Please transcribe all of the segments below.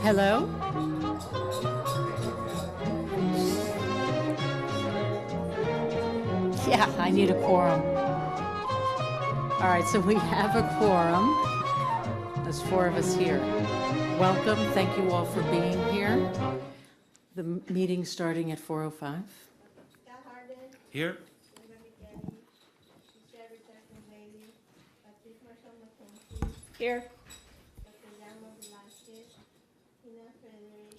Hello? Yeah, I need a quorum. All right, so we have a quorum. There's 4 of us here. Welcome. Thank you all for being here. The meeting starting at 4:05. Here. Here.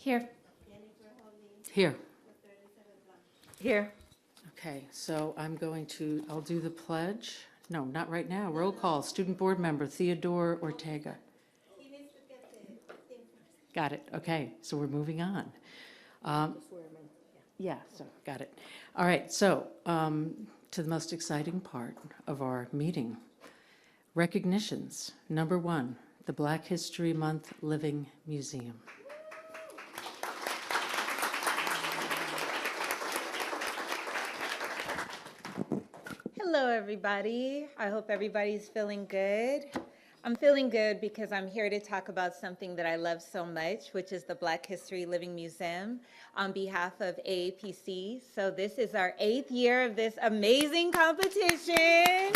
Here. Here. Here. Okay, so I'll do the pledge. No, not right now. Roll call. Student Board Member Theodore Ortega. Got it. Okay, so we're moving on. Yeah, so got it. All right, so to the most exciting part of our meeting. Recognitions. Number 1, the Black History Month Living Museum. Hello, everybody. I hope everybody's feeling good. I'm feeling good because I'm here to talk about something that I love so much, which is the Black History Living Museum on behalf of AAPC. So this is our 8th year of this amazing competition.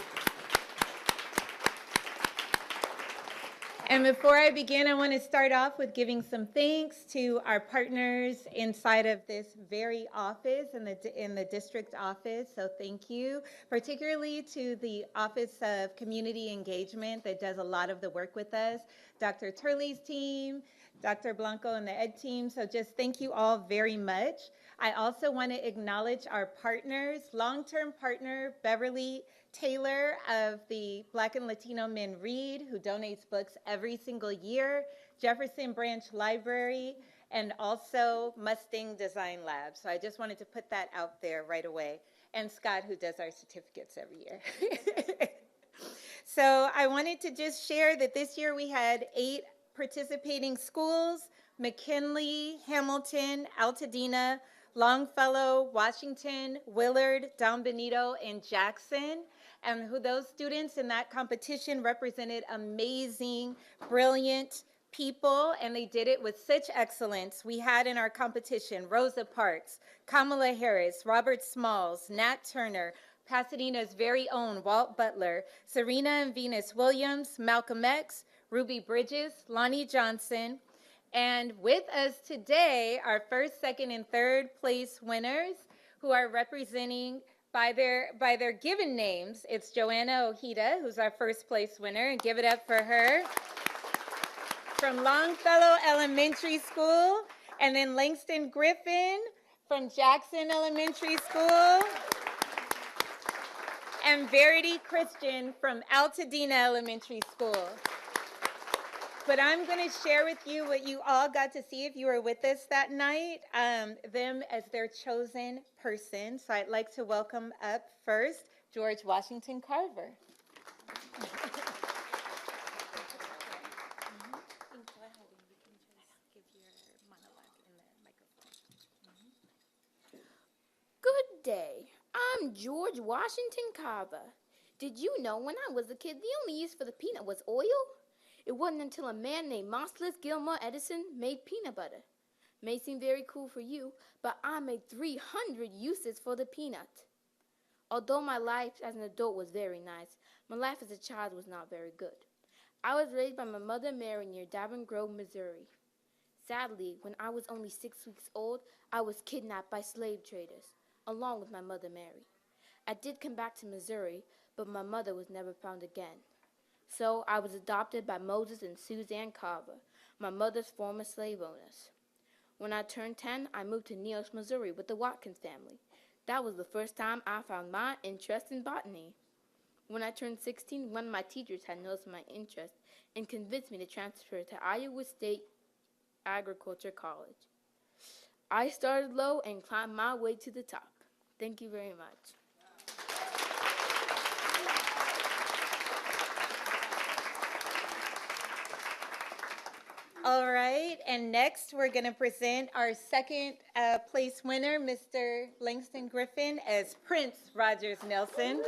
And before I begin, I want to start off with giving some thanks to our partners inside of this very office, in the district office. So thank you, particularly to the Office of Community Engagement that does a lot of the work with us, Dr. Turley's team, Dr. Blanco and the ed team. So just thank you all very much. I also want to acknowledge our partners, long-term partner, Beverly Taylor of the Black and Latino Men Read, who donates books every single year, Jefferson Branch Library, and also Mustang Design Lab. So I just wanted to put that out there right away. And Scott, who does our certificates every year. So I wanted to just share that this year we had 8 participating schools: McKinley, Hamilton, Altadena, Longfellow, Washington, Willard, Don Benito, and Jackson. And who those students in that competition represented amazing, brilliant people, and they did it with such excellence. We had in our competition Rosa Parks, Kamala Harris, Robert Smalls, Nat Turner, Pasadena's very own Walt Butler, Serena and Venus Williams, Malcolm X, Ruby Bridges, Lonnie Johnson. And with us today are first, second, and third place winners who are representing by their given names. It's Joanna Ojeda, who's our first place winner, and give it up for her. From Longfellow Elementary School, and then Langston Griffin from Jackson Elementary School, and Verity Christian from Altadena Elementary School. But I'm going to share with you what you all got to see if you were with us that night, them as their chosen person. So I'd like to welcome up first George Washington Carver. Good day. I'm George Washington Carver. Did you know when I was a kid, the only use for the peanut was oil? It wasn't until a man named Marcellus Gilmore Edison made peanut butter. May seem very cool for you, but I made 300 uses for the peanut. Although my life as an adult was very nice, my life as a child was not very good. I was raised by my mother Mary near Davin Grove, Missouri. Sadly, when I was only 6 weeks old, I was kidnapped by slave traders, along with my mother Mary. I did come back to Missouri, but my mother was never found again. So I was adopted by Moses and Suzanne Carver, my mother's former slave owners. When I turned 10, I moved to Neos, Missouri with the Watkins family. That was the first time I found my interest in botany. When I turned 16, one of my teachers had noticed my interest and convinced me to transfer to Iowa State Agriculture College. I started low and climbed my way to the top. Thank you very much. All right, and next we're going to present our second place winner, Mr. Langston Griffin, as Prince Rogers Nelson.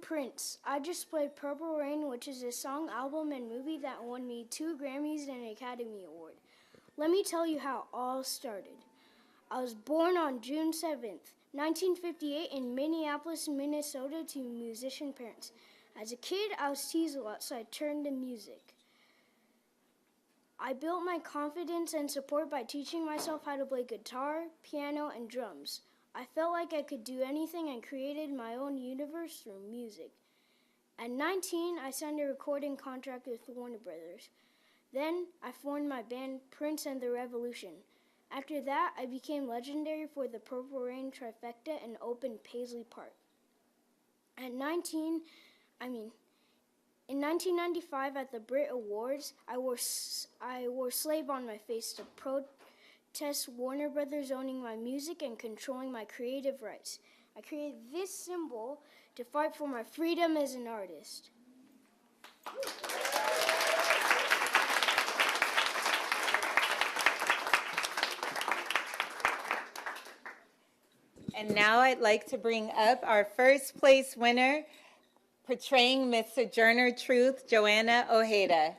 Prince. I just played Purple Rain, which is a song, album, and movie that won me 2 Grammys and an Academy Award. Let me tell you how it all started. I was born on June 7th, 1958 in Minneapolis, Minnesota to musician parents. As a kid, I was teased a lot, so I turned to music. I built my confidence and support by teaching myself how to play guitar, piano, and drums. I felt like I could do anything and created my own universe through music. At 19, I signed a recording contract with Warner Brothers. Then, I formed my band Prince and the Revolution. After that, I became legendary for the Purple Rain trifecta and opened Paisley Park. In 1995 at the Brit Awards, I wore slave on my face to protest Warner Brothers owning my music and controlling my creative rights. I created this symbol to fight for my freedom as an artist. And now I'd like to bring up our first place winner, portraying Miss Sojourner Truth, Joanna Ojeda.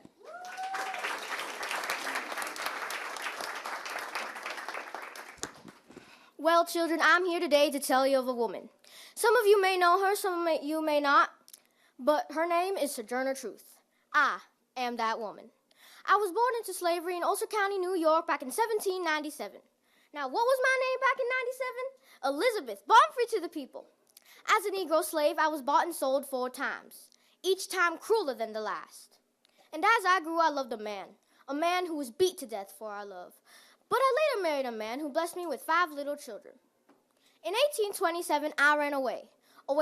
Well, children, I'm here today to tell you of a woman. Some of you may know her, some of you may not, but her name is Sojourner Truth. I am that woman. I was born into slavery in Ulster County, New York, back in 1797. Now, what was my name back in 97? Elizabeth, born free to the people. As a Negro slave, I was bought and sold 4 times, each time crueler than the last. And as I grew, I loved a man who was beat to death for our love. But I later married a man who blessed me with 5 little children. In 1827, I ran away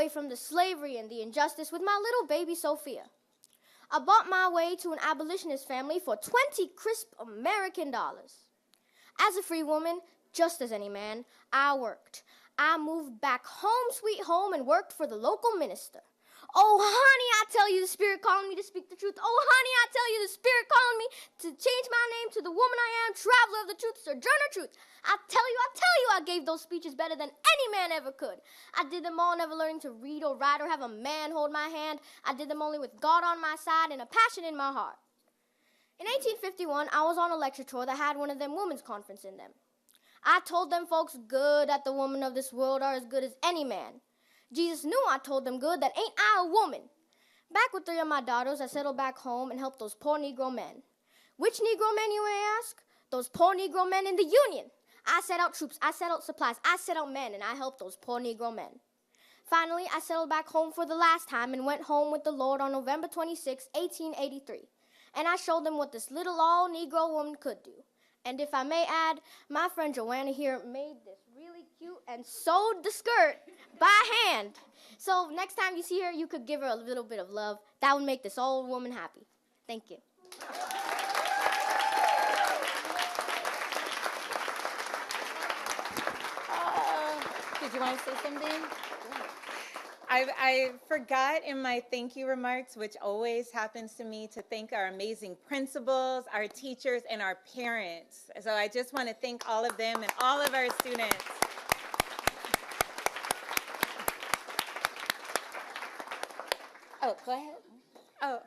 from the slavery and the injustice with my little baby Sophia. I bought my way to an abolitionist family for 20 crisp American dollars. As a free woman, just as any man, I worked. I moved back home, sweet home, and worked for the local minister. Oh, honey, I tell you, the Spirit calling me to speak the truth. Oh, honey, I tell you, the Spirit calling me to change my name to the woman I am, traveler of the truth, Sojourner Truth. I tell you, I gave those speeches better than any man ever could. I did them all, never learning to read or write or have a man hold my hand. I did them only with God on my side and a passion in my heart. In 1851, I was on a lecture tour that had one of them women's conference in them. I told them folks good that the women of this world are as good as any man. Jesus knew I told them good that ain't I a woman. Back with 3 of my daughters, I settled back home and helped those poor Negro men. Which Negro men, you may ask? Those poor Negro men in the Union. I set out troops, I set out supplies, I set out men, and I helped those poor Negro men. Finally, I settled back home for the last time and went home with the Lord on November 26, 1883. And I showed them what this little all-Negro woman could do. And if I may add, my friend Joanna here made this really cute and sewed the skirt by hand. So next time you see her, you could give her a little bit of love. That would make this old woman happy. Thank you. Did you want to say something? I forgot in my thank you remarks, which always happens to me, to thank our amazing principals, our teachers, and our parents. So I just want to thank all of them and all of our students. Oh, go ahead. Oh.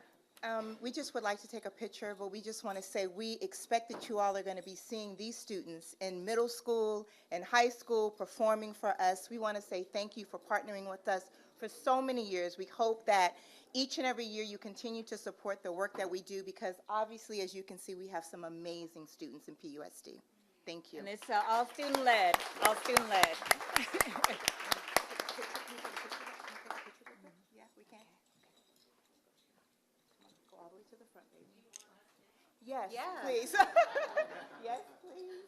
We just would like to take a picture, but we just want to say we expect that you all are going to be seeing these students in middle school and high school performing for us. We want to say thank you for partnering with us for so many years. We hope that each and every year you continue to support the work that we do, because obviously, as you can see, we have some amazing students in PUSD. Thank you. And it's all student-led, all student-led. Yeah, we can. Go all the way to the front, baby. Yes, Yeah. please. Yes, please.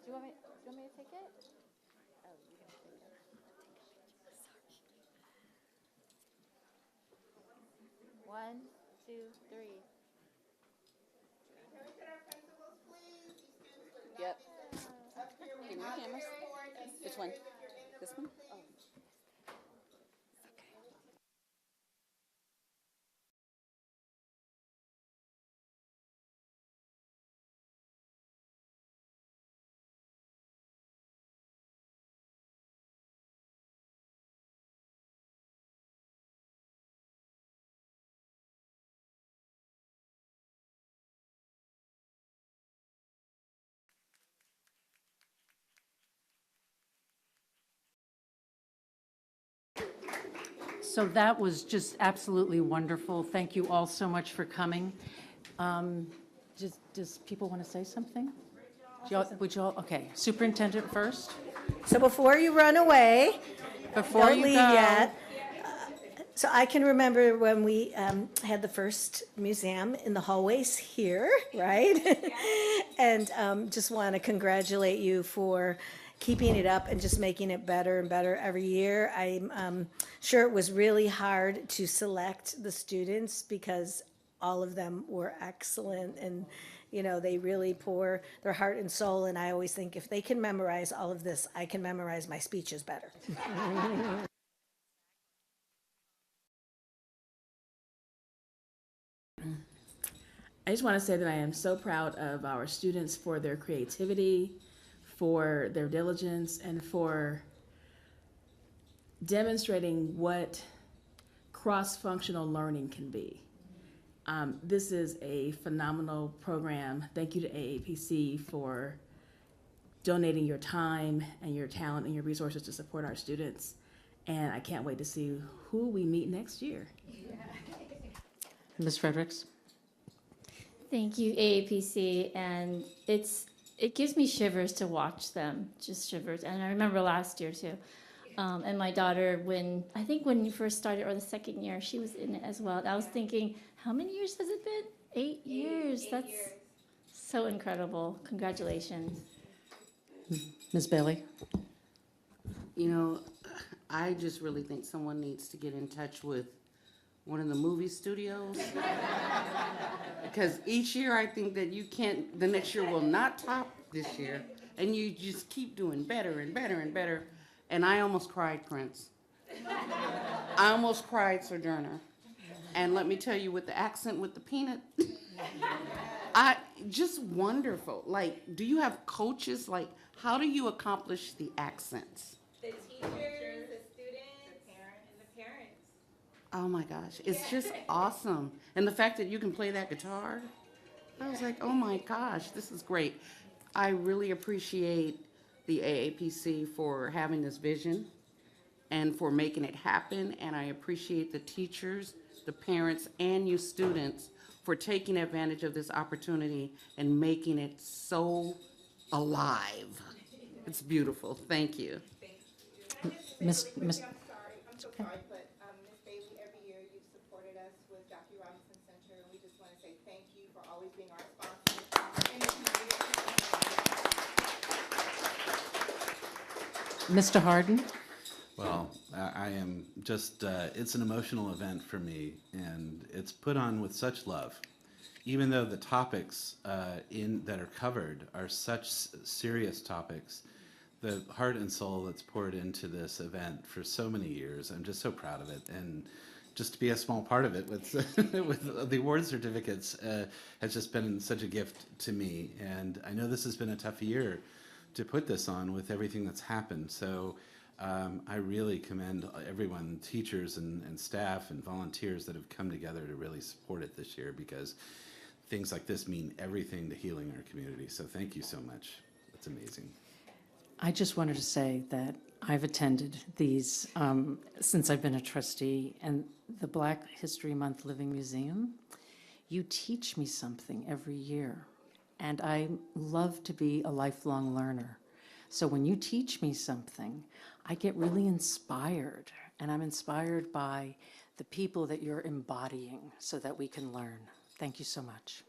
Do you want me to take it? Oh, you can take it. One, two, three. Yep. Give me the cameras. Which one? This one? Oh. So that was just absolutely wonderful. Thank you all so much for coming. Does people want to say something? Would you all, okay, superintendent first? So before you run away, Before don't you leave go. yet. So I can remember when we had the first museum in the hallways here, right? And just want to congratulate you for keeping it up and just making it better and better every year. I'm sure it was really hard to select the students because all of them were excellent and they really pour their heart and soul. And I always think if they can memorize all of this, I can memorize my speeches better. I just want to say that I am so proud of our students for their creativity, for their diligence, and for demonstrating what cross-functional learning can be. This is a phenomenal program. Thank you to AAPC for donating your time and your talent and your resources to support our students. And I can't wait to see who we meet next year. Ms. Fredericks? Thank you, AAPC, and it gives me shivers to watch them, just shivers. And I remember last year too. And my daughter, when you first started, or the second year, she was in it as well. I was thinking, how many years has it been? 8 years. That's so incredible. Congratulations. Ms. Bailey? I just really think someone needs to get in touch with one of the movie studios. Because each year I think that the next year will not top this year. And you just keep doing better and better and better. And I almost cried, Prince. I almost cried, Sojourner. And let me tell you, with the accent with the peanut, just wonderful. Like, do you have coaches? Like, how do you accomplish the accents? The teachers, the students, and the parents. Oh my gosh, it's just awesome. And the fact that you can play that guitar, I was like, oh my gosh, this is great. I really appreciate the AAPC for having this vision and for making it happen. And I appreciate the teachers, the parents, and you students for taking advantage of this opportunity and making it so alive. It's beautiful. Thank you. Miss. I'm so sorry, but Ms. Bailey, every year you've supported us with Jackie Robinson Center, and we just want to say thank you for always being our sponsor in the community. Mr. Harden? Well, I am just, it's an emotional event for me, and it's put on with such love. Even though the topics that are covered are such serious topics, the heart and soul that's poured into this event for so many years, I'm just so proud of it. And just to be a small part of it with, with the award certificates has just been such a gift to me. And I know this has been a tough year to put this on with everything that's happened. So I really commend everyone, teachers and staff and volunteers that have come together to really support it this year, because things like this mean everything to healing our community. So thank you so much. It's amazing. I just wanted to say that I've attended these since I've been a trustee, and the Black History Month Living Museum, you teach me something every year, and I love to be a lifelong learner. So when you teach me something, I get really inspired, and I'm inspired by the people that you're embodying so that we can learn. Thank you so much.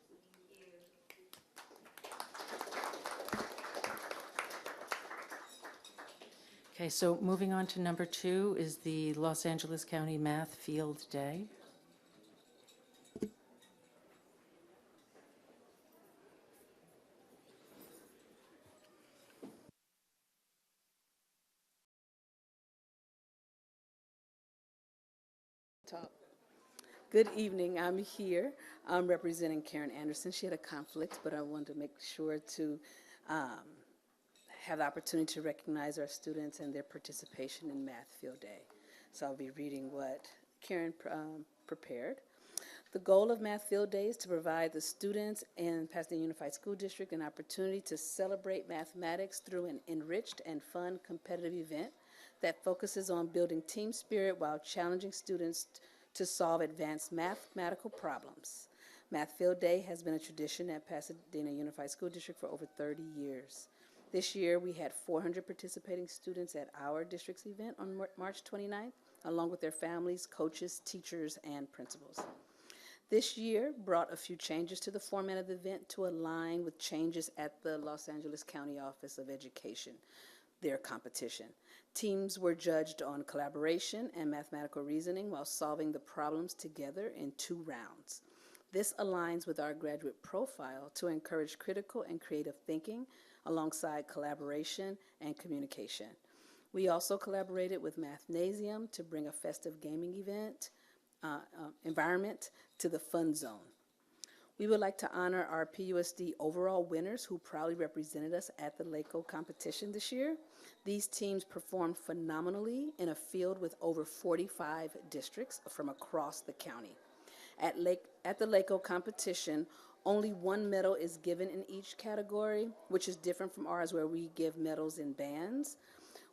Okay, so moving on to number 2 is the Los Angeles County Math Field Day. talk. Good evening. I'm here. I'm representing Karen Anderson. She had a conflict, but I wanted to make sure to have the opportunity to recognize our students and their participation in Math Field Day. So I'll be reading what Karen prepared. The goal of Math Field Day is to provide the students in Pasadena Unified School District an opportunity to celebrate mathematics through an enriched and fun competitive event that focuses on building team spirit while challenging students to solve advanced mathematical problems. Math Field Day has been a tradition at Pasadena Unified School District for over 30 years. This year, we had 400 participating students at our district's event on March 29th, along with their families, coaches, teachers, and principals. This year brought a few changes to the format of the event to align with changes at the Los Angeles County Office of Education, their competition. Teams were judged on collaboration and mathematical reasoning while solving the problems together in 2 rounds. This aligns with our graduate profile to encourage critical and creative thinking alongside collaboration and communication. We also collaborated with Mathnasium to bring a festive gaming environment to the fun zone. We would like to honor our PUSD overall winners who proudly represented us at the LACO competition this year. These teams performed phenomenally in a field with over 45 districts from across the county. At the LACO competition, only 1 medal is given in each category, which is different from ours where we give medals in bands,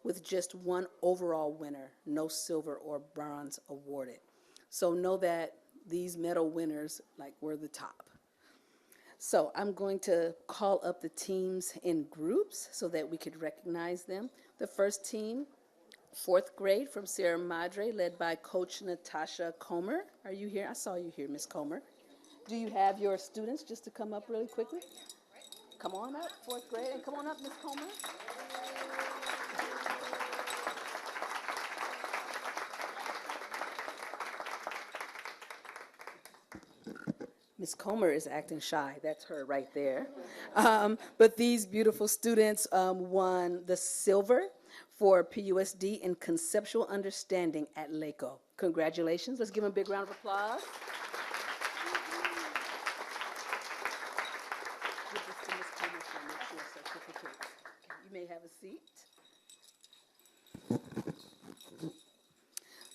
with just 1 overall winner, no silver or bronze awarded. So know that these medal winners were the top. So I'm going to call up the teams in groups so that we could recognize them. The first team, 4th grade from Sierra Madre, led by Coach Natasha Comer. Are you here? I saw you here, Miss Comer. Do you have your students just to come up really quickly? Come on up, 4th grade, and come on up, Miss Comer. Miss Comer is acting shy. That's her right there. But these beautiful students won the silver for PUSD in conceptual understanding at LACO. Congratulations. Let's give them a big round of applause. Give this to Miss Comer for your certificate. Okay, you may have a seat.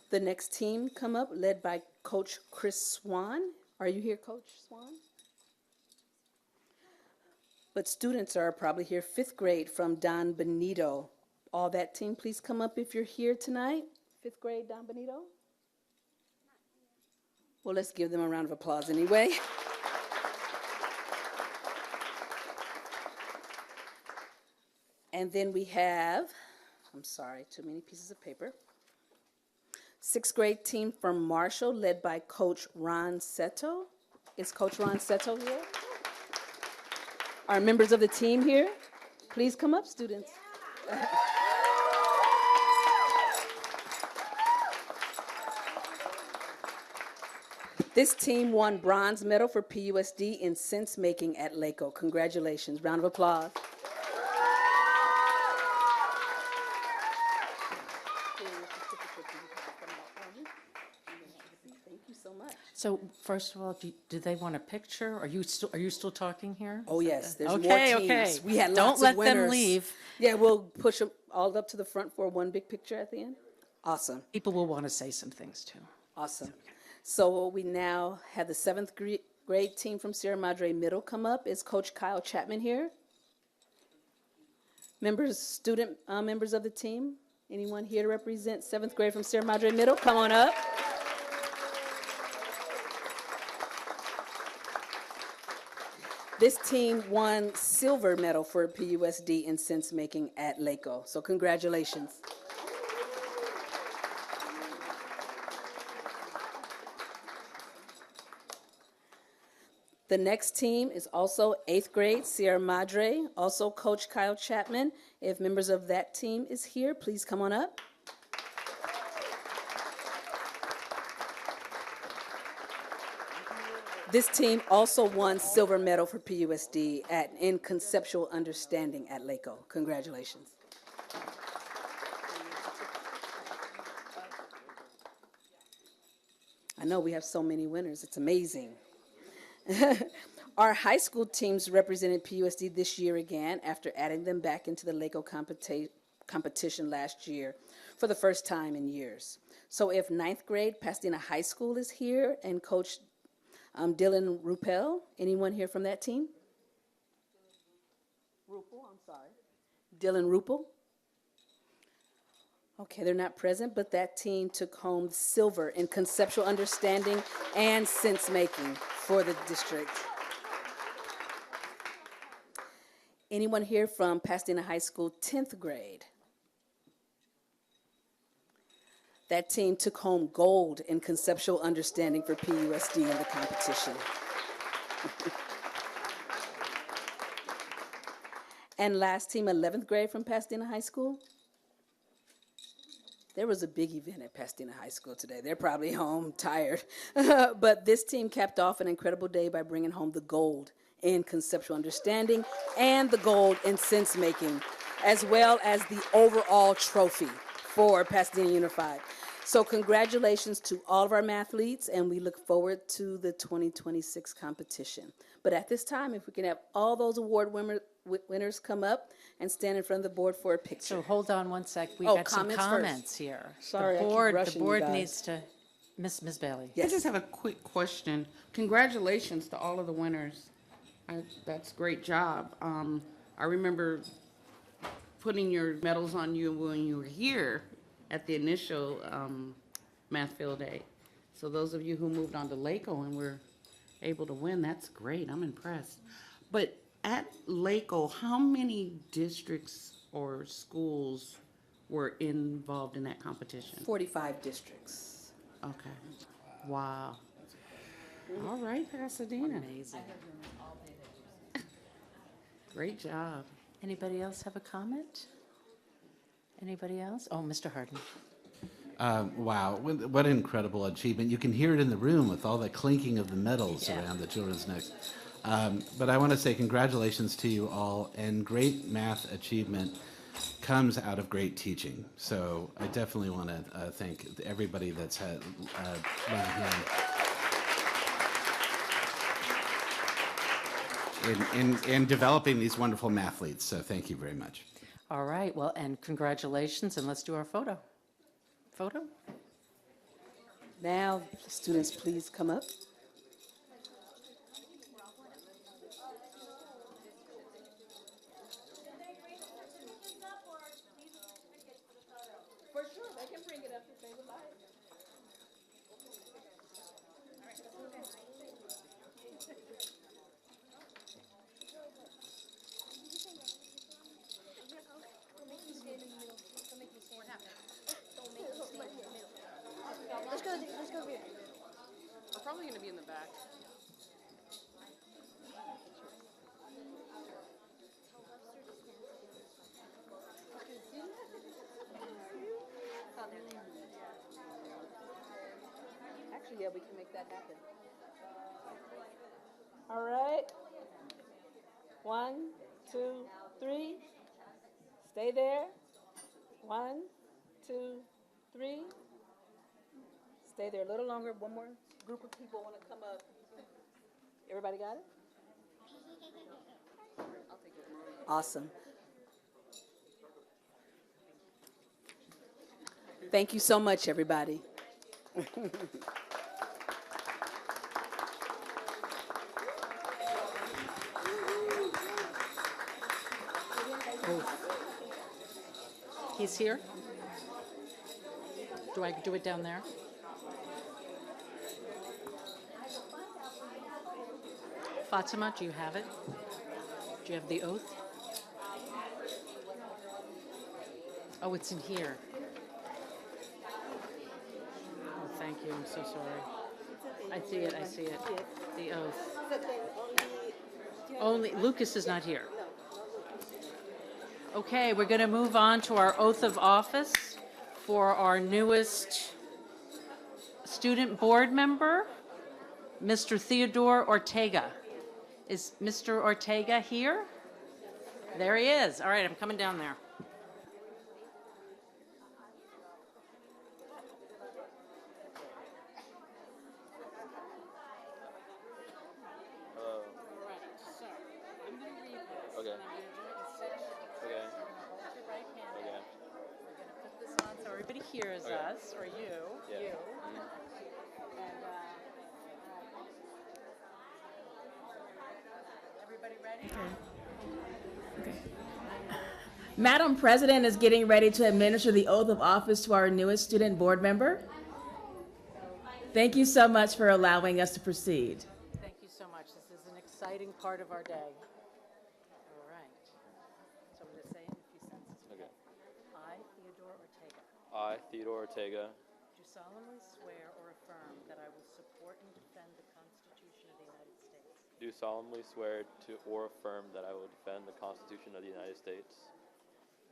The next team come up, led by Coach Chris Swan. Are you here, Coach Swan? But students are probably here, 5th grade from Don Benito. All that team, please come up if you're here tonight. 5th grade, Don Benito? Well, let's give them a round of applause anyway. And then we have, I'm sorry, too many pieces of paper. 6th grade team from Marshall, led by Coach Ron Seto. Is Coach Ron Seto here? Are members of the team here? Please come up, students. Yeah. This team won bronze medal for PUSD in sense making at LACO. Congratulations. Round of applause. So first of all, do they want a picture? Are you still talking here? Oh yes, there's okay, more teams. Okay. We had Don't lots let of winners. them leave. Yeah, we'll push them all up to the front for one big picture at the end. Awesome. People will want to say some things too. Awesome. So we now have the 7th grade team from Sierra Madre Middle come up. Is Coach Kyle Chapman here? Student members of the team? Anyone here to represent 7th grade from Sierra Madre Middle? Come on up. This team won silver medal for PUSD in sense making at LACO. So congratulations. The next team is also 8th grade, Sierra Madre, also Coach Kyle Chapman. If members of that team is here, please come on up. This team also won silver medal for PUSD in conceptual understanding at LACO. Congratulations. I know we have so many winners. It's amazing. Our high school teams represented PUSD this year again after adding them back into the LACO competition last year for the first time in years. So if ninth grade Pasadena High School is here and Coach Dylan Ruppel, anyone here from that team? Ruppel, I'm sorry. Dylan Ruppel? Okay, they're not present, but that team took home silver in conceptual understanding and sense making for the district. Anyone here from Pasadena High School 10th grade? That team took home gold in conceptual understanding for PUSD in the competition. And last team, 11th grade from Pasadena High School. There was a big event at Pasadena High School today. They're probably home tired. But this team capped off an incredible day by bringing home the gold in conceptual understanding and the gold in sense making, as well as the overall trophy for Pasadena Unified. So congratulations to all of our mathletes, and we look forward to the 2026 competition. But at this time, if we can have all those award winners come up and stand in front of the board for a picture. So hold on one sec. We've Oh, got some comments comments first. here. Sorry, I keep The rushing you board guys. needs to, Ms. Bailey. I just have a quick question. Congratulations to all of the winners. That's a great job. I remember putting your medals on you when you were here at the initial math field day. So those of you who moved on to LACO and were able to win, that's great. I'm impressed. But at LACO, how many districts or schools were involved in that competition? 45 districts. Okay. Wow. All right, Pasadena. Amazing. Great job. Anybody else have a comment? Anybody else? Oh, Mr. Harden. Wow, what an incredible achievement. You can hear it in the room with all the clinking of the medals Yeah. around the children's necks. But I want to say congratulations to you all, and great math achievement comes out of great teaching. So I definitely want to thank everybody that's had run a hand in developing these wonderful mathletes. So thank you very much. All right, well, and congratulations, and let's do our photo. Photo? Now, students, please come up. For sure, they can bring it up if they would like. Let's go here. We're probably going to be in the back. Actually, yeah, we can make that happen. All right. 1, 2, 3. Stay there. 1, 2, 3. Stay there a little longer. One more group of people want to come up. Everybody got it? Awesome. Thank you so much, everybody. He's here? Do I do it down there? Fatima, do you have it? Do you have the oath? Oh, it's in here. Oh, thank you, I'm so sorry. I see it, I see it. The oath. Only, Lucas is not here. Okay, we're going to move on to our oath of office for our newest student board member, Mr. Theodore Ortega. Is Mr. Ortega here? There he is. All right, I'm coming down there. here as us, or you. Yeah. You. Everybody ready? Madam President is getting ready to administer the oath of office to our newest student board member. Thank you so much for allowing us to proceed. Thank you so much. This is an exciting part of our day. All right. So I'm going to say in a few sentences. Okay. I, Theodore Ortega, I, Theodore Ortega, do solemnly swear or affirm that I will support and defend the Constitution of the United States do solemnly swear to or affirm that I will defend the Constitution of the United States.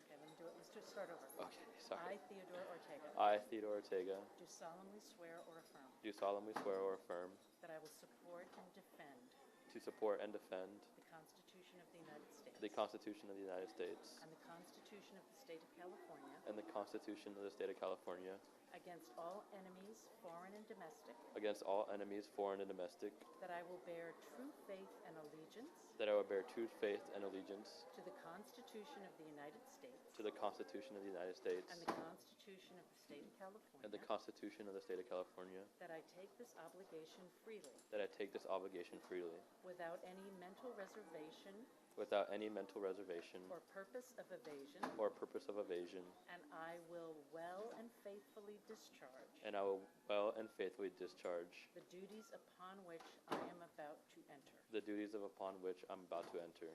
Okay, let me do it. Let's just start over. Okay, sorry. I, Theodore Ortega, I, Theodore Ortega, do solemnly swear or affirm do solemnly swear or affirm that I will support and defend to support and defend the Constitution of the United States the Constitution of the United States and the Constitution of the State of California and the Constitution of the State of California against all enemies, foreign and domestic, against all enemies, foreign and domestic, that I will bear true faith and allegiance that I will bear true faith and allegiance to the Constitution of the United States to the Constitution of the United States and the Constitution of the State of California, and the Constitution of the State of California, that I take this obligation freely that I take this obligation freely without any mental reservation without any mental reservation or purpose of evasion, or purpose of evasion, and I will well and faithfully discharge and I will well and faithfully discharge the duties upon which I am about to enter. the duties of upon which I'm about to enter.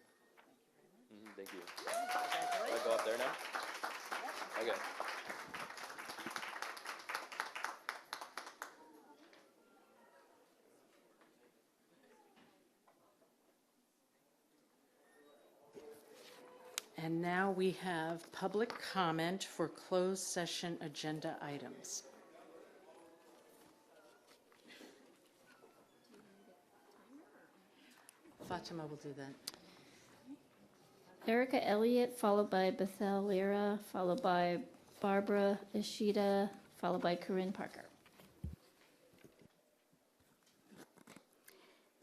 Thank you. Congratulations. I go up there now? Okay. And now we have public comment for closed session agenda items. Fatima will do that. Erica Elliott, followed by Bethel Lira, followed by Barbara Ishida, followed by Corinne Parker.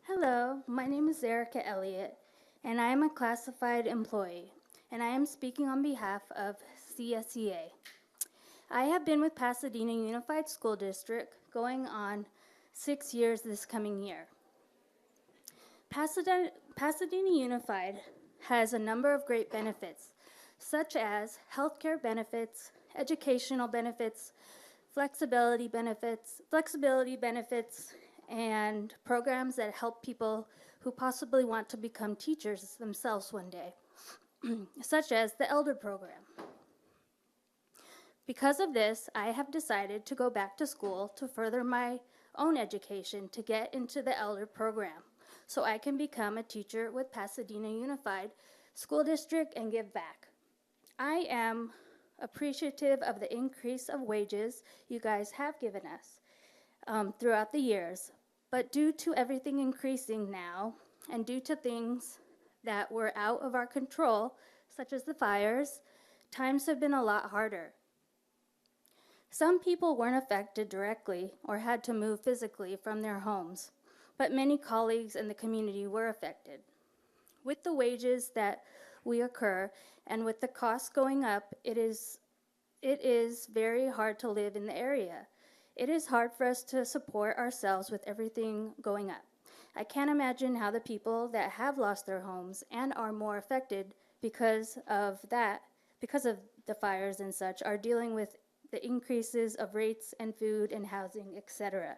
Hello, my name is Erica Elliott, and I am a classified employee, and I am speaking on behalf of CSEA. I have been with Pasadena Unified School District going on 6 years this coming year. Pasadena Unified has a number of great benefits, such as healthcare benefits, educational benefits, flexibility benefits, and programs that help people who possibly want to become teachers themselves one day, such as the Elder Program. Because of this, I have decided to go back to school to further my own education to get into the Elder Program, so I can become a teacher with Pasadena Unified School District and give back. I am appreciative of the increase of wages you guys have given us throughout the years, but due to everything increasing now, and due to things that were out of our control, such as the fires, times have been a lot harder. Some people weren't affected directly or had to move physically from their homes, but many colleagues in the community were affected. With the wages that we occur and with the costs going up, it is very hard to live in the area. It is hard for us to support ourselves with everything going up. I can't imagine how the people that have lost their homes and are more affected because of the fires and such are dealing with the increases of rates and food and housing, etc.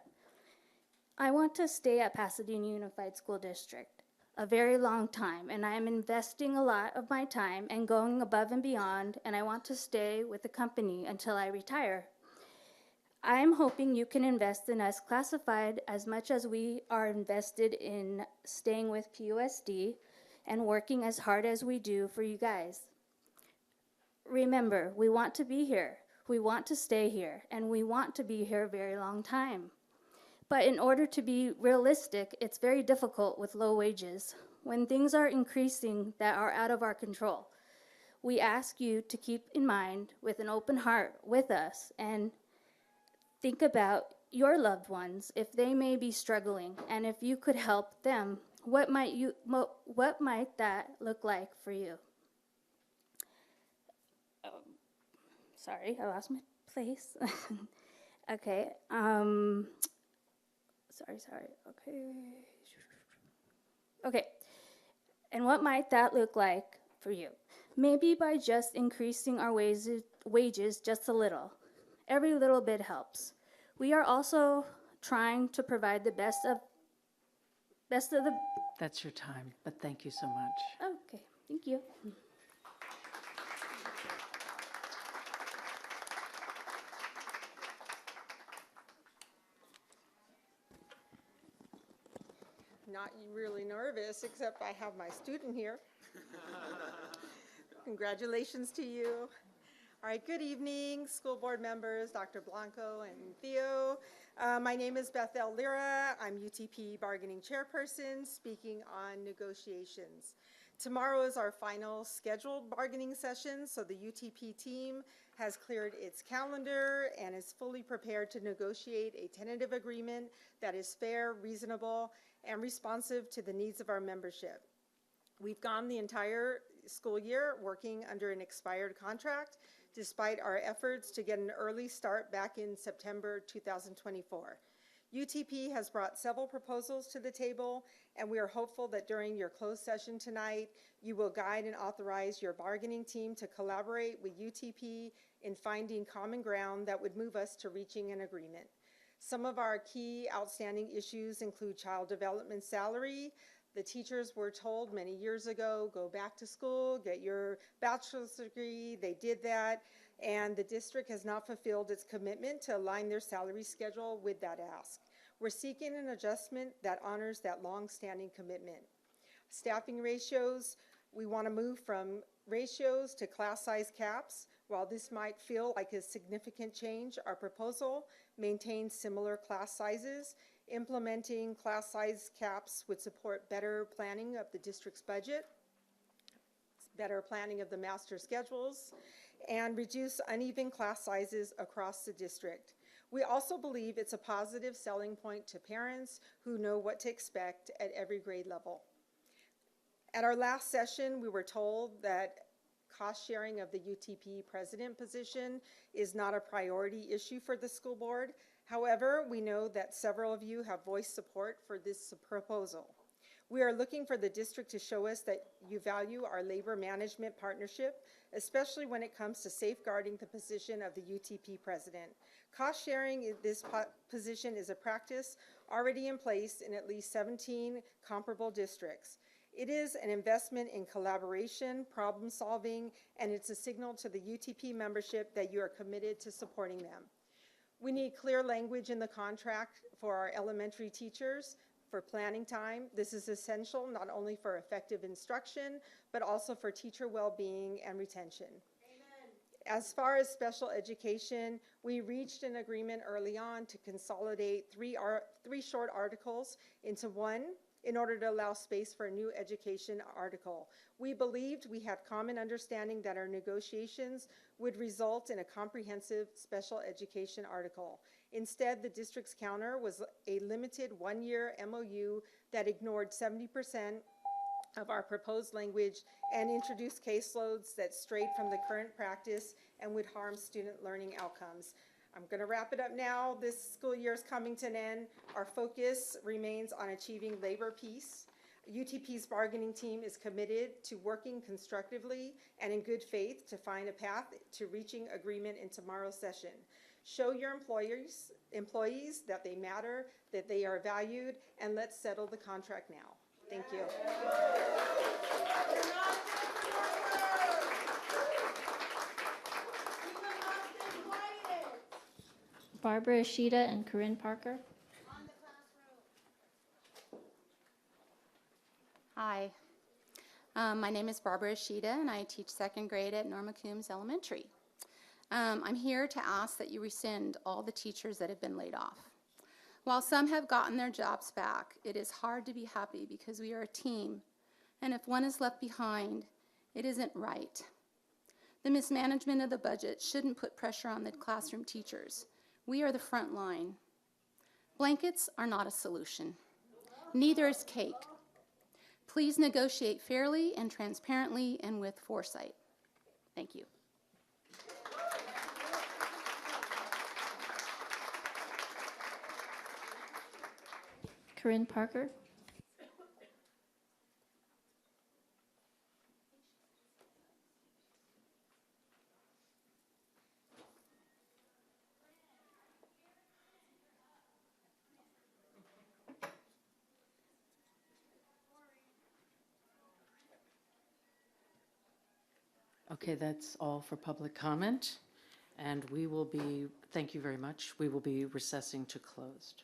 I want to stay at Pasadena Unified School District a very long time, and I am investing a lot of my time and going above and beyond, and I want to stay with the company until I retire. I am hoping you can invest in us classified as much as we are invested in staying with PUSD and working as hard as we do for you guys. Remember, we want to be here, we want to stay here, and we want to be here a very long time. But in order to be realistic, it's very difficult with low wages when things are increasing that are out of our control. We ask you to keep in mind with an open heart with us and think about your loved ones if they may be struggling, and if you could help them, what might that look like for you? Sorry, I lost my place. Okay. Sorry. Okay. Okay. And what might that look like for you? Maybe by just increasing our wages just a little. Every little bit helps. We are also trying to provide the best of the. That's your time, but thank you so much. Okay, thank you. Not really nervous, except I have my student here. Congratulations to you. All right, good evening, school board members, Dr. Blanco and Theo. My name is Bethel Lira. I'm UTP bargaining chairperson speaking on negotiations. Tomorrow is our final scheduled bargaining session, so the UTP team has cleared its calendar and is fully prepared to negotiate a tentative agreement that is fair, reasonable, and responsive to the needs of our membership. We've gone the entire school year working under an expired contract, despite our efforts to get an early start back in September 2024. UTP has brought several proposals to the table, and we are hopeful that during your closed session tonight, you will guide and authorize your bargaining team to collaborate with UTP in finding common ground that would move us to reaching an agreement. Some of our key outstanding issues include child development salary. The teachers were told many years ago, go back to school, get your bachelor's degree. They did that, and the district has not fulfilled its commitment to align their salary schedule with that ask. We're seeking an adjustment that honors that long-standing commitment. Staffing ratios, we want to move from ratios to class size caps. While this might feel like a significant change, our proposal maintains similar class sizes. Implementing class size caps would support better planning of the district's budget, better planning of the master schedules, and reduce uneven class sizes across the district. We also believe it's a positive selling point to parents who know what to expect at every grade level. At our last session, we were told that cost sharing of the UTP president position is not a priority issue for the school board. However, we know that several of you have voiced support for this proposal. We are looking for the district to show us that you value our labor management partnership, especially when it comes to safeguarding the position of the UTP president. Cost sharing in this position is a practice already in place in at least 17 comparable districts. It is an investment in collaboration, problem solving, and it's a signal to the UTP membership that you are committed to supporting them. We need clear language in the contract for our elementary teachers for planning time. This is essential not only for effective instruction, but also for teacher well-being and retention. Amen. As far as special education, we reached an agreement early on to consolidate three short articles into one in order to allow space for a new education article. We believed we had common understanding that our negotiations would result in a comprehensive special education article. Instead, the district's counter was a limited one-year MOU that ignored 70% of our proposed language and introduced caseloads that strayed from the current practice and would harm student learning outcomes. I'm going to wrap it up now. This school year is coming to an end. Our focus remains on achieving labor peace. UTP's bargaining team is committed to working constructively and in good faith to find a path to reaching agreement in tomorrow's session. Show your employees that they matter, that they are valued, and let's settle the contract now. Thank you. Barbara Ishida and Corinne Parker. Hi, my name is Barbara Ishida, and I teach second grade at Norma Coombs Elementary. I'm here to ask that you rescind all the teachers that have been laid off. While some have gotten their jobs back, it is hard to be happy because we are a team, and if one is left behind, it isn't right. The mismanagement of the budget shouldn't put pressure on the classroom teachers. We are the front line. Blankets are not a solution. Neither is cake. Please negotiate fairly and transparently and with foresight. Thank you. Corinne Parker. Okay, that's all for public comment. And we will be, thank you very much. We will be recessing to closed.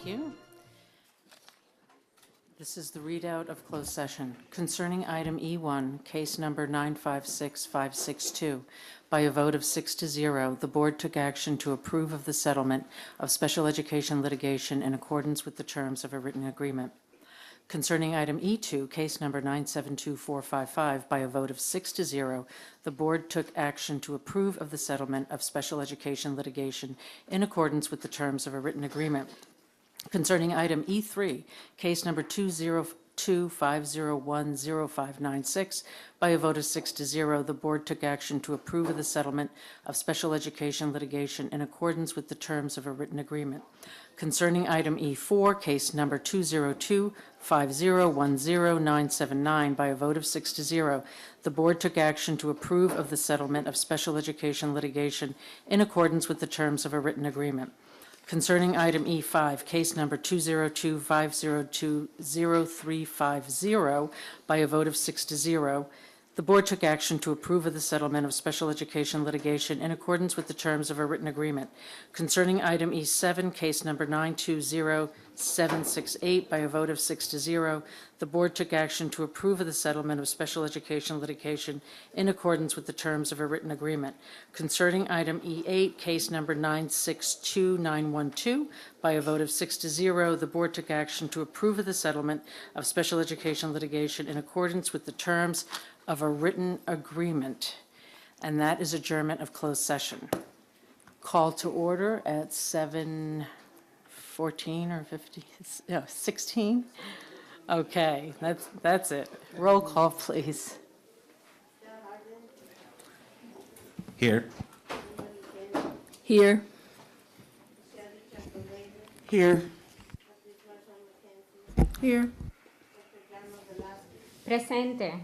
Thank you. This is the readout of closed session. Concerning item E1, case number 956562, by a vote of 6-0, the board took action to approve of the settlement of special education litigation in accordance with the terms of a written agreement. Concerning item E2, case number 972455, by a vote of 6-0, the board took action to approve of the settlement of special education litigation in accordance with the terms of a written agreement. Concerning item E3, case number 202-501-0596, by a vote of 6-0, the board took action to approve of the settlement of special education litigation in accordance with the terms of a written agreement. Concerning item E4, case number 202-501-0979, by a vote of 6-0, the board took action to approve of the settlement of special education litigation in accordance with the terms of a written agreement. Concerning item E5, case number 202-502-0350, by a vote of 6-0, the board took action to approve of the settlement of special education litigation in accordance with the terms of a written agreement. Concerning item E7, case number 920768, by a vote of 6-0, the board took action to approve of the settlement of special education litigation in accordance with the terms of a written agreement. Concerning item E8, case number 962912, by a vote of 6-0, the board took action to approve of the settlement of special education litigation in accordance with the terms of a written agreement. And that is adjournment of closed session. Call to order at 7:14 or 50, no, 16? Okay, that's it. Roll call, please. Here. Here. Here. Here. Presente.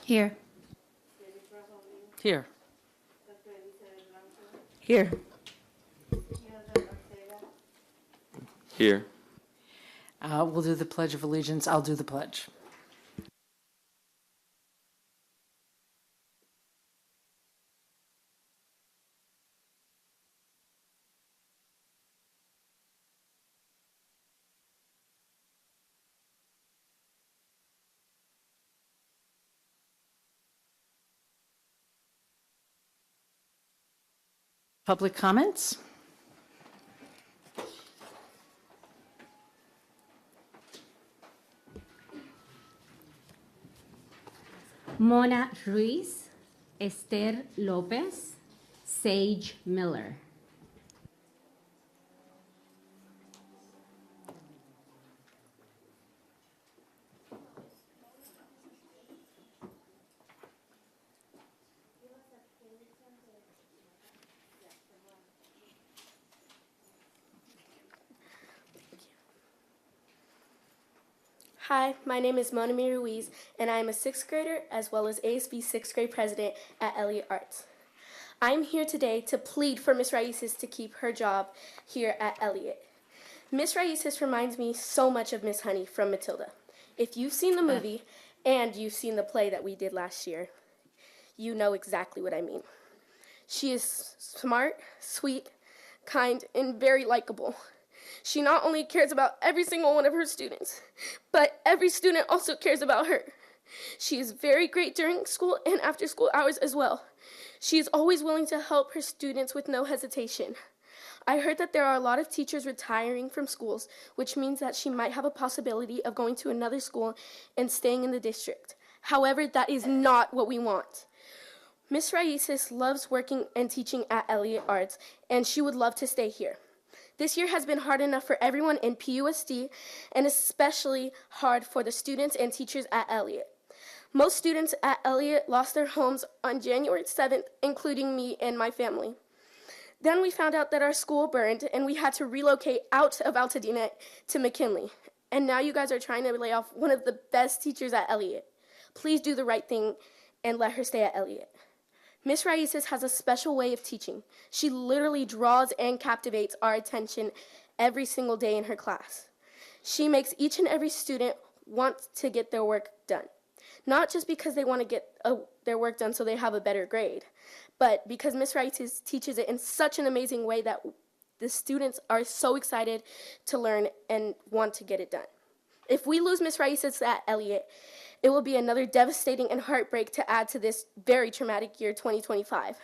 Here. Here. Here. Here. We'll do the Pledge of Allegiance. I'll do the pledge. Public comments? Mona Ruiz, Esther Lopez, Sage Miller. Hi, my name is Mona Ruiz, and I am a sixth grader as well as ASB sixth grade president at Elliott Arts. I am here today to plead for Miss Raices to keep her job here at Elliott. Miss Raices reminds me so much of Miss Honey from Matilda. If you've seen the movie and you've seen the play that we did last year, you know exactly what I mean. She is smart, sweet, kind, and very likable. She not only cares about every single one of her students, but every student also cares about her. She is very great during school and after school hours as well. She is always willing to help her students with no hesitation. I heard that there are a lot of teachers retiring from schools, which means that she might have a possibility of going to another school and staying in the district. However, that is not what we want. Miss Raices loves working and teaching at Elliott Arts, and she would love to stay here. This year has been hard enough for everyone in PUSD, and especially hard for the students and teachers at Elliott. Most students at Elliott lost their homes on January 7th, including me and my family. Then we found out that our school burned, and we had to relocate out of Pasadena to McKinley. And now you guys are trying to lay off one of the best teachers at Elliott. Please do the right thing and let her stay at Elliott. Miss Raices has a special way of teaching. She literally draws and captivates our attention every single day in her class. She makes each and every student want to get their work done. Not just because they want to get their work done so they have a better grade, but because Miss Raices teaches it in such an amazing way that The students are so excited to learn and want to get it done. If we lose Miss Raices at Elliott, it will be another devastating and heartbreak to add to this very traumatic year 2025.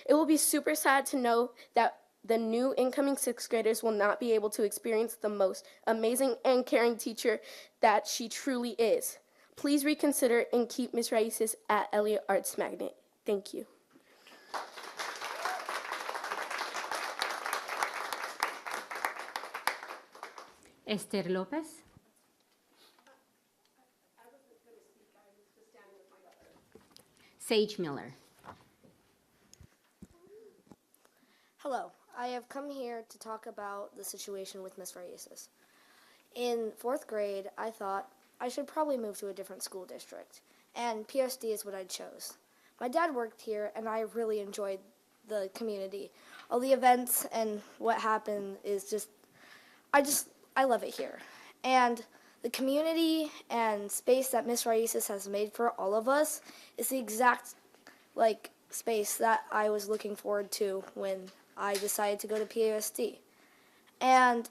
It will be super sad to know that the new incoming sixth graders will not be able to experience the most amazing and caring teacher that she truly is. Please reconsider and keep Miss Raices at Elliott Arts Magnet. Thank you. Esther Lopez. Sage Miller. Hello, I have come here to talk about the situation with Miss Raices. In 4th grade, I thought I should probably move to a different school district, and PUSD is what I chose. My dad worked here, and I really enjoyed the community. All the events and what happened is I love it here. And the community and space that Miss Raices has made for all of us is the exact, space that I was looking forward to when I decided to go to PUSD. And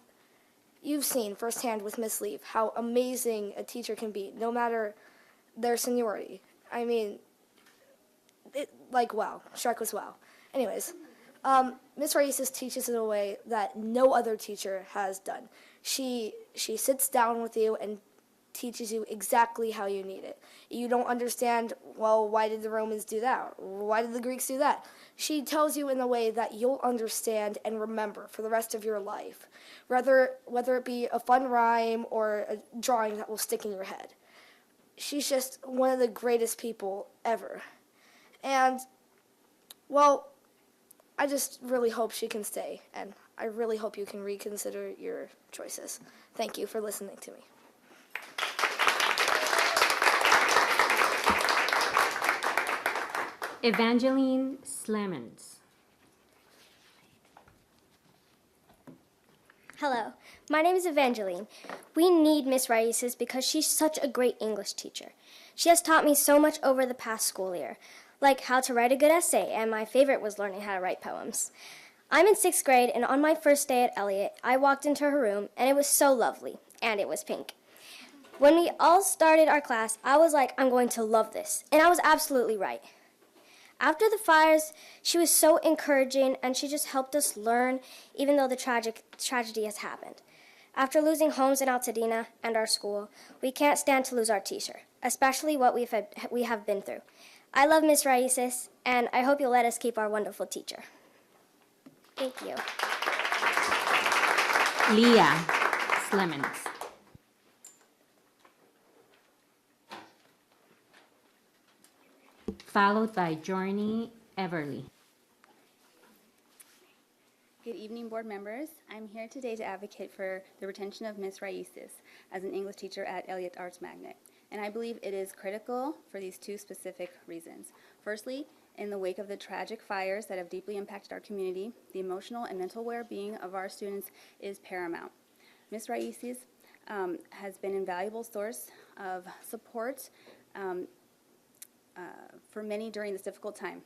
you've seen firsthand with Miss Leaf how amazing a teacher can be, no matter their seniority. I mean, wow, Shrek was wow. Anyways, Miss Raices teaches in a way that no other teacher has done. She sits down with you and teaches you exactly how you need it. You don't understand, well, why did the Romans do that? Why did the Greeks do that? She tells you in a way that you'll understand and remember for the rest of your life, whether it be a fun rhyme or a drawing that will stick in your head. She's just one of the greatest people ever. And, well, I just really hope she can stay, and I really hope you can reconsider your choices. Thank you for listening to me. Evangeline Slemons. Hello, my name is Evangeline. We need Miss Raices because she's such a great English teacher. She has taught me so much over the past school year, like how to write a good essay, and my favorite was learning how to write poems. I'm in 6th grade, and on my first day at Elliott, I walked into her room, and it was so lovely, and it was pink. When we all started our class, I was like, I'm going to love this, and I was absolutely right. After the fires, she was so encouraging, and she just helped us learn, even though the tragedy has happened. After losing homes in Altadena and our school, we can't stand to lose our teacher, especially what we have been through. I love Miss Raices, and I hope you'll let us keep our wonderful teacher. Thank you. Leah Slemons. Followed by Journey Everly. Good evening, board members. I'm here today to advocate for the retention of Ms. Raices as an English teacher at Elliott Arts Magnet. And I believe it is critical for these two specific reasons. Firstly, in the wake of the tragic fires that have deeply impacted our community, the emotional and mental well-being of our students is paramount. Ms. Raices has been an invaluable source of support for many during this difficult time.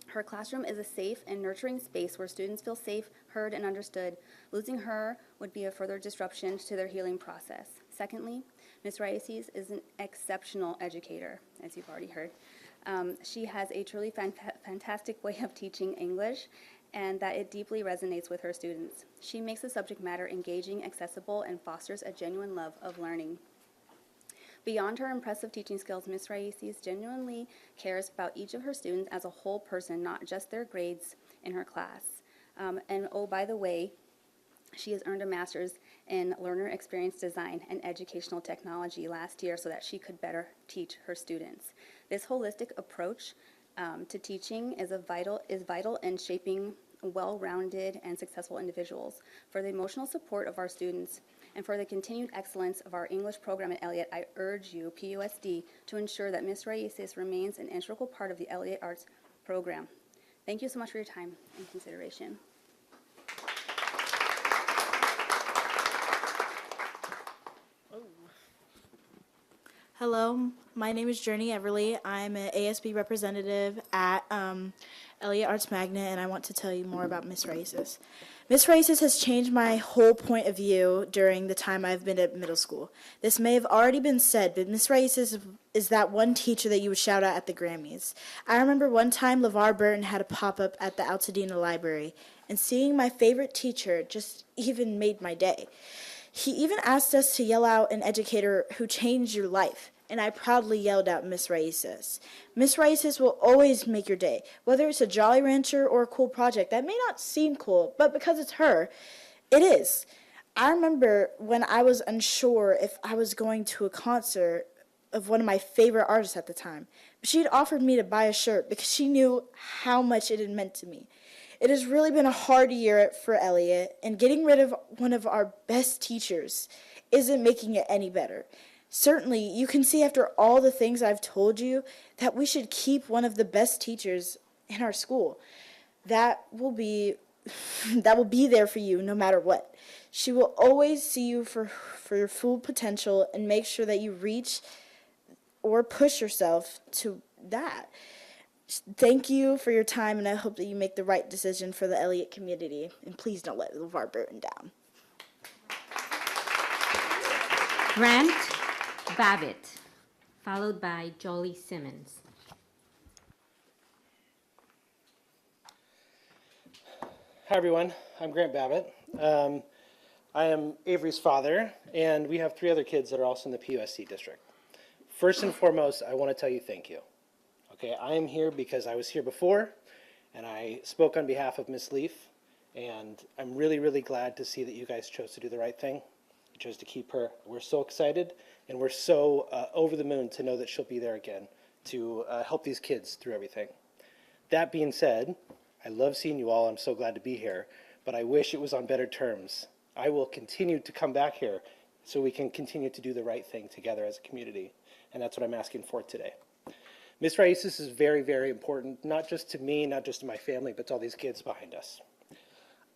Her classroom is a safe and nurturing space where students feel safe, heard, and understood. Losing her would be a further disruption to their healing process. Secondly, Ms. Raices is an exceptional educator, as you've already heard. She has a truly fantastic way of teaching English, and that it deeply resonates with her students. She makes the subject matter engaging, accessible, and fosters a genuine love of learning. Beyond her impressive teaching skills, Ms. Raices genuinely cares about each of her students as a whole person, not just their grades in her class. And oh, by the way, she has earned a master's in learner experience design and educational technology last year so that she could better teach her students. This holistic approach to teaching is vital in shaping well-rounded and successful individuals. For the emotional support of our students and for the continued excellence of our English program at Elliott, I urge you, PUSD, to ensure that Ms. Raices remains an integral part of the Elliott Arts program. Thank you so much for your time and consideration. Hello, my name is Journey Everly. I'm an ASB representative at Elliott Arts Magnet, and I want to tell you more about Miss Raíces. Miss Raíces has changed my whole point of view during the time I've been at middle school. This may have already been said, but Miss Raíces is that one teacher that you would shout out at the Grammys. I remember one time LeVar Burton had a pop-up at the Altadena Library, and seeing my favorite teacher just even made my day. He even asked us to yell out an educator who changed your life, and I proudly yelled out Miss Raíces. Miss Raíces will always make your day, whether it's a Jolly Rancher or a cool project that may not seem cool, but because it's her, it is. I remember when I was unsure if I was going to a concert of one of my favorite artists at the time, but she had offered me to buy a shirt because she knew how much it had meant to me. It has really been a hard year for Elliott, and getting rid of one of our best teachers isn't making it any better. Certainly, you can see after all the things I've told you that we should keep one of the best teachers in our school. That will be there for you no matter what. She will always see you for your full potential and make sure that you reach or push yourself to that. Thank you for your time, and I hope that you make the right decision for the Elliott community. And please don't let LeVar Burton down. Grant Babbitt, followed by Jolie Simmons. Hi, everyone. I'm Grant Babbitt. I am Avery's father, and we have 3 other kids that are also in the PUSD district. First and foremost, I want to tell you thank you. Okay, I am here because I was here before, and I spoke on behalf of Miss Leaf, and I'm really, really glad to see that you guys chose to do the right thing. You chose to keep her. We're so excited, and we're so over the moon to know that she'll be there again to help these kids through everything. That being said, I love seeing you all. I'm so glad to be here, but I wish it was on better terms. I will continue to come back here so we can continue to do the right thing together as a community, and that's what I'm asking for today. Miss Raíces is very, very important, not just to me, not just to my family, but to all these kids behind us.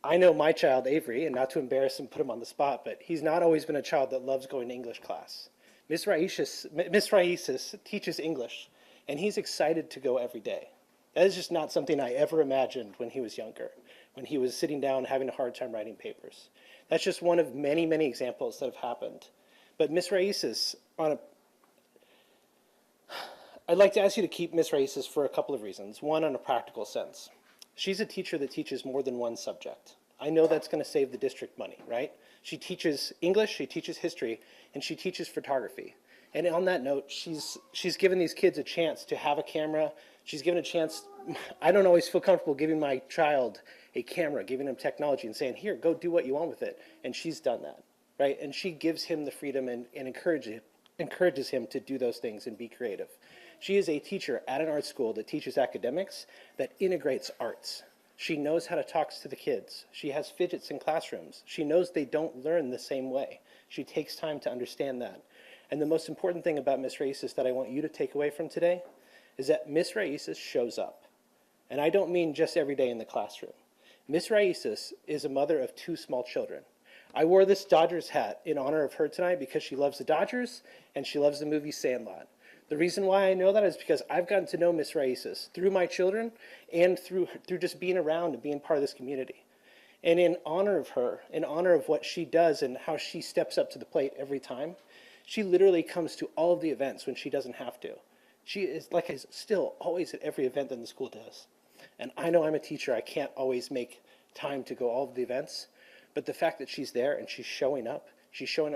I know my child, Avery, and not to embarrass him, put him on the spot, but he's not always been a child that loves going to English class. Miss Raíces teaches English, and he's excited to go every day. That is just not something I ever imagined when he was younger, when he was sitting down having a hard time writing papers. That's just one of many, many examples that have happened. But Miss Raíces, I'd like to ask you to keep Miss Raíces for a couple of reasons. One, on a practical sense. She's a teacher that teaches more than one subject. I know that's going to save the district money, right? She teaches English, she teaches history, and she teaches photography. And on that note, she's given these kids a chance to have a camera. She's given a chance. I don't always feel comfortable giving my child a camera, giving him technology and saying, here, go do what you want with it. And she's done that, right? And she gives him the freedom and encourages him to do those things and be creative. She is a teacher at an art school that teaches academics, that integrates arts. She knows how to talk to the kids. She has fidgets in classrooms. She knows they don't learn the same way. She takes time to understand that. And the most important thing about Miss Raíces that I want you to take away from today is that Miss Raíces shows up. And I don't mean just every day in the classroom. Miss Raíces is a mother of 2 small children. I wore this Dodgers hat in honor of her tonight because she loves the Dodgers and she loves the movie Sandlot. The reason why I know that is because I've gotten to know Miss Raíces through my children and through just being around and being part of this community. And in honor of her, in honor of what she does and how she steps up to the plate every time, she literally comes to all of the events when she doesn't have to. She is still always at every event that the school does. And I know I'm a teacher, I can't always make time to go all of the events, but the fact that she's there and she's showing up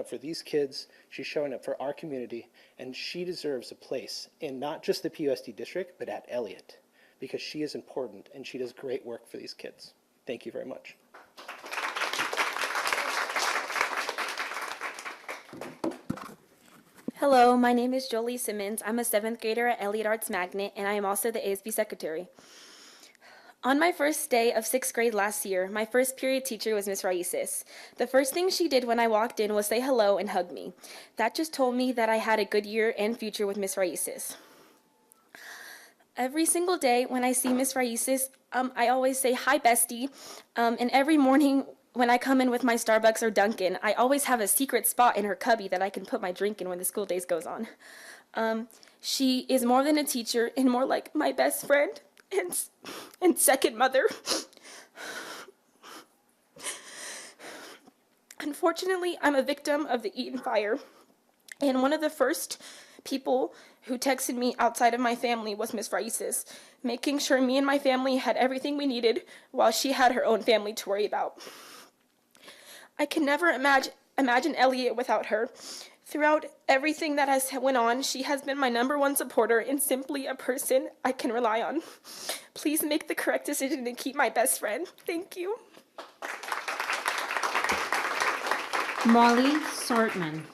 for these kids, she's showing up for our community, and she deserves a place in not just the PUSD district, but at Elliott, because she is important and she does great work for these kids. Thank you very much. Hello, my name is Jolie Simmons. I'm a 7th grader at Elliott Arts Magnet, and I am also the ASB secretary. On my first day of 6th grade last year, my first period teacher was Miss Raíces. The first thing she did when I walked in was say hello and hug me. That just told me that I had a good year and future with Miss Raíces. Every single day when I see Miss Raíces, I always say, hi, bestie. And every morning when I come in with my Starbucks or Dunkin', I always have a secret spot in her cubby that I can put my drink in when the school days goes on. She is more than a teacher and more like my best friend and second mother. Unfortunately, I'm a victim of the Eaton fire, and one of the first people who texted me outside of my family was Miss Raices, making sure me and my family had everything we needed while she had her own family to worry about. I can never imagine Elliot without her. Throughout everything that has went on, she has been my #1 supporter and simply a person I can rely on. Please make the correct decision and keep my best friend. Thank you. Molly Sortman.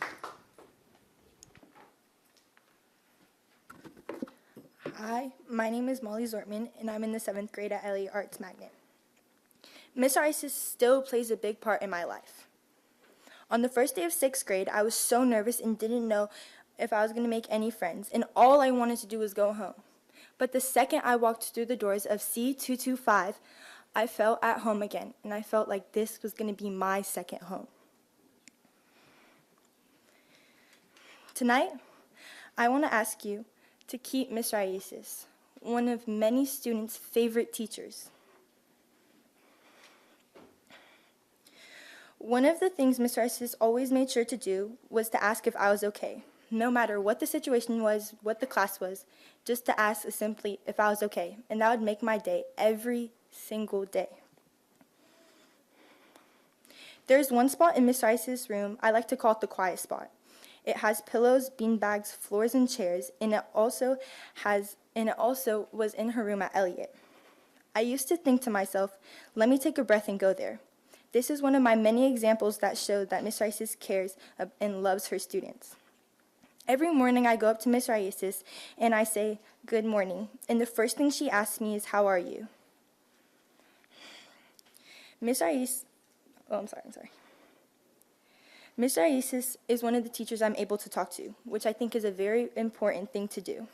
Hi, my name is Molly Zortman, and I'm in the 7th grade at Elliott Arts Magnet. Miss Isis still plays a big part in my life. On the first day of 6th grade, I was so nervous and didn't know if I was going to make any friends, and all I wanted to do was go home. But the second I walked through the doors of C225, I felt at home again, and I felt like this was going to be my second home. Tonight, I want to ask you to keep Miss Raices, one of many students' favorite teachers. One of the things Miss Raices always made sure to do was to ask if I was okay, no matter what the situation was, what the class was, just to ask simply if I was okay, and that would make my day every single day. There's one spot in Miss Rice's room, I like to call it the quiet spot. It has pillows, beanbags, floors, and chairs, and it also was in her room at Elliott. I used to think to myself, let me take a breath and go there. This is one of my many examples that show that Miss Rice's cares and loves her students. Every morning I go up to Miss Rice's and I say, good morning, and the first thing she asks me is, how are you? Miss Rice's is one of the teachers I'm able to talk to, which I think is a very important thing to do.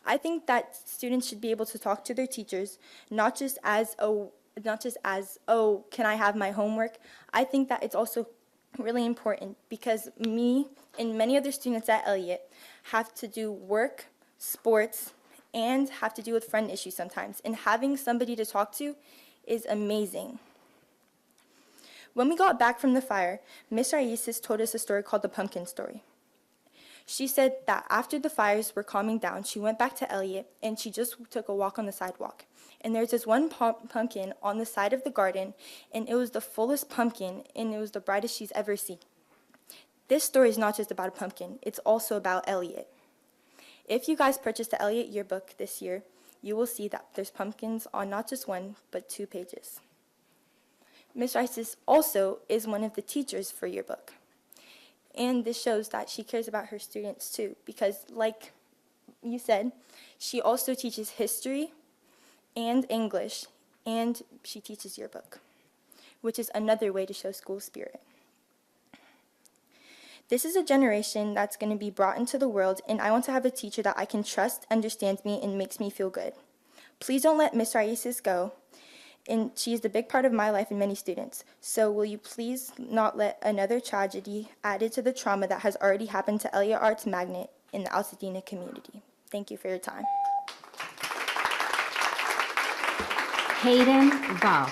I think that students should be able to talk to their teachers, not just as, can I have my homework? I think that it's also really important because me and many other students at Elliott have to do work, sports, and have to deal with friend issues sometimes. And having somebody to talk to is amazing. When we got back from the fire, Miss Raices told us a story called the pumpkin story. She said that after the fires were calming down, she went back to Elliott and she just took a walk on the sidewalk. And there's this one pumpkin on the side of the garden, and it was the fullest pumpkin, and it was the brightest she's ever seen. This story is not just about a pumpkin, it's also about Elliott. If you guys purchase the Elliott yearbook this year, you will see that there's pumpkins on not just 1, but 2 pages. Miss Rice's also is one of the teachers for yearbook. And this shows that she cares about her students too, because like you said, she also teaches history and English, and she teaches yearbook, which is another way to show school spirit. This is a generation that's going to be brought into the world, and I want to have a teacher that I can trust, understands me, and makes me feel good. Please don't let Miss Raices go. And she is a big part of my life and many students. So will you please not let another tragedy added to the trauma that has already happened to Elliott Arts Magnet in the Pasadena community. Thank you for your time. Hayden Val.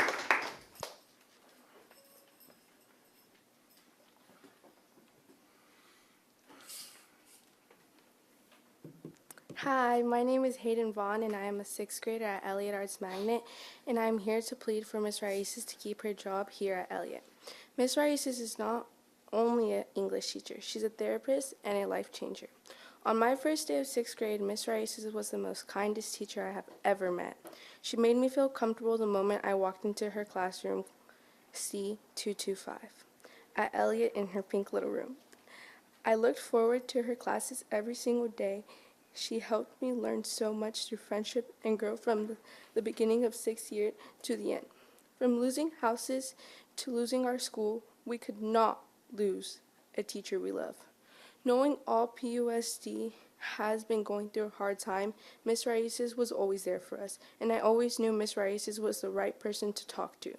Hi, my name is Hayden Vaughn, and I am a 6th grader at Elliott Arts Magnet, and I am here to plead for Miss Raices to keep her job here at Elliott. Miss Raices is not only an English teacher, she's a therapist and a life changer. On my first day of 6th grade, Miss Raices was the most kindest teacher I have ever met. She made me feel comfortable the moment I walked into her classroom, C225, at Elliott in her pink little room. I looked forward to her classes every single day. She helped me learn so much through friendship and grow from the beginning of 6th year to the end. From losing houses to losing our school, we could not lose a teacher we love. Knowing all PUSD has been going through a hard time, Miss Raices was always there for us, and I always knew Miss Raices was the right person to talk to.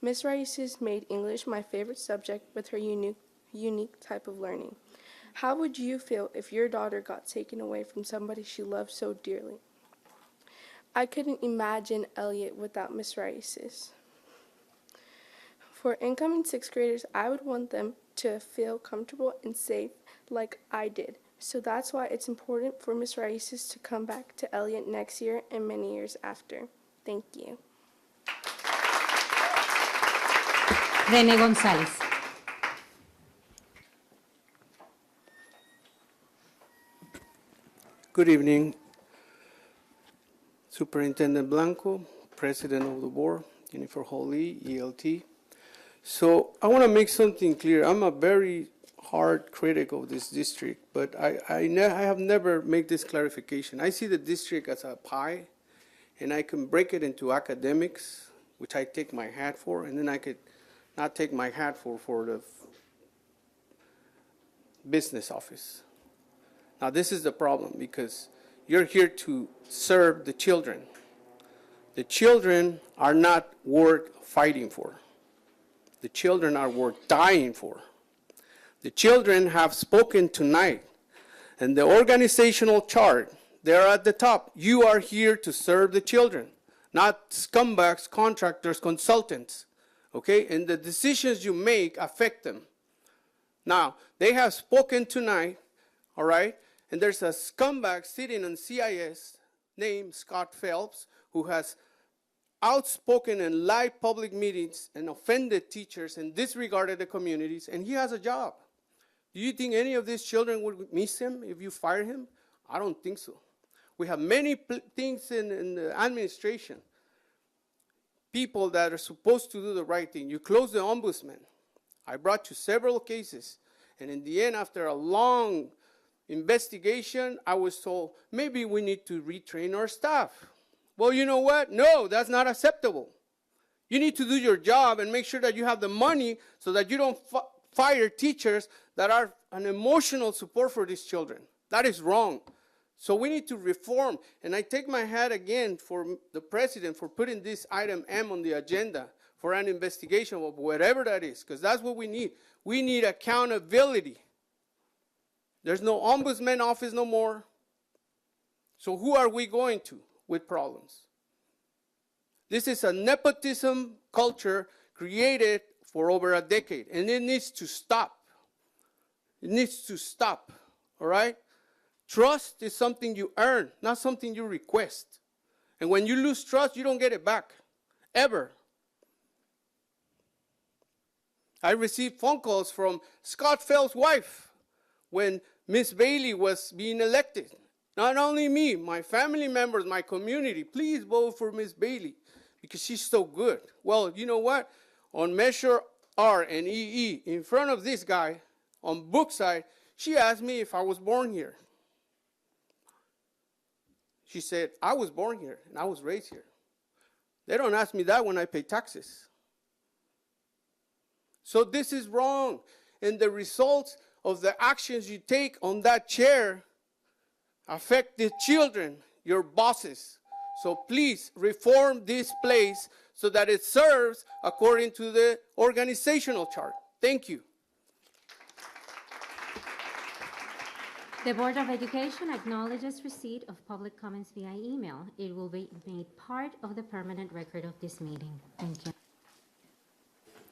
Miss Raices made English my favorite subject with her unique type of learning. How would you feel if your daughter got taken away from somebody she loved so dearly? I couldn't imagine Elliot without Miss Raices. For incoming sixth graders, I would want them to feel comfortable and safe like I did. So that's why it's important for Miss Raices to come back to Elliot next year and many years after. Thank you. René González. Good evening, Superintendent Blanco, President of the Board, Jennifer Holly, ELT. So I want to make something clear. I'm a very hard critic of this district, but I have never made this clarification. I see the district as a pie, and I can break it into academics, which I take my hat for, and then I could not take my hat for the business office. Now, this is the problem, because you're here to serve the children. The children are not worth fighting for. The children are worth dying for. The children have spoken tonight, and the organizational chart, they're at the top. You are here to serve the children, not scumbags, contractors, consultants, okay? And the decisions you make affect them. Now, they have spoken tonight, all right? And there's a scumbag sitting on CIS named Scott Phelps who has outspoken in live public meetings and offended teachers and disregarded the communities, and he has a job. Do you think any of these children would miss him if you fire him? I don't think so. We have many things in the administration, people that are supposed to do the right thing. You close the ombudsman. I brought you several cases, and in the end, after a long investigation, I was told, maybe we need to retrain our staff. Well, you know what? No, that's not acceptable. You need to do your job and make sure that you have the money so that you don't fire teachers that are an emotional support for these children. That is wrong. So we need to reform. And I take my hat again for the president for putting this item M on the agenda for an investigation of whatever that is, because that's what we need. We need accountability. There's no ombudsman office no more. So who are we going to with problems? This is a nepotism culture created for over a decade, and it needs to stop. It needs to stop, all right? Trust is something you earn, not something you request. And when you lose trust, you don't get it back, ever. I received phone calls from Scott Phelps' wife when Miss Bailey was being elected. Not only me, my family members, my community, please vote for Miss Bailey because she's so good. Well, you know what? On Measure R and EE, in front of this guy, on Brookside, she asked me if I was born here. She said, I was born here and I was raised here. They don't ask me that when I pay taxes. So this is wrong. And the results of the actions you take on that chair affect the children, your bosses. So please reform this place so that it serves according to the organizational chart. Thank you. The Board of Education acknowledges receipt of public comments via email. It will be made part of the permanent record of this meeting. Thank you.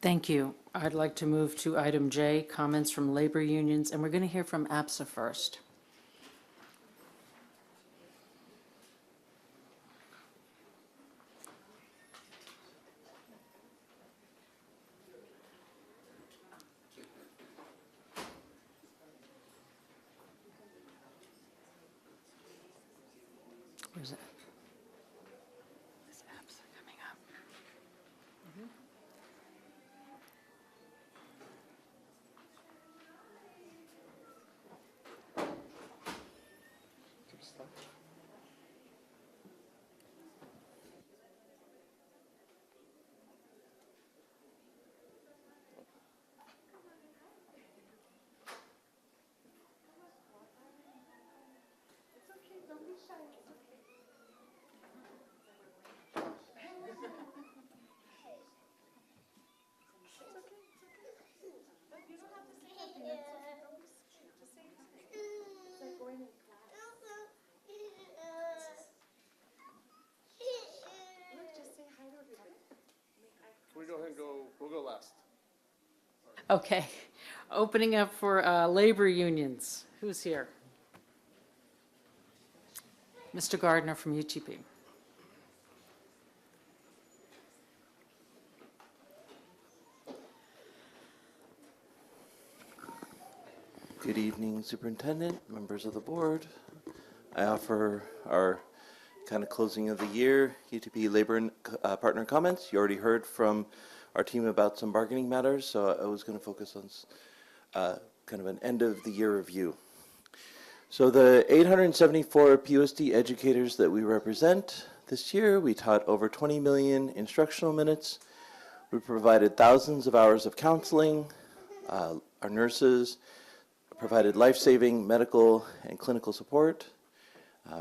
Thank you. I'd like to move to item J, comments from labor unions, and we're going to hear from APSA first. Where's it? Is APSA coming up? last. Okay, opening up for labor unions. Who's here? Mr. Gardner from UTP. Good evening, Superintendent, members of the board. I offer our kind of closing of the year UTP labor and partner comments. You already heard from our team about some bargaining matters, so I was going to focus on kind of an end of the year review. So the 874 PUSD educators that we represent this year, we taught over 20 million instructional minutes. We provided thousands of hours of counseling. Our nurses provided life-saving medical and clinical support.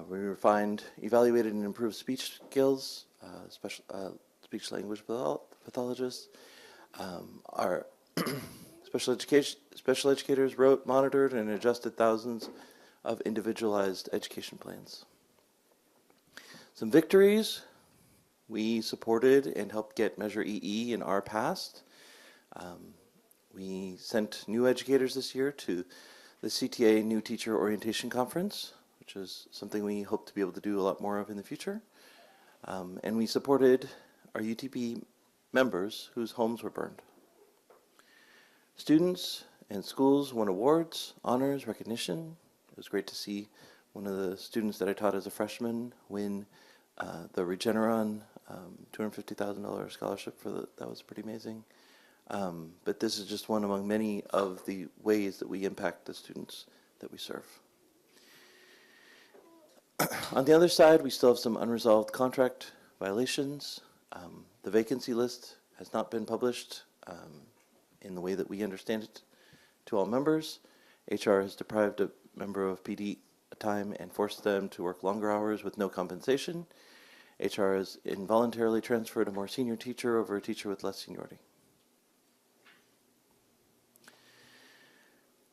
We refined, evaluated, and improved speech skills, speech language pathologists. Our special educators wrote, monitored, and adjusted thousands of individualized education plans. Some victories: we supported and helped get Measure EE and R passed. We sent new educators this year to the CTA New Teacher Orientation Conference, which is something we hope to be able to do a lot more of in the future. And we supported our UTP members whose homes were burned. Students and schools won awards, honors, recognition. It was great to see one of the students that I taught as a freshman win the Regeneron $250,000 scholarship that was pretty amazing. But this is just one among many of the ways that we impact the students that we serve. On the other side, we still have some unresolved contract violations. The vacancy list has not been published in the way that we understand it to all members. HR has deprived a member of PD time and forced them to work longer hours with no compensation. HR has involuntarily transferred a more senior teacher over a teacher with less seniority.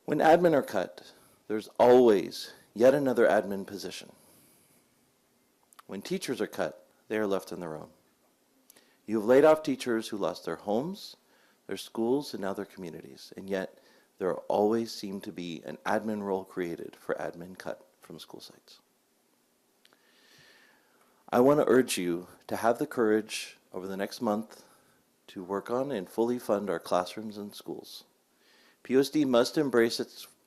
When admin are cut, there's always yet another admin position. When teachers are cut, they are left on their own. You have laid off teachers who lost their homes, their schools, and now their communities, and yet there always seem to be an admin role created for admin cut from school sites. I want to urge you to have the courage over the next month to work on and fully fund our classrooms and schools. PUSD must embrace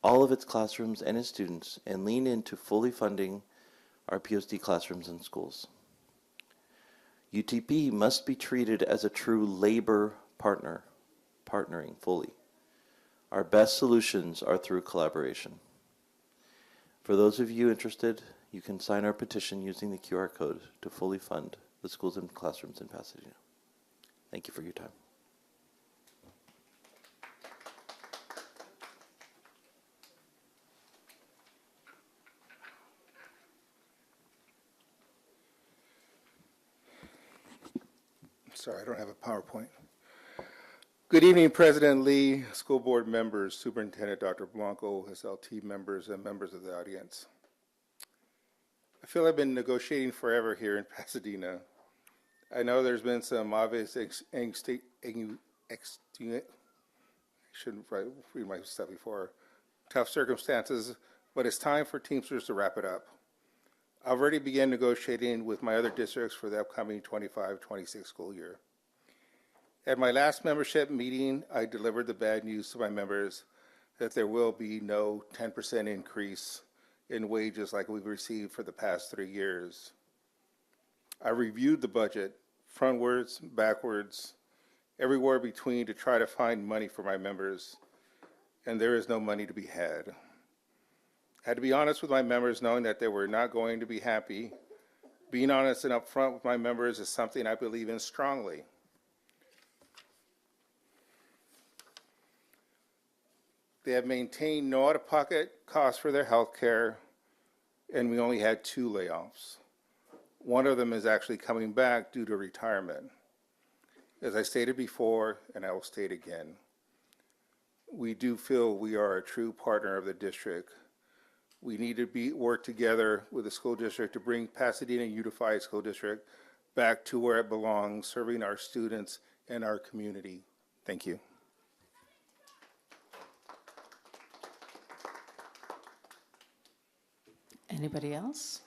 all of its classrooms and its students and lean into fully funding our PUSD classrooms and schools. UTP must be treated as a true labor partner, partnering fully. Our best solutions are through collaboration. For those of you interested, you can sign our petition using the QR code to fully fund the schools and classrooms in Pasadena. Thank you for your time. Sorry, I don't have a PowerPoint. Good evening, President Lee, school board members, Superintendent Dr. Blanco, SLT members, and members of the audience. I feel I've been negotiating forever here in Pasadena. I know there's been some obvious shouldn't read my stuff before, tough circumstances, but it's time for Teamsters to wrap it up. I've already begun negotiating with my other districts for the upcoming 25-26 school year. At my last membership meeting, I delivered the bad news to my members that there will be no 10% increase in wages like we've received for the past 3 years. I reviewed the budget frontwards, backwards, everywhere between to try to find money for my members, and there is no money to be had. I had to be honest with my members, knowing that they were not going to be happy. Being honest and upfront with my members is something I believe in strongly. They have maintained no out-of-pocket costs for their health care, and we only had 2 layoffs. One of them is actually coming back due to retirement. As I stated before, and I will state again, we do feel we are a true partner of the district. We need to work together with the school district to bring Pasadena Unified School District back to where it belongs, serving our students and our community. Thank you. Anybody else?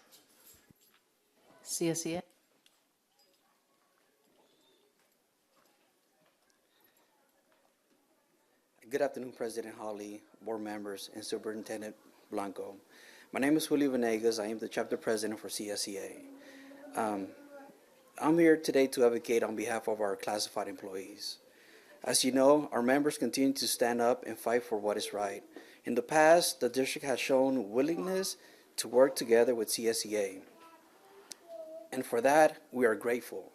CSEA? Good afternoon, President Hawley, board members, and Superintendent Blanco. My name is Julio Venegas. I am the chapter president for CSEA. I'm here today to advocate on behalf of our classified employees. As you know, our members continue to stand up and fight for what is right. In the past, the district has shown willingness to work together with CSEA, and for that, we are grateful.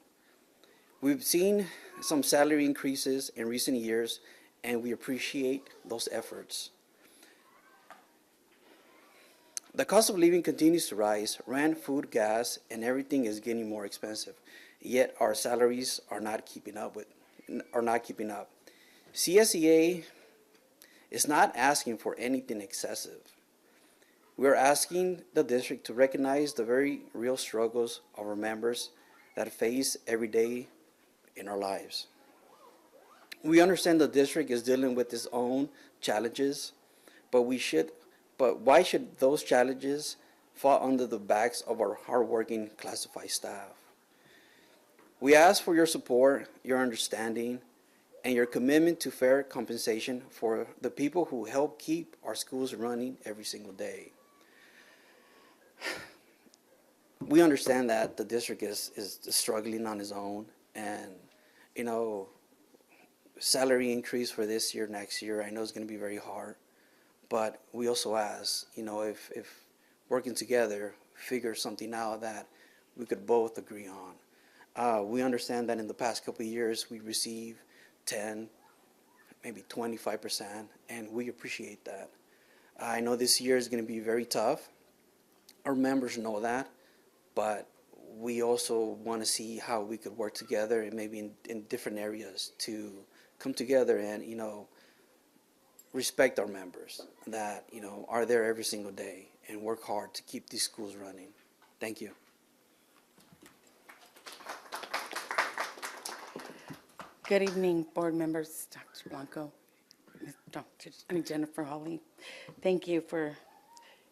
We've seen some salary increases in recent years, and we appreciate those efforts. The cost of living continues to rise. Rent, food, gas, and everything is getting more expensive. Yet our salaries are not keeping up. CSEA is not asking for anything excessive. We are asking the district to recognize the very real struggles of our members that face every day in our lives. We understand the district is dealing with its own challenges, but why should those challenges fall under the backs of our hardworking classified staff? We ask for your support, your understanding, and your commitment to fair compensation for the people who help keep our schools running every single day. We understand that the district is struggling on its own, and salary increase for this year, next year, I know it's going to be very hard, but we also ask, if working together, figure something out that we could both agree on. We understand that in the past couple of years, we received 10, maybe 25%, and we appreciate that. I know this year is going to be very tough. Our members know that, but we also want to see how we could work together and maybe in different areas to come together and, respect our members that, are there every single day and work hard to keep these schools running. Thank you. Good evening, board members, Dr. Blanco, Jennifer Hawley. Thank you for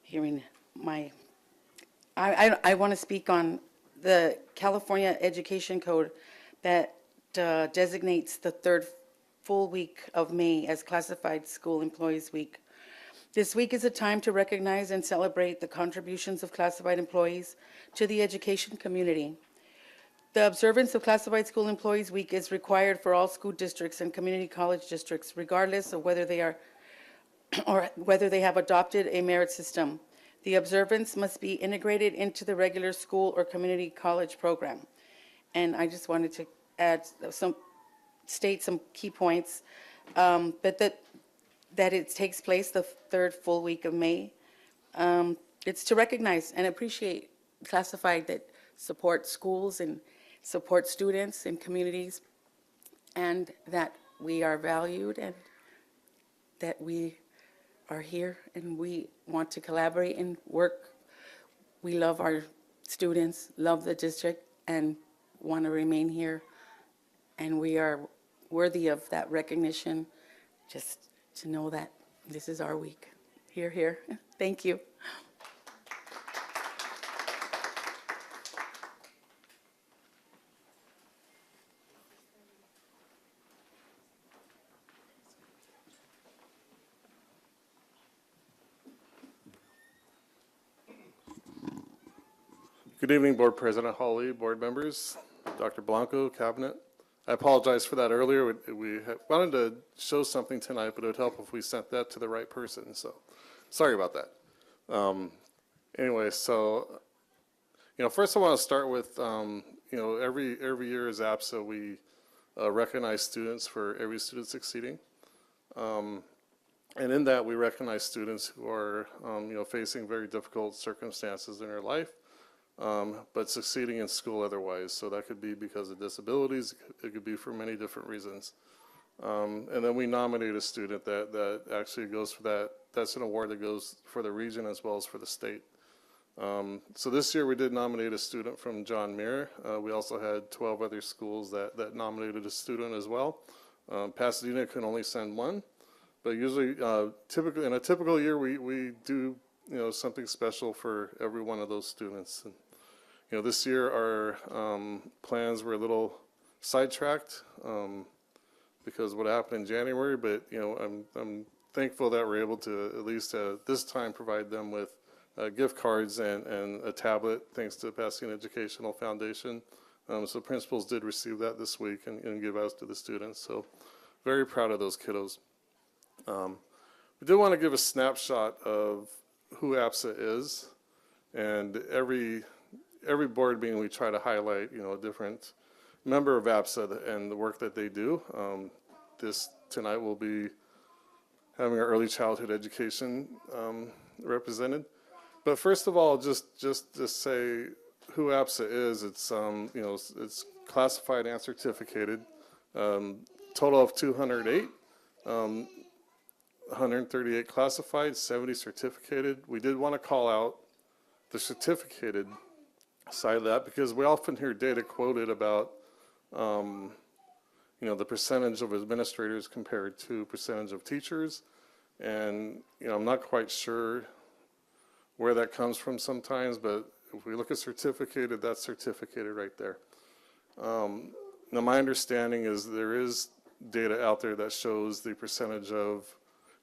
hearing I want to speak on the California Education Code that designates the third full week of May as Classified School Employees Week. This week is a time to recognize and celebrate the contributions of classified employees to the education community. The observance of Classified School Employees Week is required for all school districts and community college districts, regardless of whether they are or whether they have adopted a merit system. The observance must be integrated into the regular school or community college program. And I just wanted to state some key points, but that it takes place the third full week of May. It's to recognize and appreciate classified that support schools and support students and communities, and that we are valued and that we are here and we want to collaborate and work. We love our students, love the district, and want to remain here. And we are worthy of that recognition, just to know that this is our week. Hear, hear. Thank you. Good evening, Board President Hawley, board members, Dr. Blanco, Cabinet. I apologize for that earlier. We wanted to show something tonight, but it would help if we sent that to the right person, so sorry about that. Anyway, so, first I want to start with, every year as APSA, we recognize students for every student succeeding. And in that, we recognize students who are, facing very difficult circumstances in their life, but succeeding in school otherwise. So that could be because of disabilities, it could be for many different reasons. And then we nominate a student that actually goes for that. That's an award that goes for the region as well as for the state. So this year we did nominate a student from John Muir. We also had 12 other schools that nominated a student as well. Pasadena can only send one, but usually, typically, in a typical year, we do, something special for every one of those students. And, this year our plans were a little sidetracked because what happened in January, but, I'm thankful that we're able to at least this time provide them with gift cards and a tablet, thanks to the Pasadena Educational Foundation. So principals did receive that this week and give out to the students. So very proud of those kiddos. We did want to give a snapshot of who APSA is, and every board meeting we try to highlight, a different member of APSA and the work that they do. Tonight we'll be having our early childhood education represented. But first of all, just to say who APSA is, it's classified and certificated. Total of 208, 138 classified, 70 certificated. We did want to call out the certificated side of that because we often hear data quoted about, the percentage of administrators compared to percentage of teachers. And, I'm not quite sure where that comes from sometimes, but if we look at certificated, that's certificated right there. Now, my understanding is there is data out there that shows the percentage of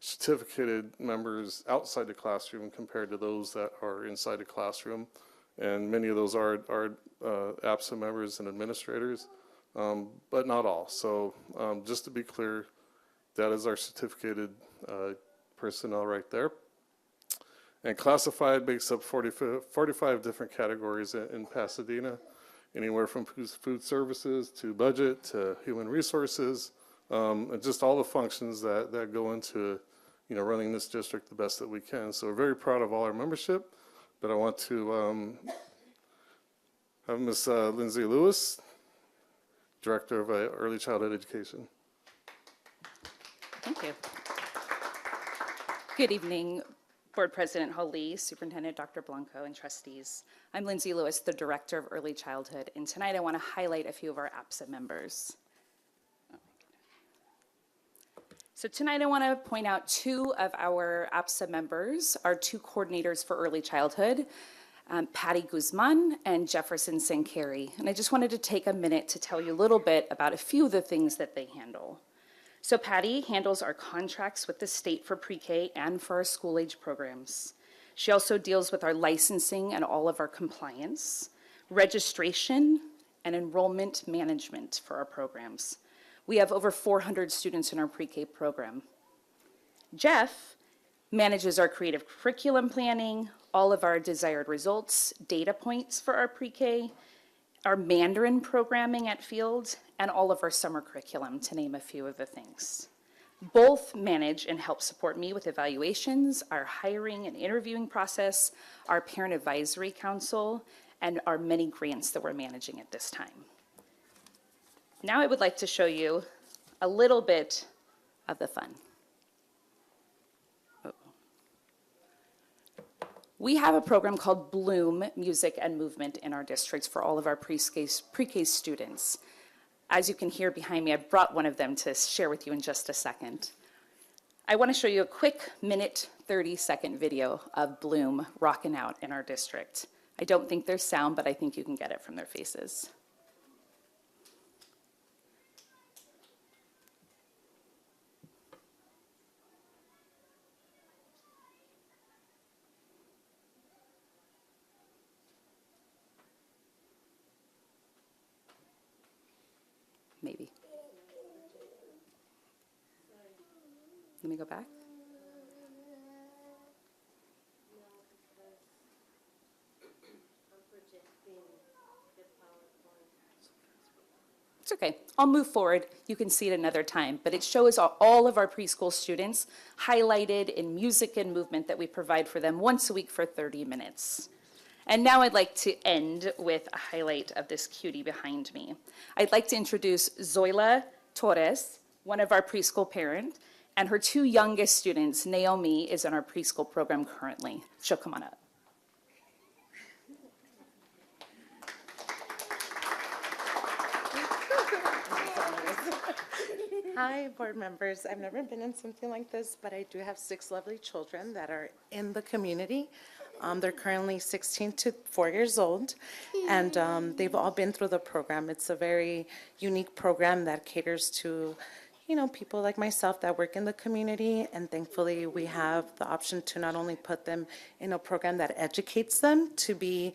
certificated members outside the classroom compared to those that are inside the classroom. And many of those are APSA members and administrators, but not all. So just to be clear, that is our certificated personnel right there. And classified makes up 45 different categories in Pasadena, anywhere from food services to budget to human resources, and just all the functions that go into running this district the best that we can. So we're very proud of all our membership, but I want to have Ms. Lindsay Lewis, Director of Early Childhood Education. Thank you. Good evening, Board President Holly, Superintendent Dr. Blanco, and trustees. I'm Lindsay Lewis, the Director of Early Childhood, and tonight I want to highlight a few of our APSA members. So tonight I want to point out two of our APSA members, our two coordinators for early childhood, Patty Guzman and Jefferson Sankari. And I just wanted to take a minute to tell you a little bit about a few of the things that they handle. So Patty handles our contracts with the state for pre-K and for our school-age programs. She also deals with our licensing and all of our compliance, registration, and enrollment management for our programs. We have over 400 students in our pre-K program. Jeff manages our creative curriculum planning, all of our desired results, data points for our pre-K, our Mandarin programming at Field, and all of our summer curriculum, to name a few of the things. Both manage and help support me with evaluations, our hiring and interviewing process, our parent advisory council, and our many grants that we're managing at this time. Now I would like to show you a little bit of the fun. We have a program called Bloom Music and Movement in our districts for all of our pre-K students. As you can hear behind me, I brought one of them to share with you in just a second. I want to show you a quick minute, 30-second video of Bloom rocking out in our district. I don't think there's sound, but I think you can get it from their faces. Maybe. Let me go back. It's okay. I'll move forward. You can see it another time. But it shows all of our preschool students highlighted in music and movement that we provide for them once a week for 30 minutes. And now I'd like to end with a highlight of this cutie behind me. I'd like to introduce Zoila Torres, one of our preschool parents, and her two youngest students. Naomi is in our preschool program currently. She'll come on up. Hi, board members. I've never been in something like this, but I do have 6 lovely children that are in the community. They're currently 16 to 4 years old, and they've all been through the program. It's a very unique program that caters to, you know, people like myself that work in the community, and thankfully we have the option to not only put them in a program that educates them to be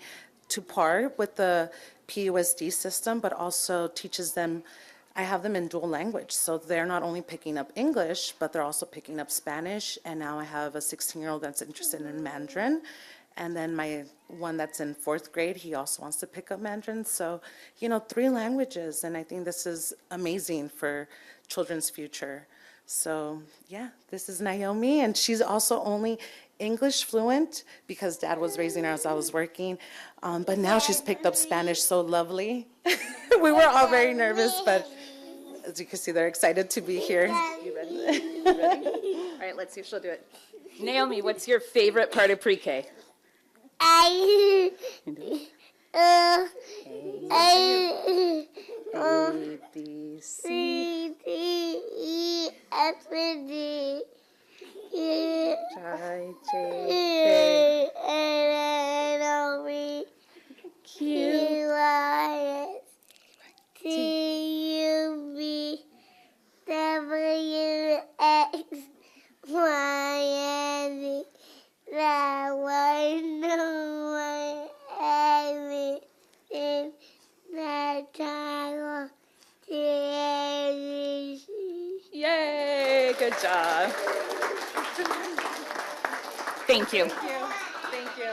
to par with the PUSD system, but also teaches them. I have them in dual language, so they're not only picking up English, but they're also picking up Spanish, and now I have a 16-year-old that's interested in Mandarin, and then my one that's in 4th grade, he also wants to pick up Mandarin, so, you know, 3 languages, and I think this is amazing for children's future. So, yeah, this is Naomi, and she's also only English fluent because Dad was raising her as I was working, but now she's picked up Spanish so lovely. We were all very nervous, but as you can see, they're excited to be here. You ready? You ready? All right, let's see if she'll do it. Naomi, what's your favorite part of pre-K? A, B, C, D, E, F, G, I, J, K, L, M, N, O, P, Q, R, S, T, U, V, W, X, Y, and Z. That was no everything that I want. Yay, good job. Thank you. Thank you.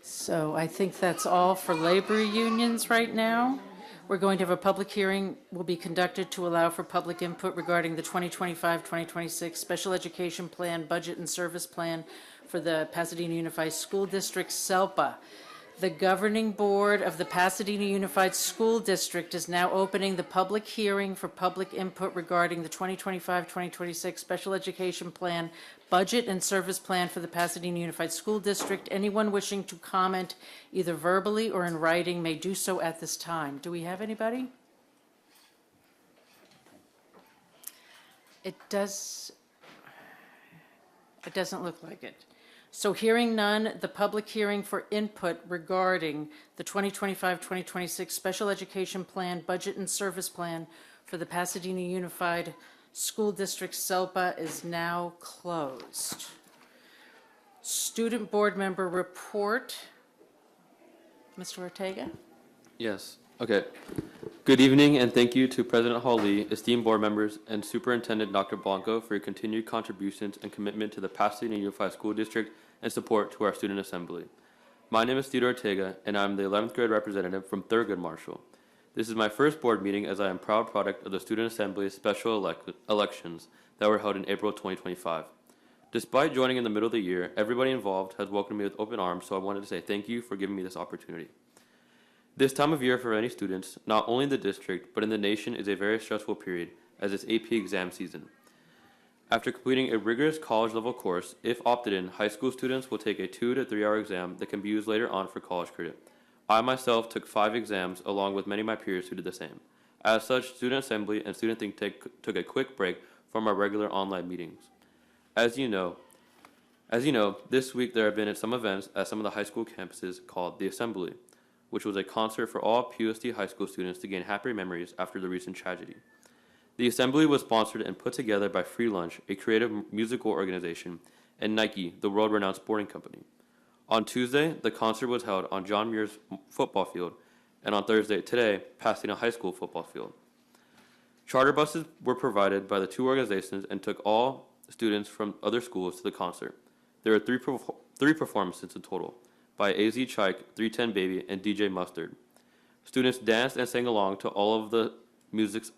So I think that's all for labor unions right now. We're going to have a public hearing will be conducted to allow for public input regarding the 2025-2026 Special Education Plan, Budget and Service Plan for the Pasadena Unified School District, SELPA. The governing board of the Pasadena Unified School District is now opening the public hearing for public input regarding the 2025-2026 Special Education Plan, Budget and Service Plan for the Pasadena Unified School District. Anyone wishing to comment either verbally or in writing may do so at this time. Do we have anybody? It doesn't look like it. So hearing none, the public hearing for input regarding the 2025-2026 Special Education Plan, Budget and Service Plan for the Pasadena Unified School District, SELPA, is now closed. Student Board Member report. Mr. Ortega? Yes. Okay. Good evening, and thank you to President Hawley, esteemed board members, and Superintendent Dr. Blanco for your continued contributions and commitment to the Pasadena Unified School District and support to our student assembly. My name is Theodore Ortega, and I'm the 11th grade representative from Thurgood Marshall. This is my first board meeting as I am proud product of the Student Assembly special elections that were held in April 2025. Despite joining in the middle of the year, everybody involved has welcomed me with open arms, so I wanted to say thank you for giving me this opportunity. This time of year for many students, not only in the district, but in the nation, is a very stressful period, as it's AP exam season. After completing a rigorous college-level course, if opted in, high school students will take a 2 to 3 hour exam that can be used later on for college credit. I myself took 5 exams, along with many of my peers who did the same. As such, Student Assembly and Student Think Tank took a quick break from our regular online meetings. As you know, this week there have been some events at some of the high school campuses called The Assembly, which was a concert for all PUSD high school students to gain happy memories after the recent tragedy. The Assembly was sponsored and put together by Free Lunch, a creative musical organization, and Nike, the world-renowned sporting company. On Tuesday, the concert was held on John Muir's football field, and on Thursday, today, Pasadena High School football field. Charter buses were provided by the 2 organizations and took all students from other schools to the concert. There were three performances in total, by AZ Chike, 310 Baby, and DJ Mustard. Students danced and sang along to all of the music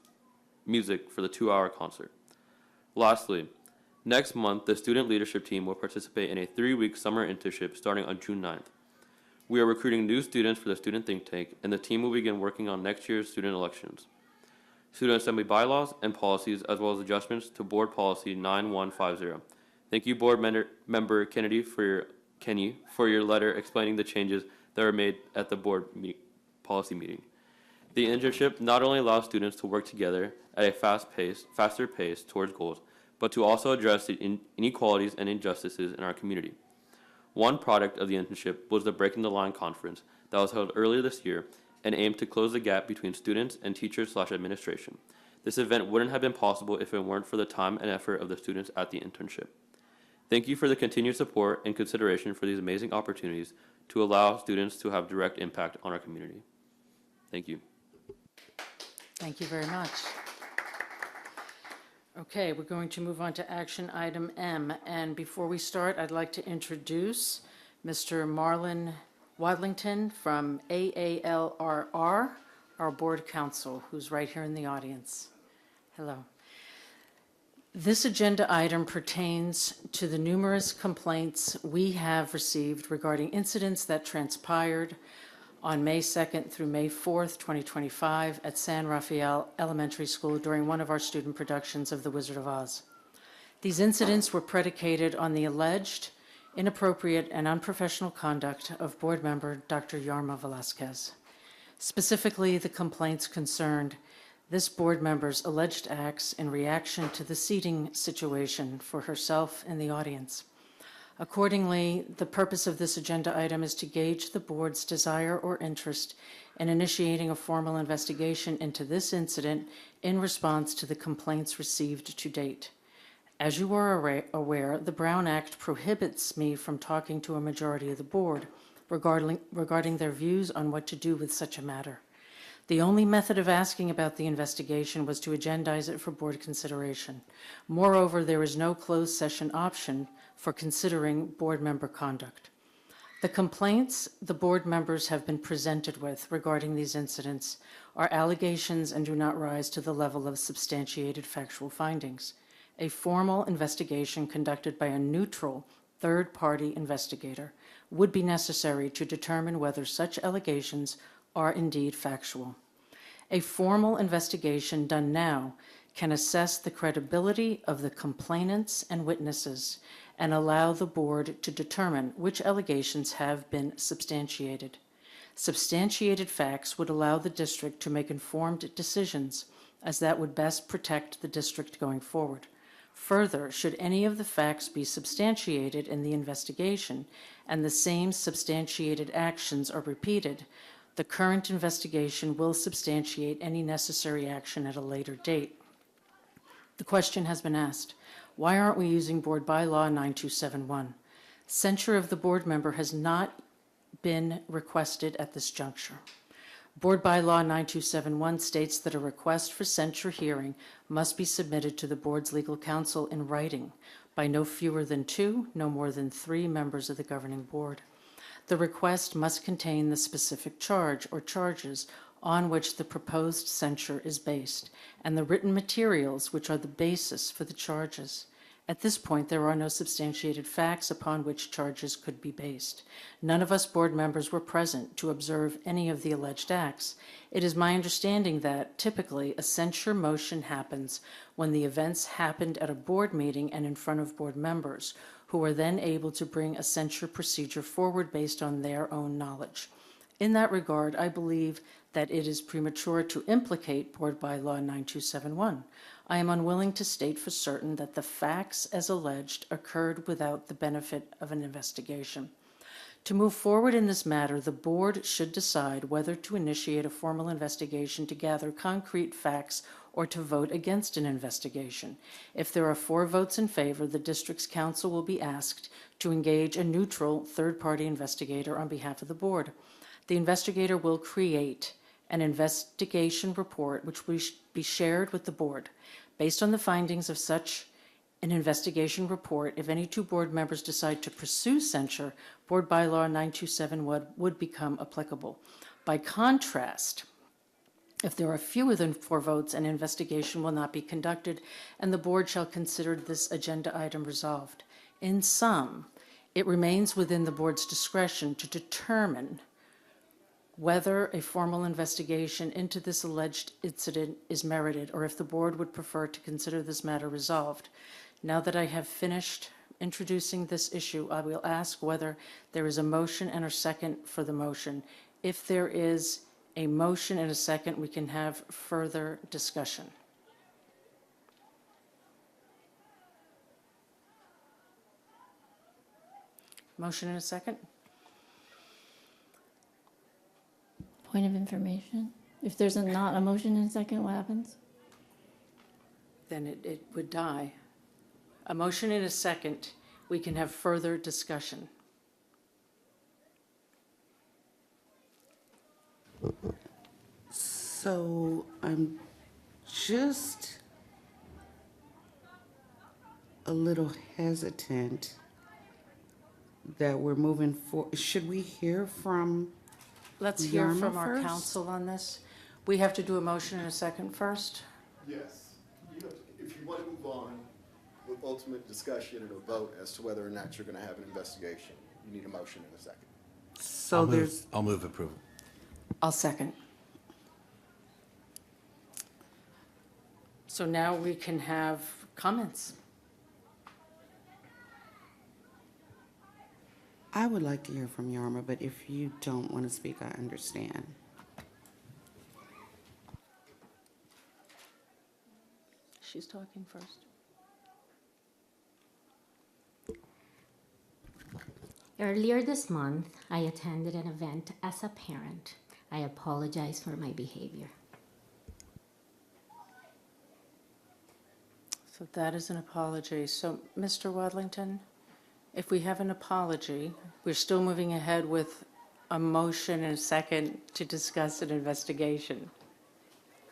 for the 2-hour concert. Lastly, next month, the student leadership team will participate in a 3-week summer internship starting on June 9th. We are recruiting new students for the Student Think Tank, and the team will begin working on next year's student elections, Student Assembly bylaws and policies, as well as adjustments to Board Policy 9150. Thank you, Board Member Kenny, for your letter explaining the changes that were made at the Board policy meeting. The internship not only allows students to work together at a faster pace towards goals, but to also address the inequalities and injustices in our community. One product of the internship was the Breaking the Line conference that was held earlier this year and aimed to close the gap between students and teachers/administration. This event wouldn't have been possible if it weren't for the time and effort of the students at the internship. Thank you for the continued support and consideration for these amazing opportunities to allow students to have direct impact on our community. Thank you. Thank you very much. Okay, we're going to move on to action item M. And before we start, I'd like to introduce Mr. Marlon Wadlington from AALRR, our board counsel, who's right here in the audience. Hello. This agenda item pertains to the numerous complaints we have received regarding incidents that transpired on May 2nd through May 4th, 2025 at San Rafael Elementary School during one of our student productions of The Wizard of Oz. These incidents were predicated on the alleged inappropriate and unprofessional conduct of board member Dr. Yarma Velasquez. Specifically, the complaints concerned this board member's alleged acts in reaction to the seating situation for herself and the audience. Accordingly, the purpose of this agenda item is to gauge the board's desire or interest in initiating a formal investigation into this incident in response to the complaints received to date. As you are aware, the Brown Act prohibits me from talking to a majority of the board regarding their views on what to do with such a matter. The only method of asking about the investigation was to agendize it for board consideration. Moreover, there is no closed session option for considering board member conduct. The complaints the board members have been presented with regarding these incidents are allegations and do not rise to the level of substantiated factual findings. A formal investigation conducted by a neutral third-party investigator would be necessary to determine whether such allegations are indeed factual. A formal investigation done now can assess the credibility of the complainants and witnesses and allow the board to determine which allegations have been substantiated. Substantiated facts would allow the district to make informed decisions, as that would best protect the district going forward. Further, should any of the facts be substantiated in the investigation and the same substantiated actions are repeated, the current investigation will substantiate any necessary action at a later date. The question has been asked, why aren't we using Board Bylaw 9271? Censure of the board member has not been requested at this juncture. Board Bylaw 9271 states that a request for censure hearing must be submitted to the board's legal counsel in writing by no fewer than 2, no more than 3 members of the governing board. The request must contain the specific charge or charges on which the proposed censure is based, and the written materials which are the basis for the charges. At this point, there are no substantiated facts upon which charges could be based. None of us board members were present to observe any of the alleged acts. It is my understanding that, typically, a censure motion happens when the events happened at a board meeting and in front of board members, who are then able to bring a censure procedure forward based on their own knowledge. In that regard, I believe that it is premature to implicate Board Bylaw 9271. I am unwilling to state for certain that the facts as alleged occurred without the benefit of an investigation. To move forward in this matter, the board should decide whether to initiate a formal investigation to gather concrete facts or to vote against an investigation. If there are 4 votes in favor, the district's counsel will be asked to engage a neutral third-party investigator on behalf of the board. The investigator will create an investigation report which will be shared with the board. Based on the findings of such an investigation report, if any 2 board members decide to pursue censure, Board Bylaw 9271 would become applicable. By contrast, if there are fewer than 4 votes, an investigation will not be conducted, and the board shall consider this agenda item resolved. In sum, it remains within the board's discretion to determine whether a formal investigation into this alleged incident is merited, or if the board would prefer to consider this matter resolved. Now that I have finished introducing this issue, I will ask whether there is a motion and a second for the motion. If there is a motion and a second, we can have further discussion. Motion and a second? Point of information. If there's not a motion in a second, what happens? Then it would die. A motion and a second, we can have further discussion. So I'm just a little hesitant that we're moving forward. Should we hear from Let's hear Yarma from our first? counsel on this. We have to do a motion and a second first. Yes. If you want to move on with ultimate discussion and a vote as to whether or not you're going to have an investigation, you need a motion in a second. So there's, I'll move approval. I'll second. So now we can have comments. I would like to hear from Yarma, but if you don't want to speak, I understand. She's talking first. Earlier this month, I attended an event as a parent. I apologize for my behavior. So that is an apology. So, Mr. Wadlington, if we have an apology, we're still moving ahead with a motion and a second to discuss an investigation.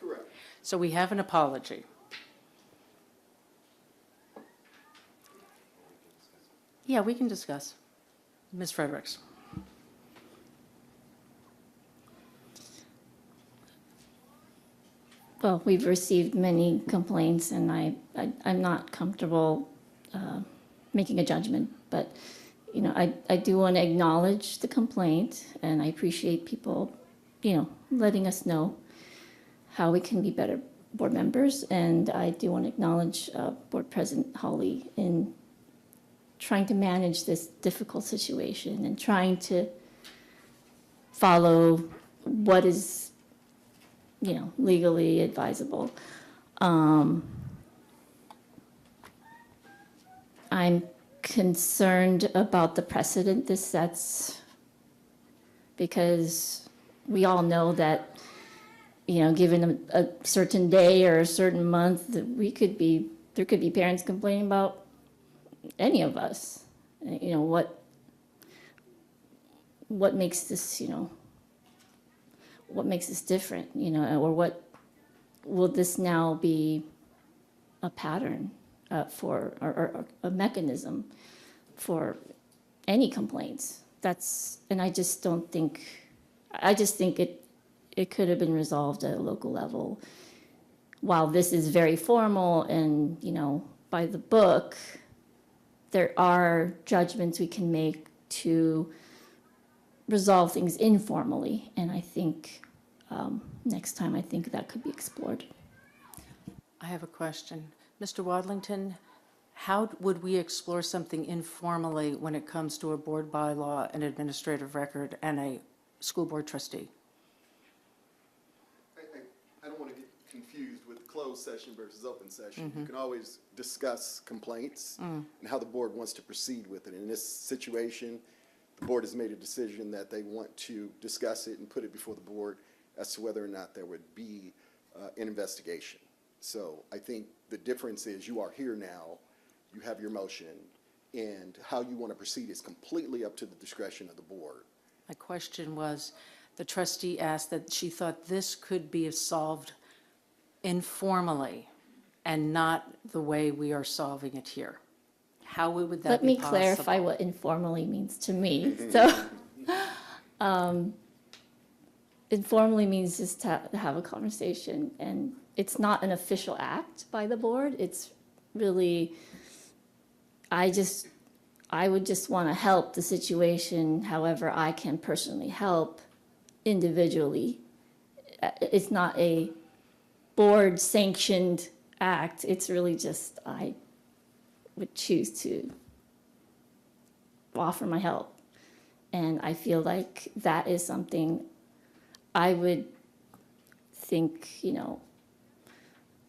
Correct. So we have an apology. Yeah, we can discuss. Ms. Fredericks. Well, we've received many complaints, and I'm not comfortable making a judgment. But, you know, I do want to acknowledge the complaint, and I appreciate people, you know, letting us know how we can be better board members. And I do want to acknowledge Board President Hawley in trying to manage this difficult situation and trying to follow what is, you know, legally advisable. I'm concerned about the precedent this sets, because we all know that, you know, given a certain day or a certain month, that there could be parents complaining about any of us. You know, what makes this, you know, what makes this different, you know, or what will this now be a pattern for, or a mechanism for any complaints? And I just think it could have been resolved at a local level. While this is very formal and, you know, by the book, there are judgments we can make to resolve things informally. And I think next time, I think that could be explored. I have a question. Mr. Wadlington, how would we explore something informally when it comes to a board bylaw, an administrative record, and a school board trustee? I don't want to get confused with closed session versus open session. Mhm. You can always discuss complaints and how the board wants to proceed with it. In this situation, the board has made a decision that they want to discuss it and put it before the board as to whether or not there would be an investigation. So I think the difference is you are here now, you have your motion, and how you want to proceed is completely up to the discretion of the board. My question was, the trustee asked that she thought this could be solved informally and not the way we are solving it here. How would that Let be me possible? clarify what informally means to me. So, informally means just to have a conversation, and it's not an official act by the board. It's really, I would just want to help the situation however I can personally help individually. It's not a board sanctioned act. It's really just, I would choose to offer my help. And I feel like that is something I would think,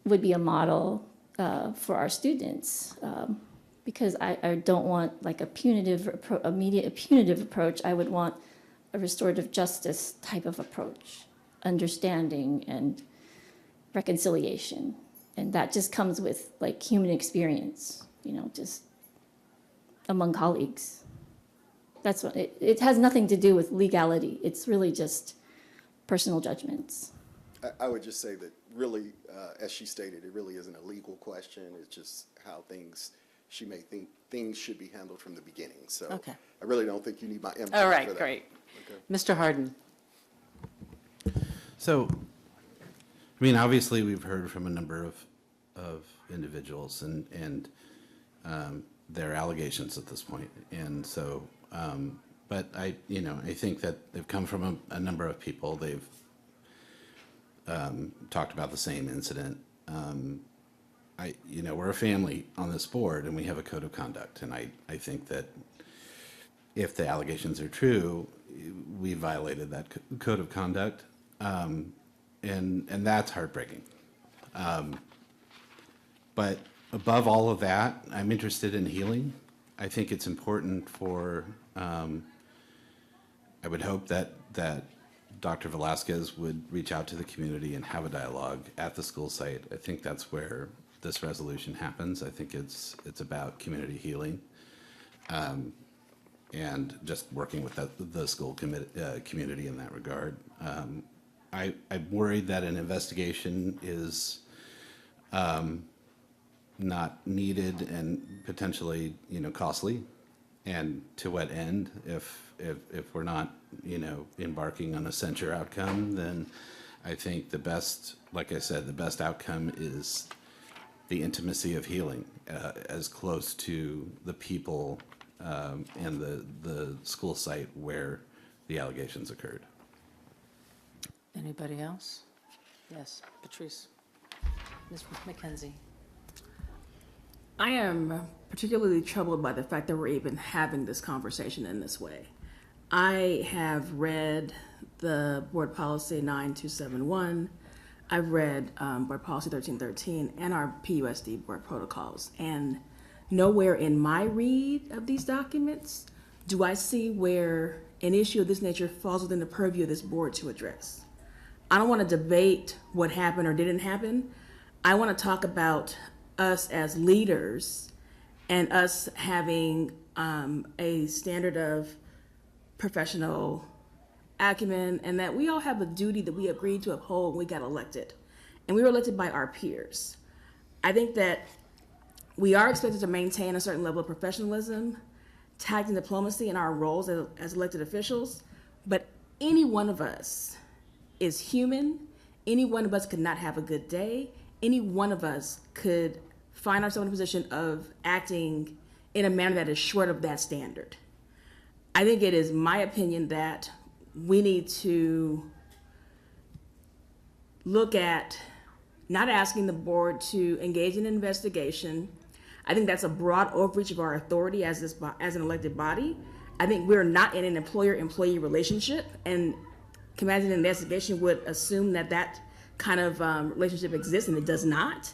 would be a model for our students. Because I don't want like a punitive approach. I would want a restorative justice type of approach, understanding and reconciliation. And that just comes with like human experience, just among colleagues. That's what it has nothing to do with legality. It's really just personal judgments. I would just say that really, as she stated, it really isn't a legal question. It's just how she may think things should be handled from the beginning. So Okay. I really don't think you need my input. All right, for that. great. Okay. Mr. Harden. So, I mean, obviously, we've heard from a number of individuals and their allegations at this point. And so, but I think that they've come from a number of people. They've talked about the same incident. We're a family on this board, and we have a code of conduct. And I think that if the allegations are true, we violated that code of conduct, and that's heartbreaking. But above all of that, I'm interested in healing. I think it's important for. I would hope that Dr. Velasquez would reach out to the community and have a dialogue at the school site. I think that's where this resolution happens. I think it's about community healing, and just working with the school community in that regard. I'm worried that an investigation is not needed and potentially costly. And to what end? If we're not embarking on a censure outcome, then I think the best outcome is the intimacy of healing, as close to the people and the school site where the allegations occurred. Anybody else? Yes, Patrice. Ms. McKenzie. I am particularly troubled by the fact that we're even having this conversation in this way. I have read the board policy 9271. I've read board policy 1313 and our PUSD board protocols. And nowhere in my read of these documents do I see where an issue of this nature falls within the purview of this board to address. I don't want to debate what happened or didn't happen. I want to talk about us as leaders and us having a standard of professional acumen, and that we all have a duty that we agreed to uphold when we got elected. And we were elected by our peers. I think that we are expected to maintain a certain level of professionalism, tact, and diplomacy in our roles as elected officials, but any one of us is human. Any one of us could not have a good day. Any one of us could find ourselves in a position of acting in a manner that is short of that standard. I think it is my opinion that we need to look at not asking the board to engage in an investigation. I think that's a broad overreach of our authority as an elected body. I think we're not in an employer-employee relationship, and commanding an investigation would assume that kind of relationship exists, and it does not.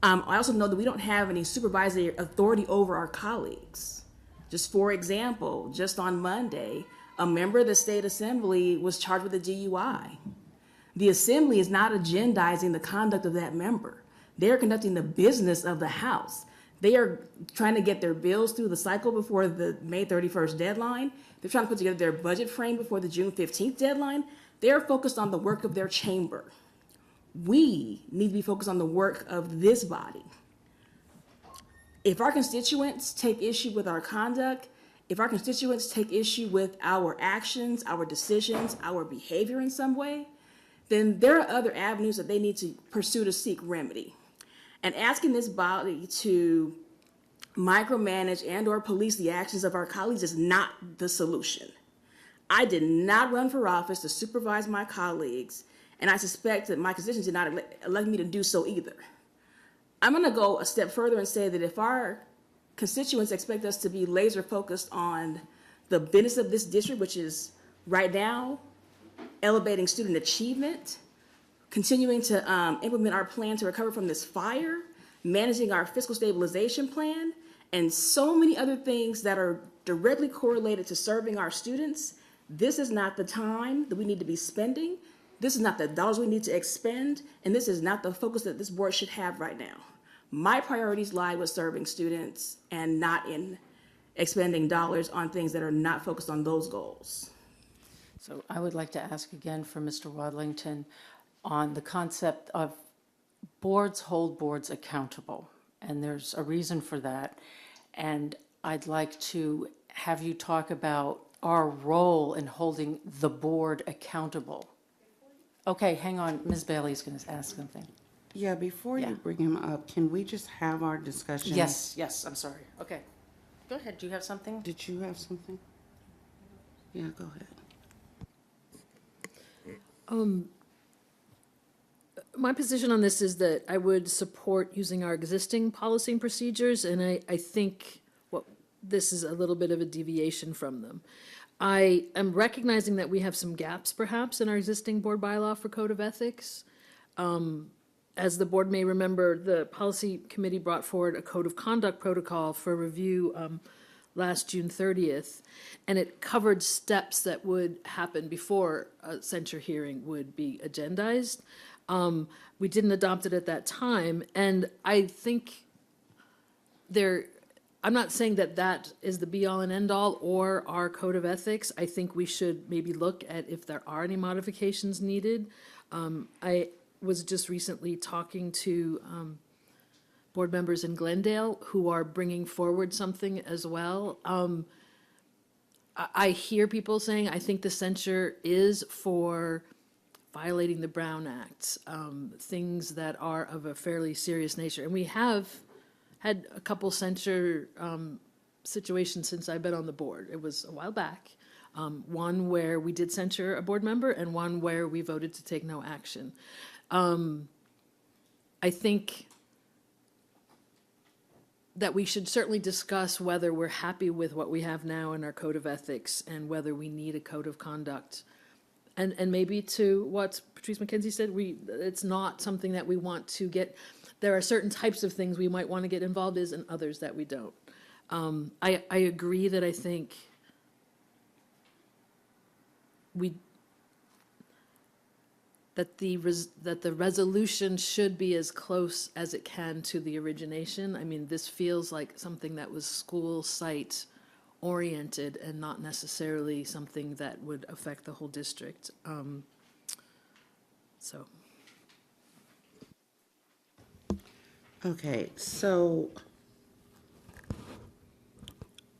I also know that we don't have any supervisory authority over our colleagues. Just for example, just on Monday, a member of the state assembly was charged with a DUI. The assembly is not agendizing the conduct of that member. They're conducting the business of the House. They are trying to get their bills through the cycle before the May 31st deadline. They're trying to put together their budget frame before the June 15th deadline. They're focused on the work of their chamber. We need to be focused on the work of this body. If our constituents take issue with our conduct, if our constituents take issue with our actions, our decisions, our behavior in some way, then there are other avenues that they need to pursue to seek remedy. And asking this body to micromanage and or police the actions of our colleagues is not the solution. I did not run for office to supervise my colleagues, and I suspect that my constituents did not elect me to do so either. I'm going to go a step further and say that if our constituents expect us to be laser focused on the business of this district, which is right now elevating student achievement, continuing to implement our plan to recover from this fire, managing our fiscal stabilization plan, and so many other things that are directly correlated to serving our students. This is not the time that we need to be spending. This is not the dollars we need to expend, and this is not the focus that this board should have right now. My priorities lie with serving students and not in expending dollars on things that are not focused on those goals. So I would like to ask again for Mr. Wadlington on the concept of boards hold boards accountable, and there's a reason for that. And I'd like to have you talk about our role in holding the board accountable. Okay, hang on. Ms. Bailey's going to ask something. Yeah, before Yeah. you bring him up, can we just have our discussion? Yes, I'm sorry. Okay. Go ahead. Do you have something? Did you have something? Yeah, go ahead. My position on this is that I would support using our existing policy and procedures, and I think this is a little bit of a deviation from them. I am recognizing that we have some gaps perhaps in our existing board bylaw for code of ethics. As the board may remember, the policy committee brought forward a code of conduct protocol for review last June 30th, and it covered steps that would happen before a censure hearing would be agendized. We didn't adopt it at that time, and I think I'm not saying that that is the be-all and end-all or our code of ethics. I think we should maybe look at if there are any modifications needed. I was just recently talking to board members in Glendale who are bringing forward something as well. I hear people saying, I think the censure is for violating the Brown Act, things that are of a fairly serious nature. And we have had a couple censure situations since I've been on the board. It was a while back. One where we did censure a board member and one where we voted to take no action. I think that we should certainly discuss whether we're happy with what we have now in our code of ethics and whether we need a code of conduct. And maybe to what Patrice McKenzie said, it's not something that we want to get. There are certain types of things we might want to get involved in and others that we don't. I agree that I think that the resolution should be as close as it can to the origination. I mean, this feels like something that was school site oriented and not necessarily something that would affect the whole district. So. Okay, so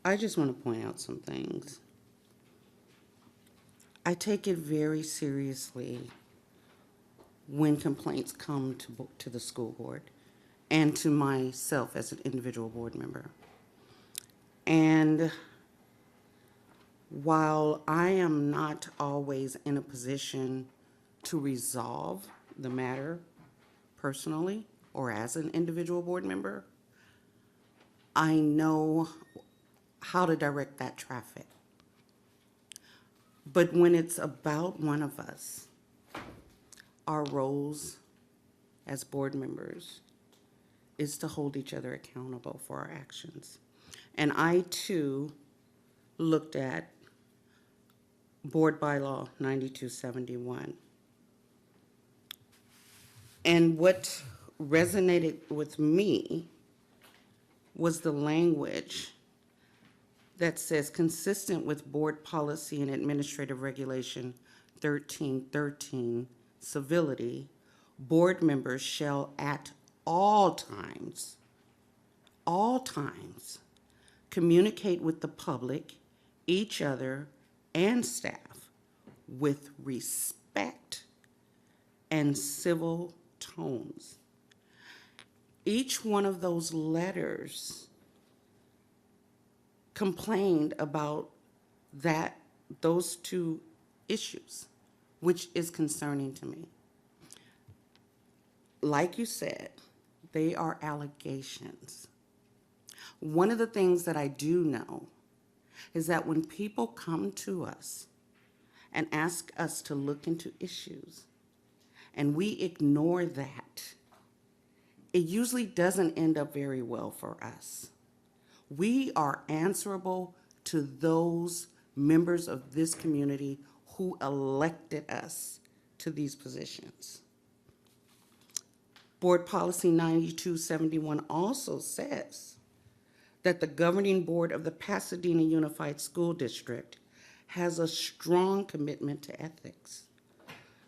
I just want to point out some things. I take it very seriously when complaints come to the school board and to myself as an individual board member. And while I am not always in a position to resolve the matter personally or as an individual board member, I know how to direct that traffic. But when it's about one of us, our roles as board members is to hold each other accountable for our actions. And I too looked at Board Bylaw 9271. And what resonated with me was the language that says, consistent with Board Policy and Administrative Regulation 1313, civility, board members shall at all times, communicate with the public, each other, and staff with respect and civil tones. Each one of those letters complained about those two issues, which is concerning to me. Like you said, they are allegations. One of the things that I do know is that when people come to us and ask us to look into issues, and we ignore that, it usually doesn't end up very well for us. We are answerable to those members of this community who elected us to these positions. Board Policy 9271 also says that the governing board of the Pasadena Unified School District has a strong commitment to ethics.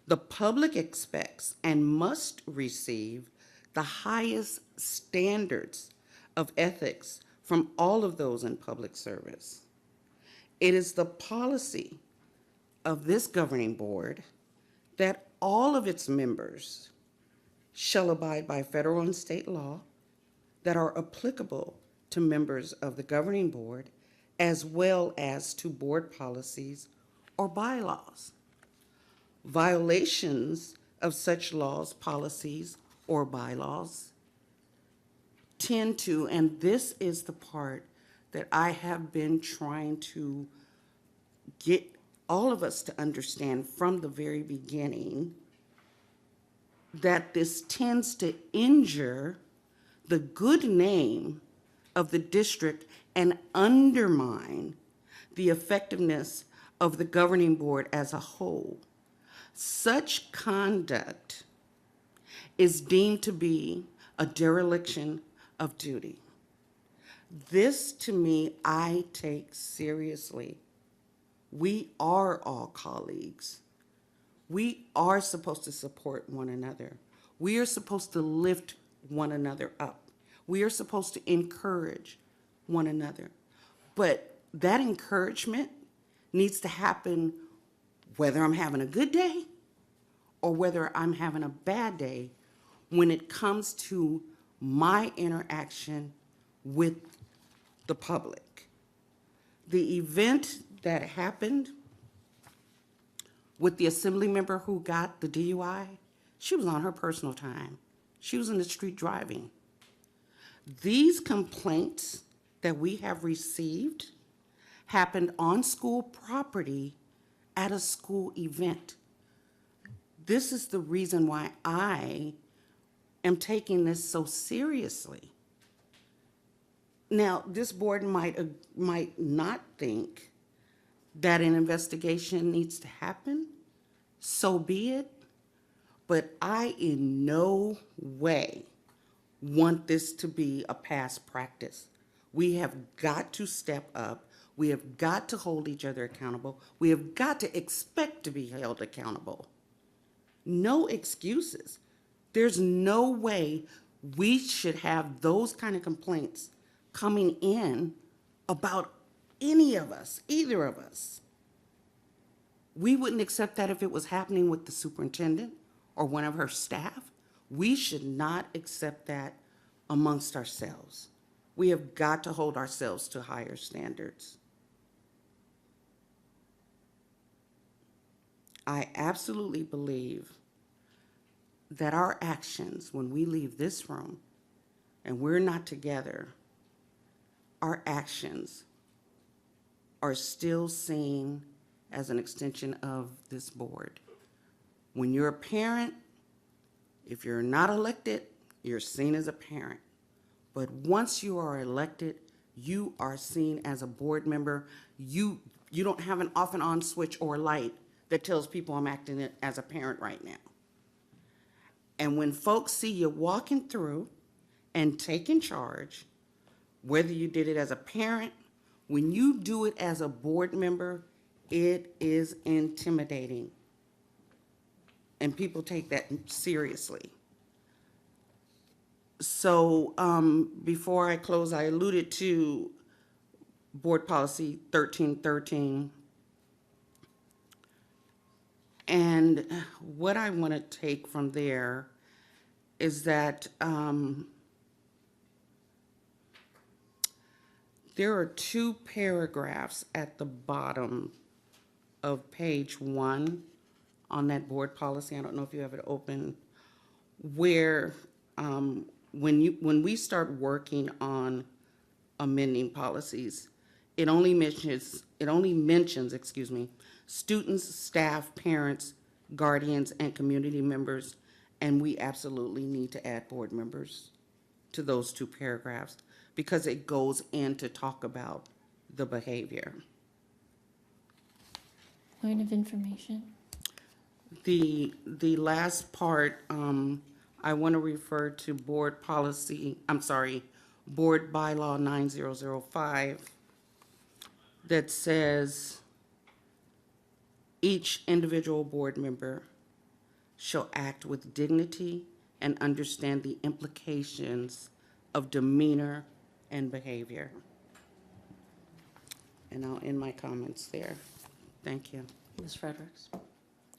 The public expects and must receive the highest standards of ethics from all of those in public service. It is the policy of this governing board that all of its members shall abide by federal and state law that are applicable to members of the governing board, as well as to board policies or bylaws. Violations of such laws, policies, or bylaws tend to, and this is the part that I have been trying to get all of us to understand from the very beginning, that this tends to injure the good name of the district and undermine the effectiveness of the governing board as a whole. Such conduct is deemed to be a dereliction of duty. This, to me, I take seriously. We are all colleagues. We are supposed to support one another. We are supposed to lift one another up. We are supposed to encourage one another. But that encouragement needs to happen whether I'm having a good day or whether I'm having a bad day when it comes to my interaction with the public. The event that happened with the assembly member who got the DUI, she was on her personal time. She was in the street driving. These complaints that we have received happened on school property at a school event. This is the reason why I am taking this so seriously. Now, this board might not think that an investigation needs to happen, so be it, but I in no way want this to be a past practice. We have got to step up. We have got to hold each other accountable. We have got to expect to be held accountable. No excuses. There's no way we should have those kind of complaints coming in about any of us, either of us. We wouldn't accept that if it was happening with the superintendent or one of her staff. We should not accept that amongst ourselves. We have got to hold ourselves to higher standards. I absolutely believe that our actions when we leave this room and we're not together, our actions are still seen as an extension of this board. When you're a parent, if you're not elected, you're seen as a parent. But once you are elected, you are seen as a board member. You don't have an off and on switch or light that tells people I'm acting as a parent right now. And when folks see you walking through and taking charge, whether you did it as a parent, when you do it as a board member, it is intimidating. And people take that seriously. So before I close, I alluded to Board Policy 1313. And what I want to take from there is that there are two paragraphs at the bottom of page 1 on that board policy. I don't know if you have it open, where when we start working on amending policies, It only mentions, excuse me, students, staff, parents, guardians, and community members, and we absolutely need to add board members to those two paragraphs because it goes in to talk about the behavior. Point of information. The last part, I want to refer to board bylaw 9005 that says each individual board member shall act with dignity and understand the implications of demeanor and behavior. And I'll end my comments there. Thank you. Ms. Fredericks?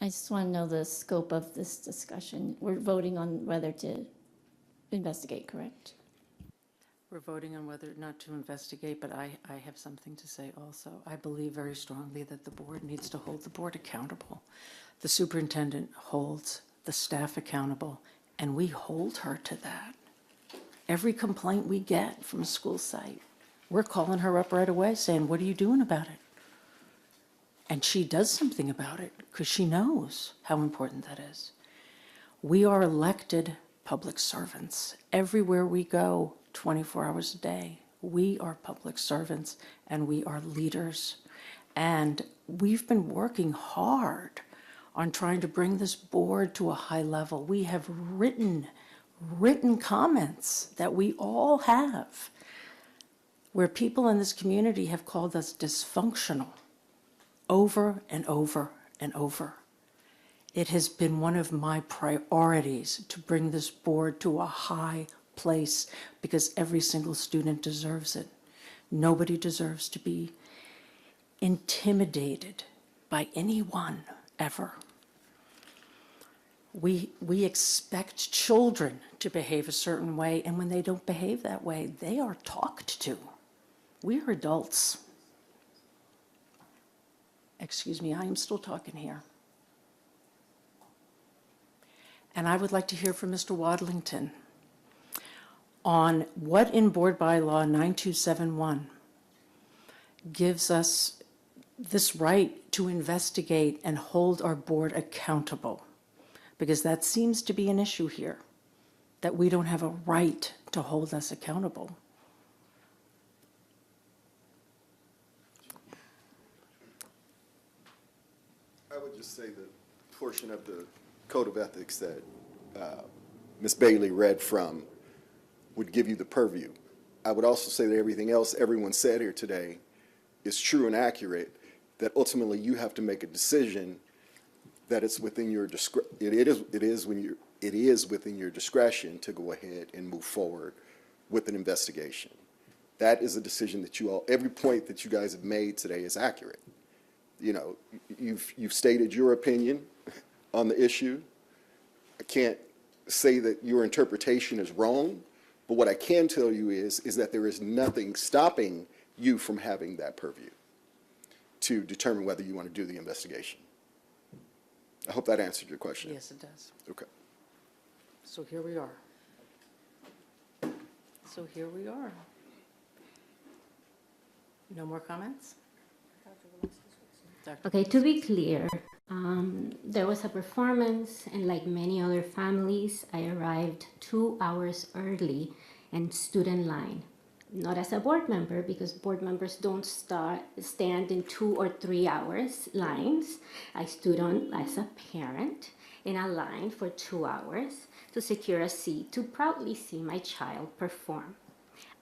I just want to know the scope of this discussion. We're voting on whether to investigate, correct? We're voting on whether or not to investigate, but I have something to say also. I believe very strongly that the board needs to hold the board accountable. The superintendent holds the staff accountable, and we hold her to that. Every complaint we get from a school site, we're calling her up right away saying, what are you doing about it? And she does something about it because she knows how important that is. We are elected public servants. Everywhere we go, 24 hours a day, we are public servants and we are leaders. And we've been working hard on trying to bring this board to a high level. We have written comments that we all have where people in this community have called us dysfunctional over and over and over. It has been one of my priorities to bring this board to a high place because every single student deserves it. Nobody deserves to be intimidated by anyone ever. We expect children to behave a certain way, and when they don't behave that way, they are talked to. We are adults. Excuse me, I am still talking here. And I would like to hear from Mr. Wadlington on what in Board Bylaw 9271 gives us this right to investigate and hold our board accountable. Because that seems to be an issue here, that we don't have a right to hold us accountable. I would just say the portion of the Code of Ethics that Ms. Bailey read from would give you the purview. I would also say that everything else everyone said here today is true and accurate, that ultimately you have to make a decision that it's within your it is within your discretion to go ahead and move forward with an investigation. That is a decision that you all, every point that you guys have made today is accurate. You know, you've stated your opinion on the issue. I can't say that your interpretation is wrong, but what I can tell you is that there is nothing stopping you from having that purview to determine whether you want to do the investigation. I hope that answered your question. Yes, it does. Okay. So here we are. No more comments? Okay, to be clear, there was a performance, and like many other families, I arrived 2 hours early and stood in line. Not as a board member, because board members don't stand in 2 or 3 hours lines. I stood on as a parent in a line for 2 hours to secure a seat to proudly see my child perform.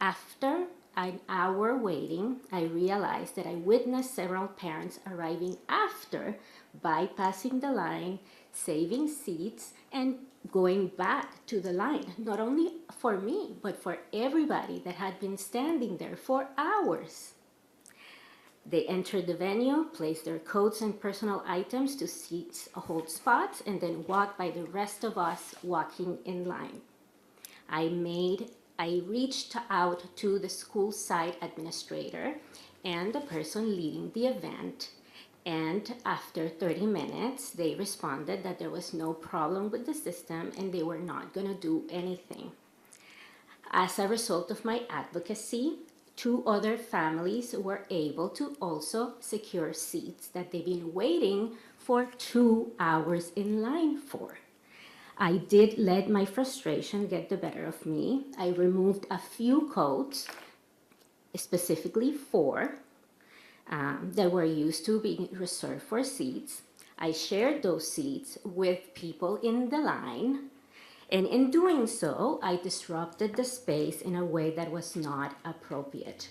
After an hour waiting, I realized that I witnessed several parents arriving after, bypassing the line, saving seats, and going back to the line, not only for me, but for everybody that had been standing there for hours. They entered the venue, placed their coats and personal items to seats, hold spots, and then walked by the rest of us walking in line. I reached out to the school site administrator and the person leading the event, and after 30 minutes, they responded that there was no problem with the system and they were not going to do anything. As a result of my advocacy, 2 other families were able to also secure seats that they've been waiting for 2 hours in line for. I did let my frustration get the better of me. I removed a few codes, specifically 4, that were used to be reserved for seats. I shared those seats with people in the line, and in doing so, I disrupted the space in a way that was not appropriate.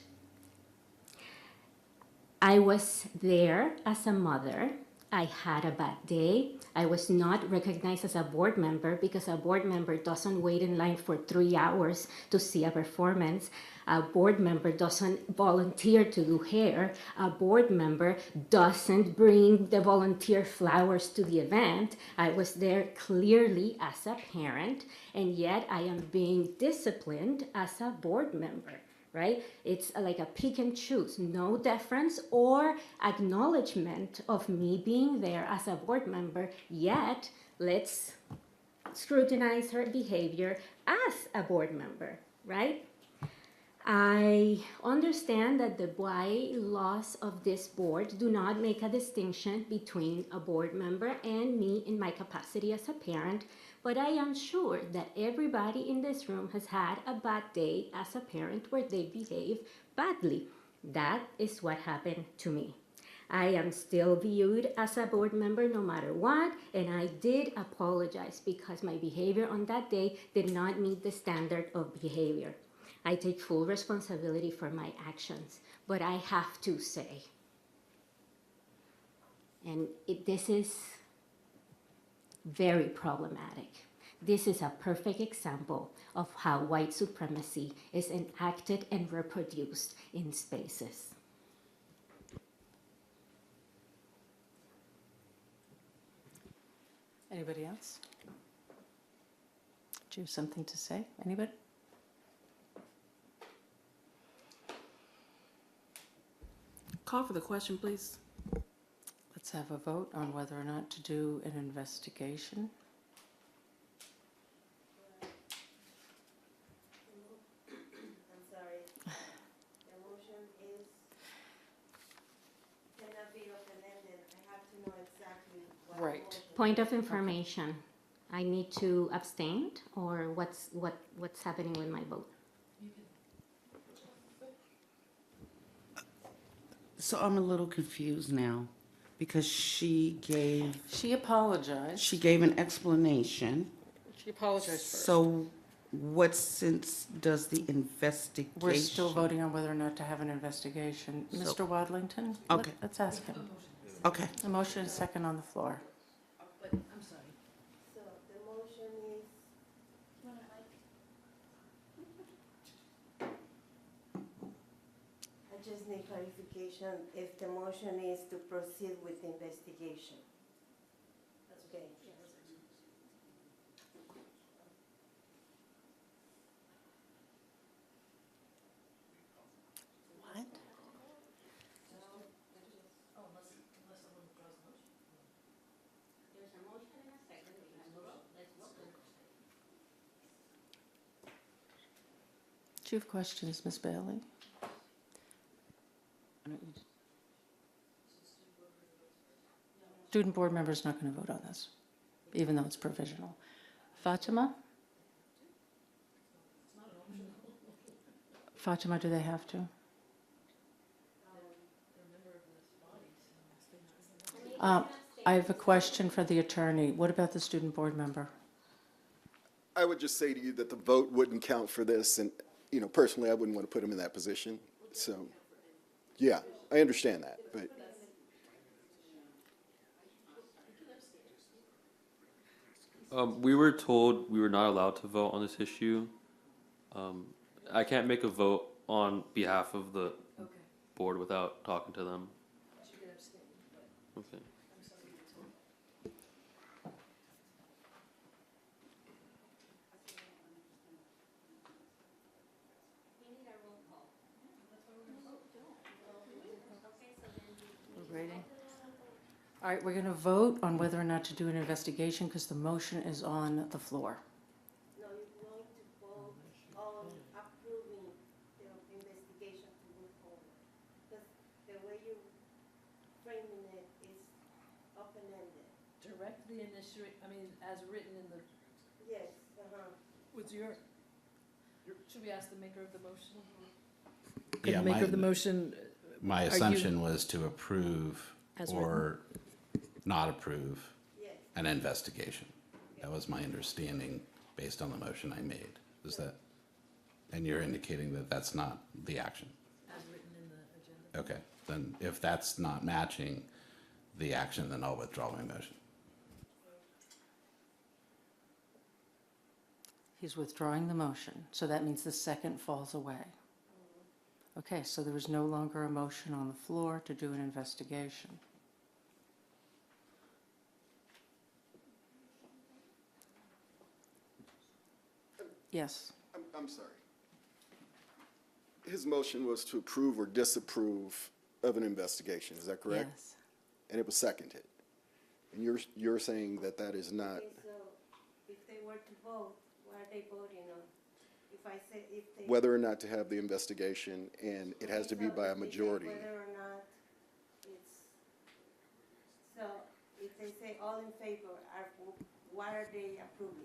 I was there as a mother. I had a bad day. I was not recognized as a board member because a board member doesn't wait in line for 3 hours to see a performance. A board member doesn't volunteer to do hair. A board member doesn't bring the volunteer flowers to the event. I was there clearly as a parent, and yet I am being disciplined as a board member. Right? It's like a pick and choose, no deference or acknowledgement of me being there as a board member, yet let's scrutinize her behavior as a board member, right? I understand that the bylaws of this board do not make a distinction between a board member and me in my capacity as a parent, but I am sure that everybody in this room has had a bad day as a parent where they behave badly. That is what happened to me. I am still viewed as a board member no matter what, and I did apologize because my behavior on that day did not meet the standard of behavior. I take full responsibility for my actions, but I have to say, and this is very problematic. This is a perfect example of how white supremacy is enacted and reproduced in spaces. Anybody else? Do you have something to say? Anybody? Call for the question, please. Let's have a vote on whether or not to do an investigation. I'm sorry. The motion is, cannot be open-ended. I have to know exactly what. Right. Point of information. I need to abstain, or what's happening with my vote? So I'm a little confused now because she apologized. She gave an explanation. She apologized first. So what sense does the investigation? We're still voting on whether or not to have an investigation. Mr. Wadlington? Okay. Let's ask him. Okay. A motion is second on the floor. I'm sorry. So the motion is. I just need clarification if the motion is to proceed with the investigation. Okay. What? Do you have questions, Ms. Bailey? Student board member is not going to vote on this, even though it's provisional. Fatima? Fatima, do they have to? I have a question for the attorney. What about the student board member? I would just say to you that the vote wouldn't count for this, and, personally, I wouldn't want to put him in that position. So, yeah, I understand that, but. We were told we were not allowed to vote on this issue. I can't make a vote on behalf of the board without talking to them. Okay. We're waiting. All right, we're going to vote on whether or not to do an investigation because the motion is on the floor. No, you're going to vote on approving the investigation the initiate, I mean, as written in the, Yes, was your, should we ask the maker of the motion? Yeah, The maker of the motion. My are you- assumption was to approve As or not approve Yes. an investigation. That was my understanding based on the motion I made. Is that, and you're indicating that that's not the action? As written in the agenda. Okay, then if that's not matching the action, then I'll withdraw my motion. He's withdrawing the motion, so that means the second falls away. Okay, so there is no longer a motion on the floor to do an investigation. Yes. I'm sorry. His motion was to approve or disapprove of an investigation, is that correct? Yes. And it was seconded. And you're saying that that is not, Okay, so if they were to vote, what are they voting on? If I say, if they. whether or not to have the investigation, and it has to be by a majority. Whether or not it's, so if they say all in favor, what are they approving?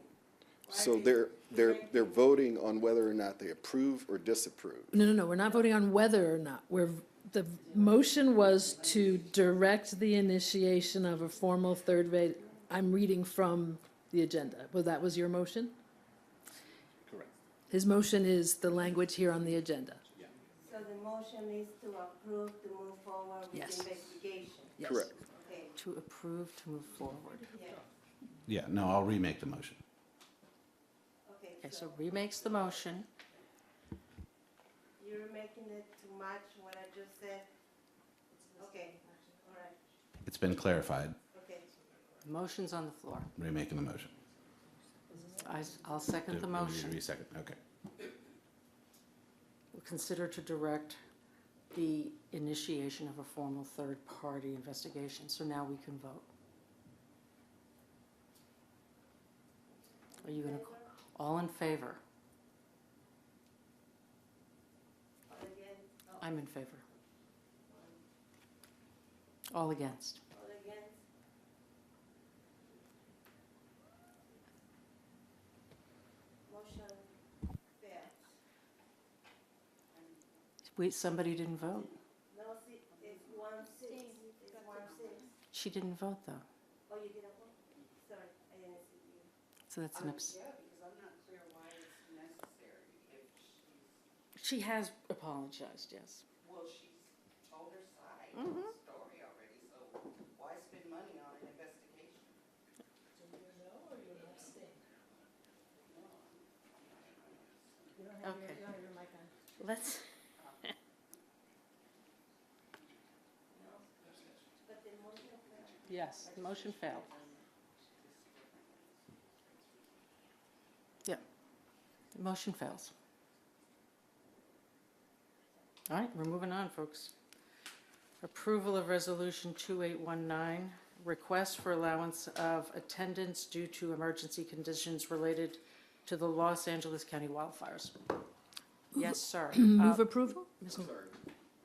What are So they they're voting on whether or not they approve or disapprove. No, we're not voting on whether or not. The motion was to direct the initiation of a formal third rate. I'm reading from the agenda. Well, that was your motion? Correct. His motion is the language here on the agenda. So the motion is to approve to move forward with Yes. investigation? Yes. Correct. Okay, To approve to move forward. yeah, Yeah, no, I'll remake the motion. Okay, so remakes the motion. you're making it to match what I just said? Okay, all right, It's been clarified, okay. The motion's on the floor. remaking the motion. I'll second the motion. Re-second, okay. We'll consider to direct the initiation of a formal third-party investigation. So now we can vote. Are you going to, all in favor? I'm in favor. All against? All against? Motion fails. Wait, somebody didn't vote. No, see, it's 1-6, it's 1-6. She didn't vote, though. Oh, you didn't vote? Sorry, I didn't see you. So that's an abs. Yeah, because I'm not clear why it's necessary if she's, She has apologized, yes. well, she's told her side of the story already, so why spend money on an investigation? Okay. Let's, But the motion failed. yes, the motion failed. Yeah, the motion fails. All right, we're moving on, folks. Approval of Resolution 2819, request for allowance of attendance due to emergency conditions related to the Los Angeles County wildfires. Yes, sir. Move approval? Sorry,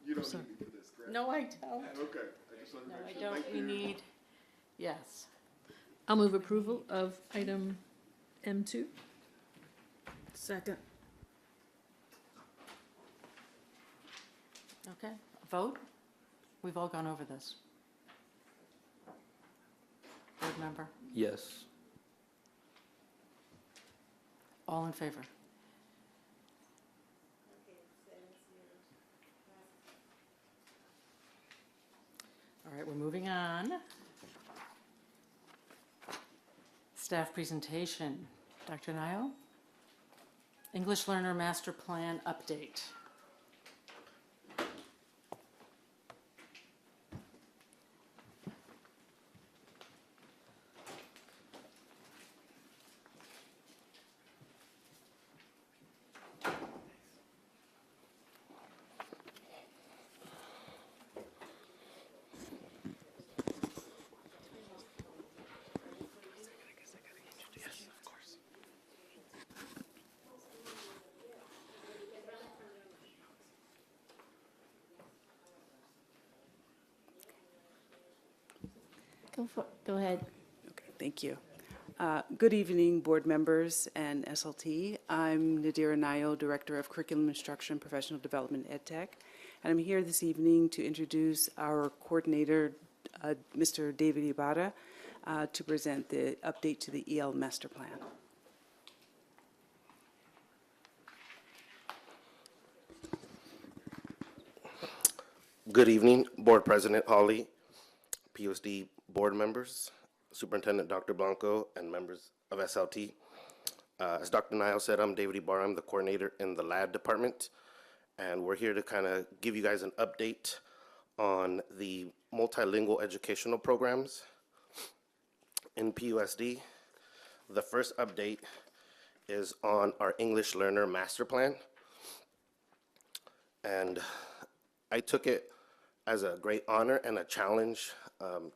you don't need me for this, correct? No, I don't. Okay, I just wanted to No, I make sure. don't. Thank We you. need, yes. I'll move approval of item M2. Second. Okay, vote? We've all gone over this. Board member, Yes. all in favor? Okay, 7-0. All right, we're moving on. Staff presentation. Dr. Nio? English Learner Master Plan update. Go ahead. Okay, Thank you. Good evening, board members and SLT. I'm Nadira Nayo, Director of Curriculum Instruction, Professional Development, EdTech, and I'm here this evening to introduce our coordinator, Mr. David Ibarra, to present the update to the EL Master Plan. Good evening, Board President Hawley, PUSD board members, Superintendent Dr. Blanco, and members of SLT. As Dr. Niall said, I'm David Ibarra. I'm the coordinator in the LAD department, and we're here to kind of give you guys an update on the multilingual educational programs in PUSD. The first update is on our English Learner Master Plan, and I took it as a great honor and a challenge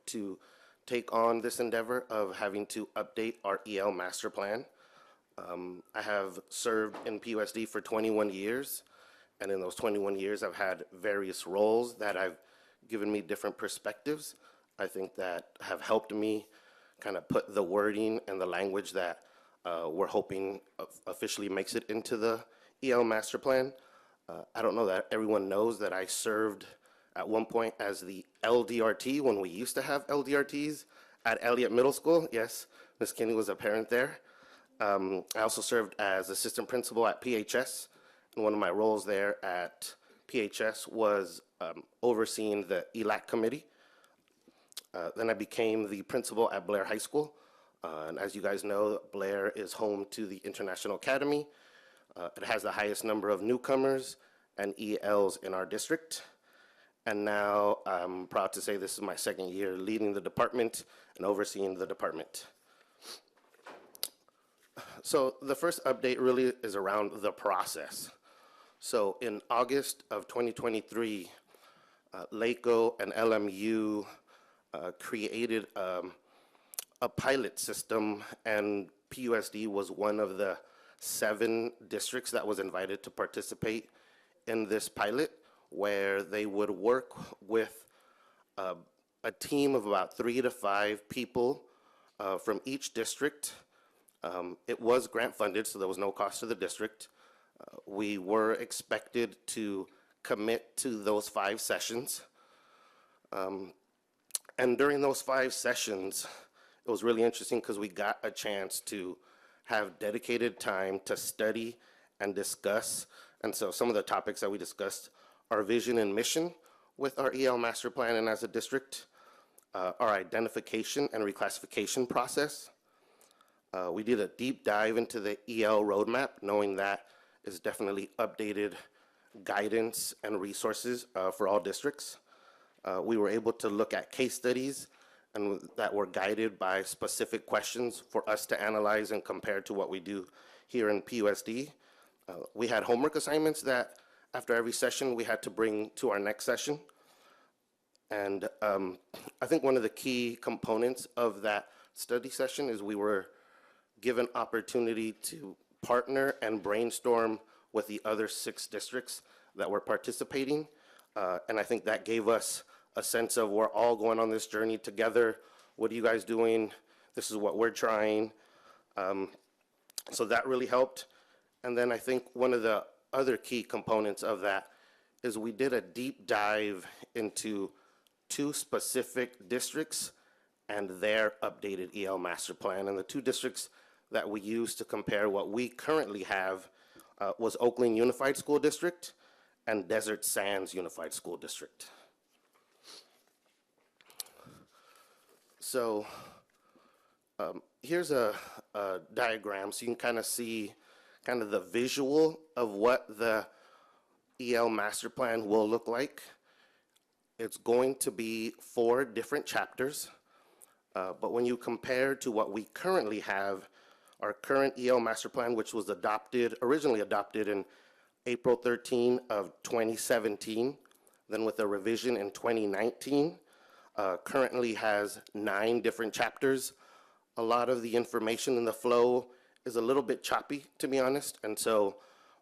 to take on this endeavor of having to update our EL Master Plan. I have served in PUSD for 21 years, and in those 21 years I've had various roles that have given me different perspectives. I think that have helped me kind of put the wording and the language that we're hoping officially makes it into the EL Master Plan. I don't know that everyone knows that I served at one point as the LDRT when we used to have LDRTs at Elliott Middle School. Yes, Ms. Kinney was a parent there. I also served as assistant principal at PHS, and one of my roles there at PHS was overseeing the ELAC committee. Then I became the principal at Blair High School, and as you guys know, Blair is home to the International Academy. It has the highest number of newcomers and ELs in our district. And now I'm proud to say this is my second year leading the department and overseeing the department. So the first update really is around the process. So in August of 2023, LACO and LMU created a pilot system, and PUSD was one of the 7 districts that was invited to participate in this pilot, where they would work with a team of about 3 to 5 people from each district. It was grant funded, so there was no cost to the district. We were expected to commit to those 5 sessions. And during those 5 sessions, it was really interesting because we got a chance to have dedicated time to study and discuss. And so some of the topics that we discussed: our vision and mission with our EL Master Plan and as a district, our identification and reclassification process. We did a deep dive into the EL roadmap, knowing that is definitely updated guidance and resources for all districts. We were able to look at case studies and that were guided by specific questions for us to analyze and compare to what we do here in PUSD. We had homework assignments that after every session we had to bring to our next session. And I think one of the key components of that study session is we were given opportunity to partner and brainstorm with the other 6 districts that were participating. And I think that gave us a sense of we're all going on this journey together. What are you guys doing? This is what we're trying. So that really helped. And then I think one of the other key components of that is we did a deep dive into 2 specific districts and their updated EL Master Plan. And the 2 districts that we used to compare what we currently have was Oakland Unified School District and Desert Sands Unified School District. So here's a diagram so you can kind of see kind of the visual of what the EL Master Plan will look like. It's going to be 4 different chapters, but when you compare to what we currently have, our current EL Master Plan, which was originally adopted in April 13 of 2017, then with a revision in 2019, currently has 9 different chapters. A lot of the information in the flow is a little bit choppy, to be honest, and so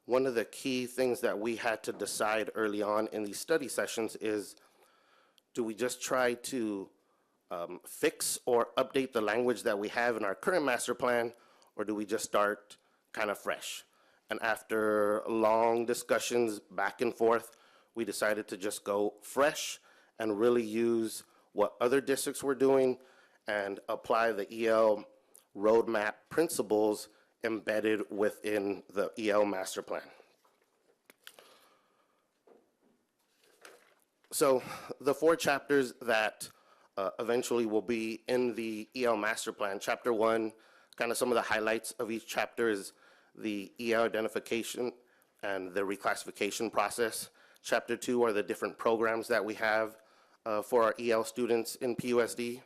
one of the key things that we had to decide early on in these study sessions is, do we just try to fix or update the language that we have in our current master plan, or do we just start kind of fresh? And after long discussions back and forth, we decided to just go fresh and really use what other districts were doing and apply the EL roadmap principles embedded within the EL master plan. So the 4 chapters that eventually will be in the EL master plan. Chapter 1, kind of some of the highlights of each chapter is the EL identification and the reclassification process. Chapter 2 are the different programs that we have for our EL students in PUSD.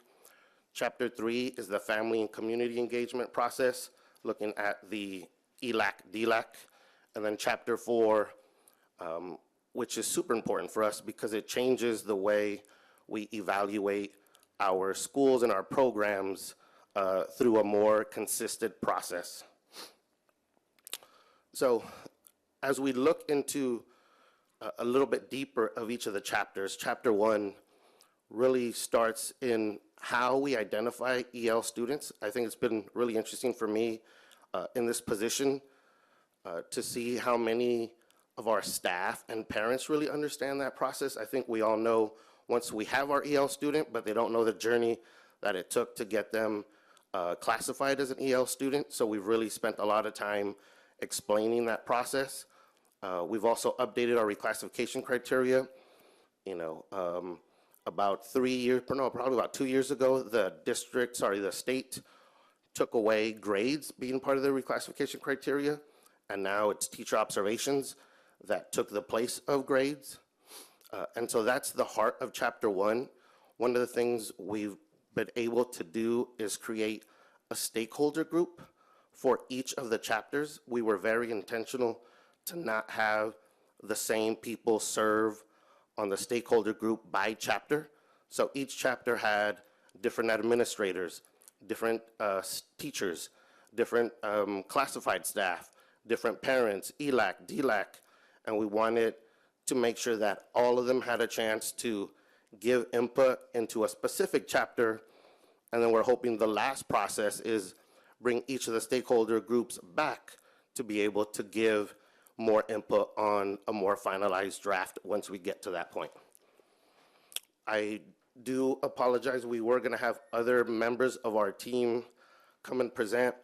Chapter 3 is the family and community engagement process, looking at the ELAC, DLAC. And then Chapter 4, which is super important for us because it changes the way we evaluate our schools and our programs through a more consistent process. So as we look into a little bit deeper of each of the chapters, Chapter 1 really starts in how we identify EL students. I think it's been really interesting for me in this position to see how many of our staff and parents really understand that process. I think we all know once we have our EL student, but they don't know the journey that it took to get them classified as an EL student. So we've really spent a lot of time explaining that process. We've also updated our reclassification criteria. You know, about 3 years, no, probably about 2 years ago, the state took away grades being part of the reclassification criteria, and now it's teacher observations that took the place of grades. And so that's the heart of Chapter 1. One of the things we've been able to do is create a stakeholder group for each of the chapters. We were very intentional to not have the same people serve on the stakeholder group by chapter. So each chapter had different administrators, different teachers, different classified staff, different parents, ELAC, DLAC, and we wanted to make sure that all of them had a chance to give input into a specific chapter. And then we're hoping the last process is bring each of the stakeholder groups back to be able to give more input on a more finalized draft once we get to that point. I do apologize. We were going to have other members of our team come and present.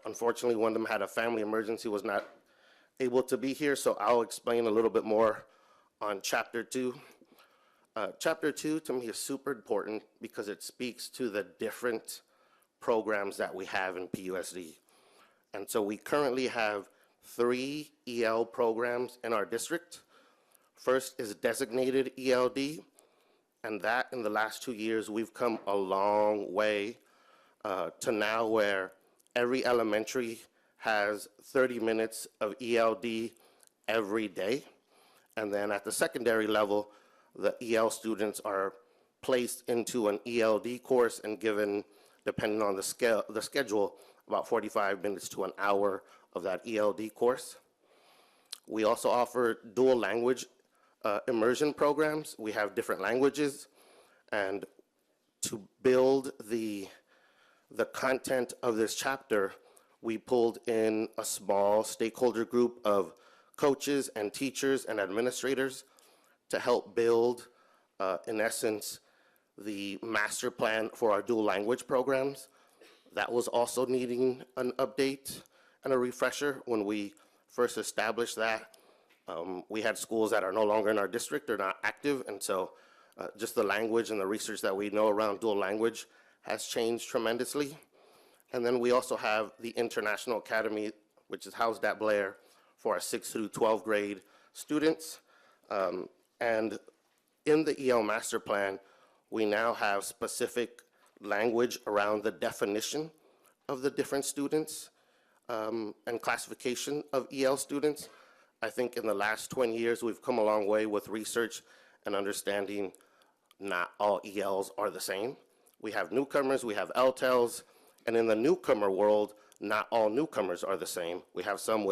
Unfortunately, one of them had a family emergency, was not able to be here, so I'll explain a little bit more on Chapter 2. Chapter 2 to me is super important because it speaks to the different programs that we have in PUSD. And so we currently have 3 EL programs in our district. First is designated ELD, and that in the last 2 years we've come a long way to now where every elementary has 30 minutes of ELD every day. And then at the secondary level, the EL students are placed into an ELD course and given, depending on the schedule, about 45 minutes to an hour of that ELD course. We also offer dual language immersion programs. We have different languages, and to build the content of this chapter, we pulled in a small stakeholder group of coaches and teachers and administrators to help build, in essence, the master plan for our dual language programs. That was also needing an update and a refresher. When we first established that, we had schools that are no longer in our district or not active, and so just the language and the research that we know around dual language has changed tremendously. And then we also have the International Academy, which is housed at Blair for our 6th through 12th grade students. And in the EL master plan, we now have specific language around the definition of the different students and classification of EL students. I think in the last 20 years, we've come a long way with research and understanding not all ELs are the same. We have newcomers, we have LTELs, and in the newcomer world, not all newcomers are the same. We have some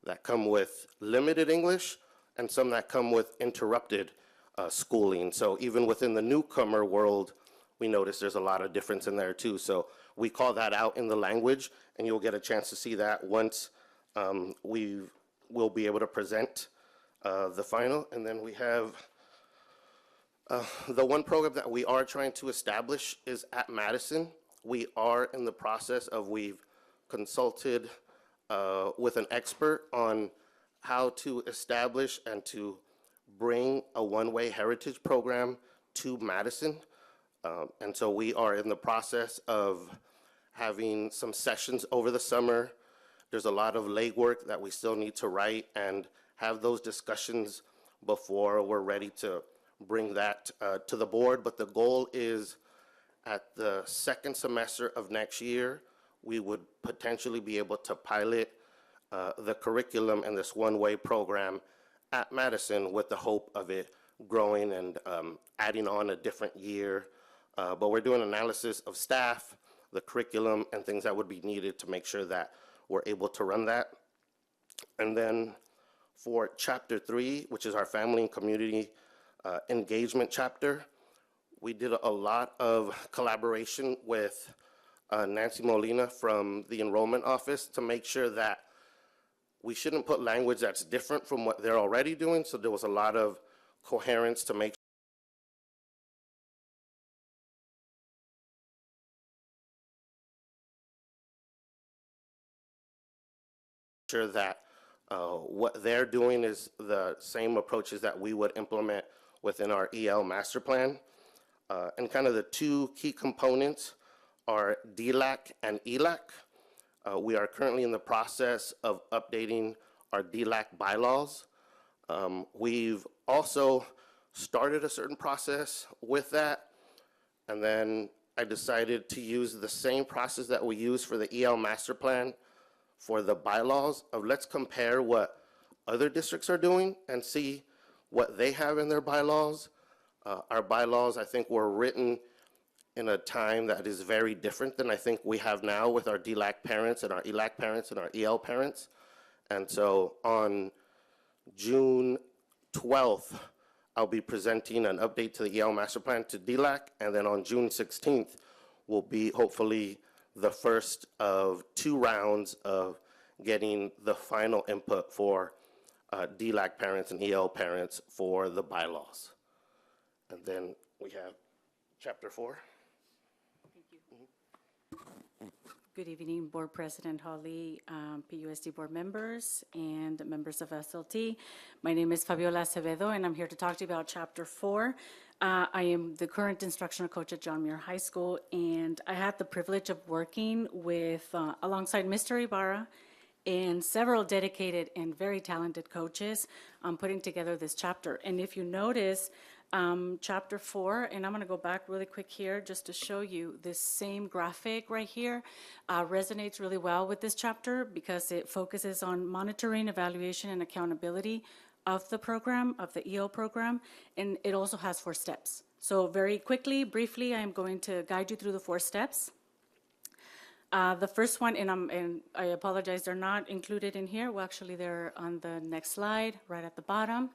that come with limited English and some that come with interrupted schooling. So even within the newcomer world, we notice there's a lot of difference in there too. So we call that out in the language, and you'll get a chance to see that once we will be able to present the final. And then we have the one program that we are trying to establish is at Madison. We are in the process of, we've consulted with an expert on how to establish and to bring a one-way heritage program to Madison. And so we are in the process of having some sessions over the summer. There's a lot of legwork that we still need to write and have those discussions before we're ready to bring that to the board. But the goal is at the second semester of next year, we would potentially be able to pilot the curriculum and this one-way program at Madison with the hope of it growing and adding on a different year. But we're doing analysis of staff, the curriculum, and things that would be needed to make sure that we're able to run that. And then for Chapter 3, which is our family and community engagement chapter, we did a lot of collaboration with Nancy Molina from the enrollment office to make sure that we shouldn't put language that's different from what they're already doing. So there was a lot of coherence to make sure that what they're doing is the same approaches that we would implement within our EL master plan. And kind of the two key components are DLAC and ELAC. We are currently in the process of updating our DLAC bylaws. We've also started a certain process with that, and then I decided to use the same process that we use for the EL master plan for the bylaws of let's compare what other districts are doing and see what they have in their bylaws. Our bylaws, I think, were written in a time that is very different than I think we have now with our DLAC parents and our ELAC parents and our EL parents. And so on June 12th, I'll be presenting an update to the EL master plan to DLAC, and then on June 16th will be hopefully the first of 2 rounds of getting the final input for DLAC parents and EL parents for the bylaws. And then we have Chapter 4. Good evening, Board President Hawley, PUSD board members, and members of SLT. My name is Fabiola Acevedo, and I'm here to talk to you about Chapter 4. I am the current instructional coach at John Muir High School, and I had the privilege of working with, alongside Mr. Ibarra and several dedicated and very talented coaches on putting together this chapter. And if you notice, Chapter 4, and I'm going to go back really quick here just to show you this same graphic right here, resonates really well with this chapter because it focuses on monitoring, evaluation, and accountability of the program, of the EO program, and it also has 4 steps. So very quickly, briefly, I'm going to guide you through the 4 steps. The first one, and I apologize, they're not included in here. Well, actually, they're on the next slide, right at the bottom.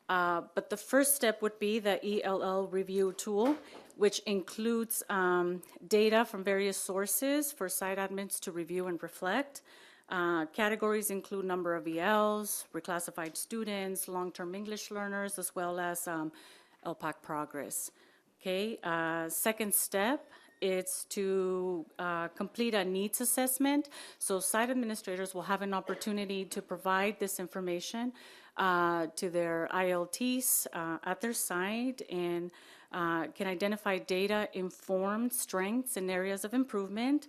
But the first step would be the ELL review tool, which includes data from various sources for site admins to review and reflect. Categories include number of ELs, reclassified students, long-term English learners, as well as LPAC progress. Okay, second step, it's to complete a needs assessment. So site administrators will have an opportunity to provide this information to their ILTs at their site and can identify data-informed strengths and areas of improvement.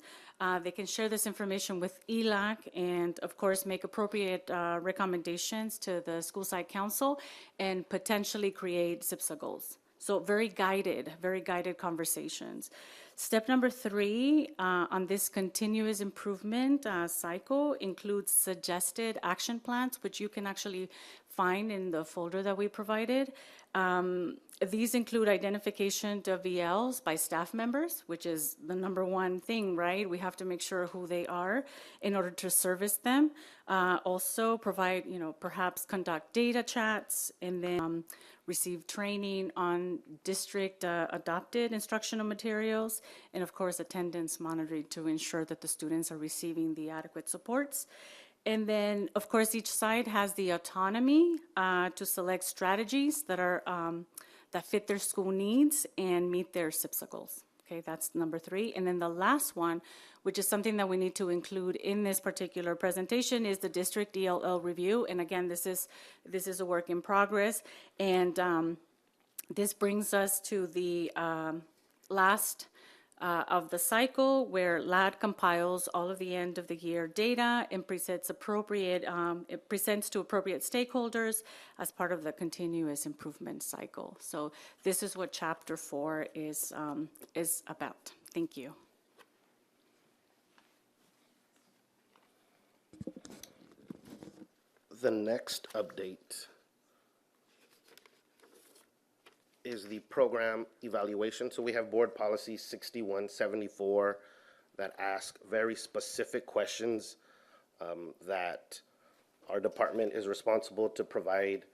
They can share this information with ELAC and, of course, make appropriate recommendations to the school site council and potentially create SIPSA goals. So very guided conversations. Step number 3 on this continuous improvement cycle includes suggested action plans, which you can actually find in the folder that we provided. These include identification of ELs by staff members, which is the number one thing, right? We have to make sure who they are in order to service them. Also provide, perhaps conduct data chats, and then receive training on district adopted instructional materials, and of course attendance monitoring to ensure that the students are receiving the adequate supports. And then, of course, each side has the autonomy to select strategies that are that fit their school needs and meet their SIPSA goals. Okay, that's number 3. And then the last one, which is something that we need to include in this particular presentation, is the district ELL review. And again, this is a work in progress. And this brings us to the last of the cycle, where LAD compiles all of the end of the year data and presents to appropriate stakeholders as part of the continuous improvement cycle. So this is what Chapter 4 is about. Thank you. The next update is the program evaluation. So we have board policy 6174 that ask very specific questions that our department is responsible to provide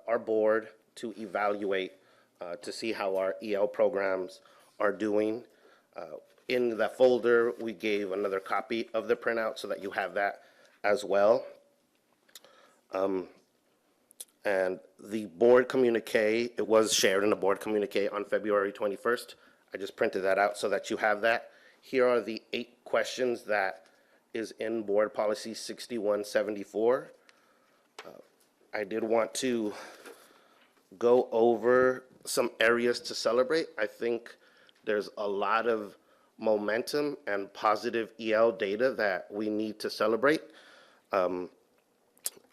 our board to evaluate to see how our EL programs are doing. In that folder, we gave another copy of the printout so that you have that as well. And the board communique, it was shared in the board communique on February 21st. I just printed that out so that you have that. Here are the 8 questions that is in board policy 6174. I did want to go over some areas to celebrate. I think there's a lot of momentum and positive EL data that we need to celebrate.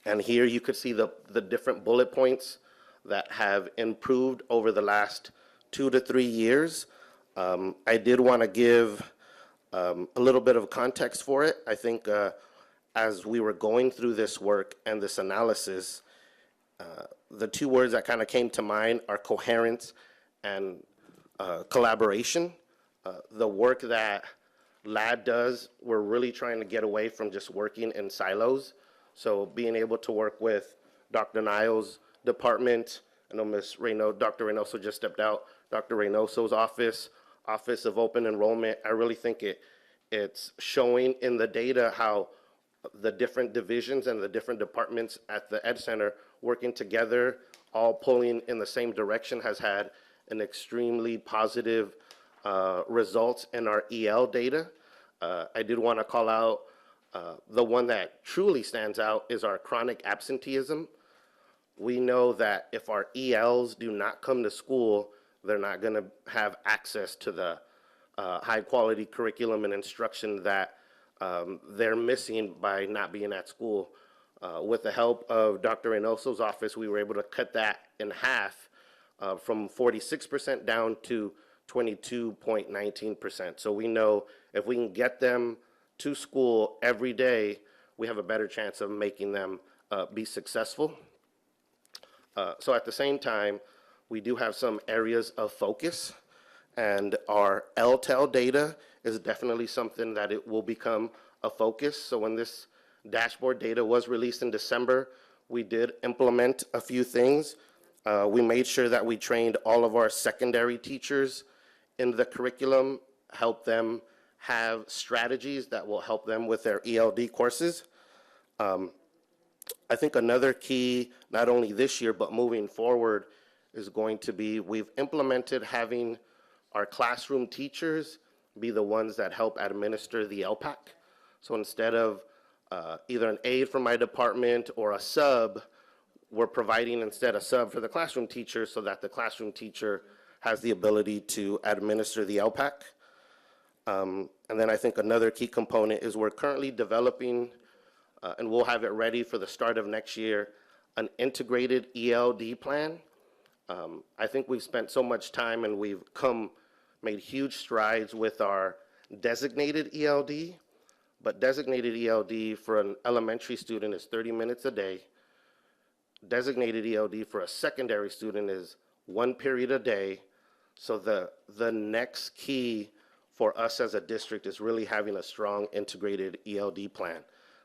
And here you could see the different bullet points that have improved over the last 2 to 3 years. I did want to give a little bit of context for it. I think as we were going through this work and this analysis, the 2 words that kind of came to mind are coherence and collaboration. The work that LAD does, we're really trying to get away from just working in silos. So being able to work with Dr. Niles' department, I know Dr. Reynoso just stepped out, Dr. Reynoso's office of open enrollment, I really think it's showing in the data how the different divisions and the different departments at the Ed Center working together, all pulling in the same direction, has had an extremely positive results in our EL data. I did want to call out the one that truly stands out is our chronic absenteeism. We know that if our ELs do not come to school, they're not going to have access to the high quality curriculum and instruction that they're missing by not being at school. With the help of Dr. Reynoso's office, we were able to cut that in half from 46% down to 22.19%. So we know if we can get them to school every day, we have a better chance of making them be successful. So at the same time, we do have some areas of focus, and our LTEL data is definitely something that it will become a focus. So when this dashboard data was released in December, we did implement a few things. We made sure that we trained all of our secondary teachers in the curriculum, help them have strategies that will help them with their ELD courses. I think another key, not only this year, but moving forward, is going to be we've implemented having our classroom teachers be the ones that help administer the LPAC. So instead of either an aide from my department or a sub, we're providing instead a sub for the classroom teacher so that the classroom teacher has the ability to administer the LPAC. And then I think another key component is we're currently developing, and we'll have it ready for the start of next year, an integrated ELD plan. I think we've spent so much time and we've made huge strides with our designated ELD, but designated ELD for an elementary student is 30 minutes a day. designated ELD for a secondary student is 1 period a day. So the next key for us as a district is really having a strong integrated ELD plan.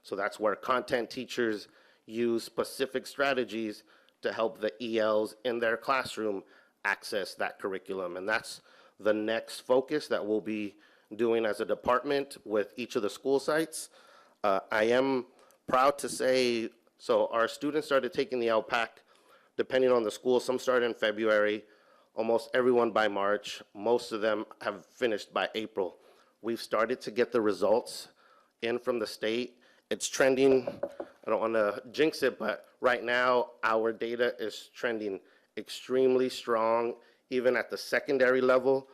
So that's where content teachers use specific strategies to help the ELs in their classroom access that curriculum. And that's the next focus that we'll be doing as a department with each of the school sites. I am proud to say, so our students started taking the LPAC, depending on the school. Some started in February, almost everyone by March. Most of them have finished by April. We've started to get the results in from the state. It's trending, I don't want to jinx it, but right now our data is trending extremely strong, even at the secondary level.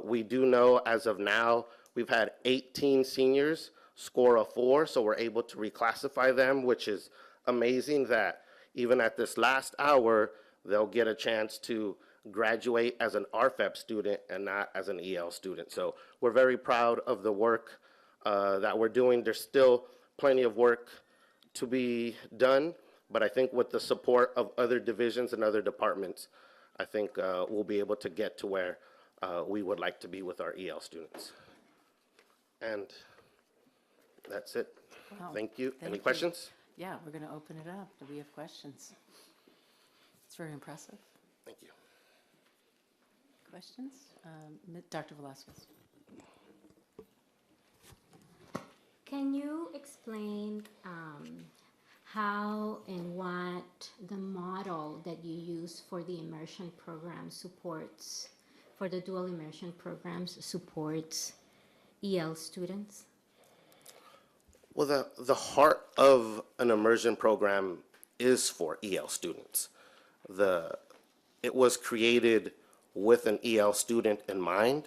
We do know as of now, we've had 18 seniors score a 4, so we're able to reclassify them, which is amazing that even at this last hour, they'll get a chance to graduate as an RFEP student and not as an EL student. So we're very proud of the work that we're doing. There's still plenty of work to be done, but I think with the support of other divisions and other departments, I think we'll be able to get to where we would like to be with our EL students. And that's it. Wow. Thank you. Thank Any you. questions? Yeah, we're going to open it up. Do we have questions? It's very impressive. Thank you. Questions? Dr. Velasquez. Can you explain how and what the model that you use for the immersion program supports, for the dual immersion programs supports EL students? Well, the heart of an immersion program is for EL students. It was created with an EL student in mind.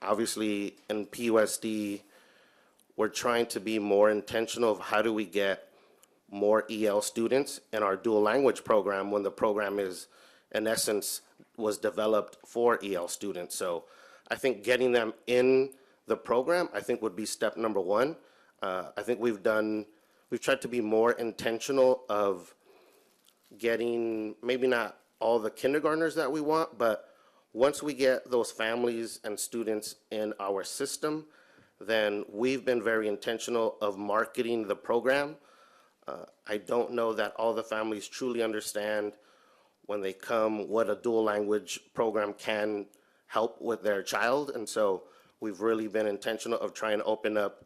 Obviously, in PUSD, we're trying to be more intentional of how do we get more EL students in our dual language program when the program is, in essence, was developed for EL students. So I think getting them in the program, I think would be step number one. I think we've tried to be more intentional of getting maybe not all the kindergartners that we want, but once we get those families and students in our system, then we've been very intentional of marketing the program. I don't know that all the families truly understand when they come what a dual language program can help with their child, and so we've really been intentional of trying to open up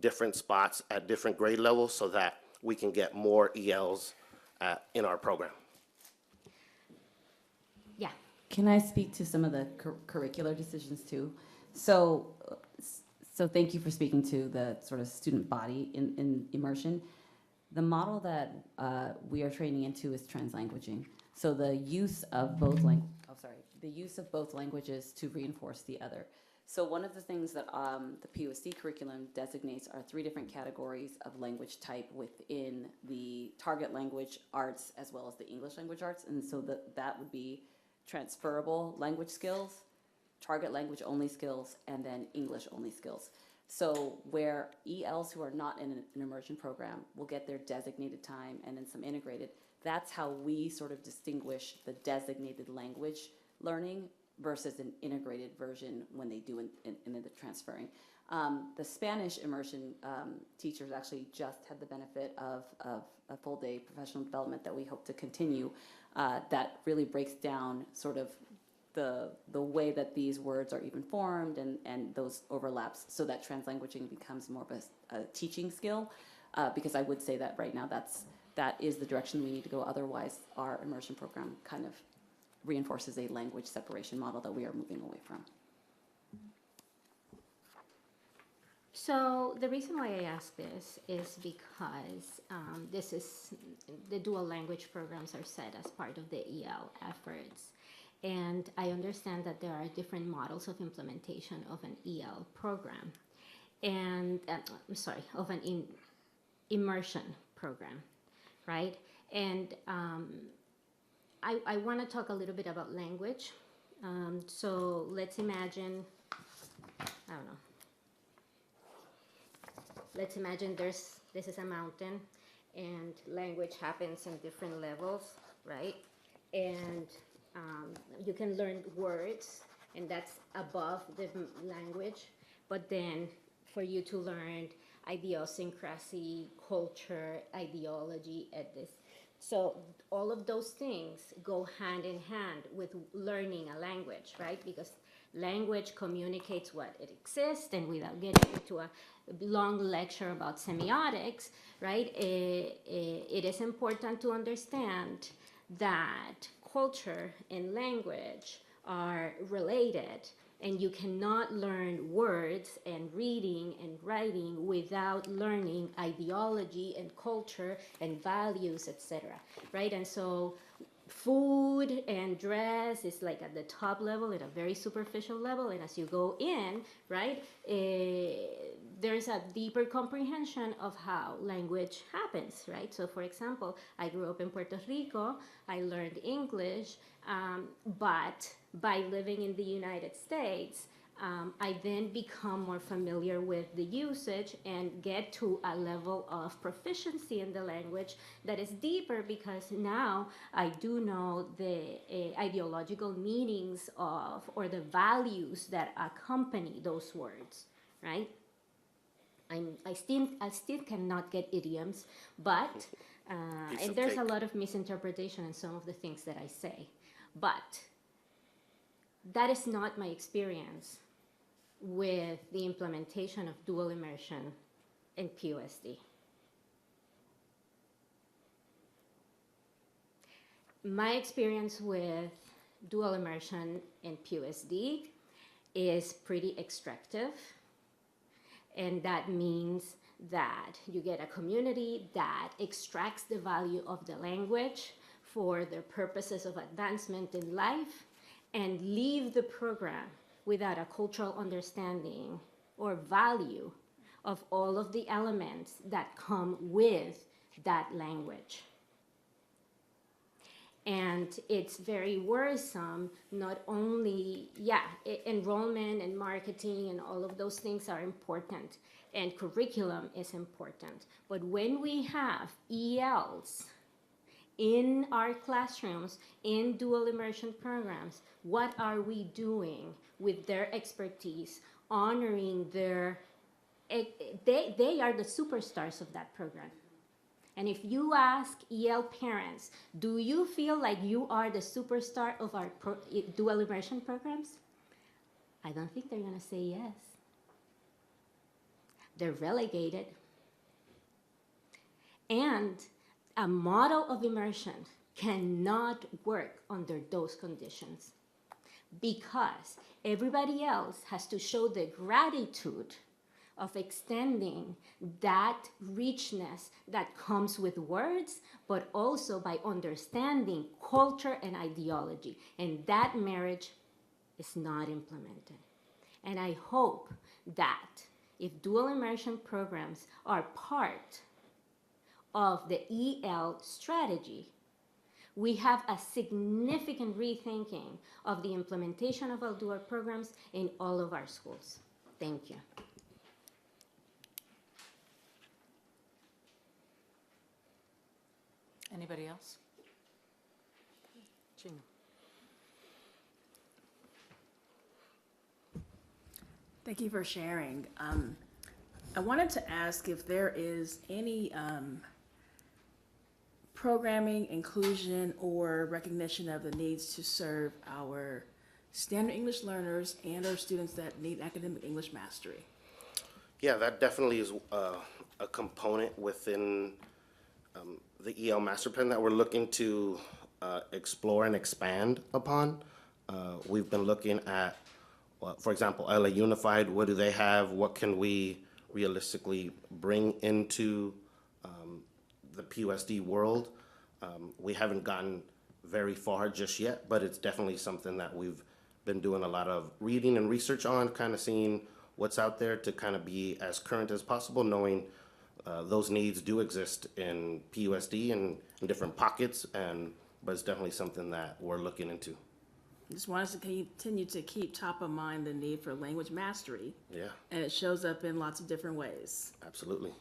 different spots at different grade levels so that we can get more ELs in our program. Yeah. Can I speak to some of the curricular decisions too? So thank you for speaking to the sort of student body in immersion. The model that we are training into is translanguaging. So the use of both languages to reinforce the other. So one of the things that the PUSD curriculum designates are 3 different categories of language type within the target language arts as well as the English language arts. And so that would be transferable language skills, target language only skills, and then English only skills. So where ELs who are not in an immersion program will get their designated time and then some integrated, that's how we sort of distinguish the designated language learning versus an integrated version when they do in the transferring. The Spanish immersion teachers actually just had the benefit of a full day professional development that we hope to continue that really breaks down sort of the way that these words are even formed and those overlaps so that translanguaging becomes more of a teaching skill because I would say that right now that is the direction we need to go. Otherwise, our immersion program kind of reinforces a language separation model that we are moving away from. So the reason why I ask this is because the dual language programs are set as part of the EL efforts. And I understand that there are different models of implementation of an EL program and, of an immersion program, right? And I want to talk a little bit about language. So let's imagine, let's imagine this is a mountain and language happens in different levels, right? And you can learn words, and that's above the language. But then for you to learn idiosyncrasy, culture, ideology, ethics. So all of those things go hand in hand with learning a language, right? Because language communicates what it exists, and without getting into a long lecture about semiotics, right, it is important to understand that culture and language are related, and you cannot learn words and reading and writing without learning ideology and culture and values, etc., right? And so food and dress is like at the top level, at a very superficial level, and as you go in, right, there's a deeper comprehension of how language happens, right? So for example, I grew up in Puerto Rico, I learned English, but by living in the United States, I then become more familiar with the usage and get to a level of proficiency in the language that is deeper, because now I do know the ideological meanings of, or the values that accompany those words, right? I still cannot get idioms, but, and there's a lot of misinterpretation in some of the things that I say, but that is not my experience with the implementation of dual immersion in PUSD. My experience with dual immersion in PUSD is pretty extractive, and that means that you get a community that extracts the value of the language for their purposes of advancement in life, and leave the program without a cultural understanding or value of all of the elements that come with that language. And it's very worrisome, not only, enrollment and marketing and all of those things are important, and curriculum is important. But when we have ELs in our classrooms, in dual immersion programs, what are we doing with their expertise, honoring their, they are the superstars of that program. And if you ask EL parents, do you feel like you are the superstar of our dual immersion programs? I don't think they're gonna say yes. They're relegated. And a model of immersion cannot work under those conditions, because everybody else has to show the gratitude of extending that richness that comes with words, but also by understanding culture and ideology. And that marriage is not implemented. And I hope that if dual immersion programs are part of the EL strategy, we have a significant rethinking of the implementation of our dual programs in all of our schools. Thank you. Anybody else? Gina. Thank you for sharing. I wanted to ask if there is any programming, inclusion, or recognition of the needs to serve our standard English learners and our students that need academic English mastery. Yeah, that definitely is a component within the EL master plan that we're looking to explore and expand upon. We've been looking at, for example, LA Unified. What do they have? What can we realistically bring into the PUSD world? We haven't gotten very far just yet, but it's definitely something that we've been doing a lot of reading and research on, kind of seeing what's out there to kind of be as current as possible, knowing those needs do exist in PUSD and in different pockets, but it's definitely something that we're looking into. Just want us to continue to keep top of mind the need for language mastery. Yeah. And it shows up in lots of different ways. Absolutely.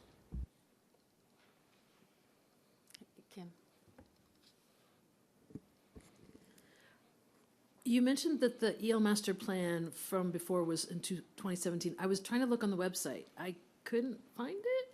You mentioned that the EL master plan from before was in 2017. I was trying to look on the website. I couldn't find it.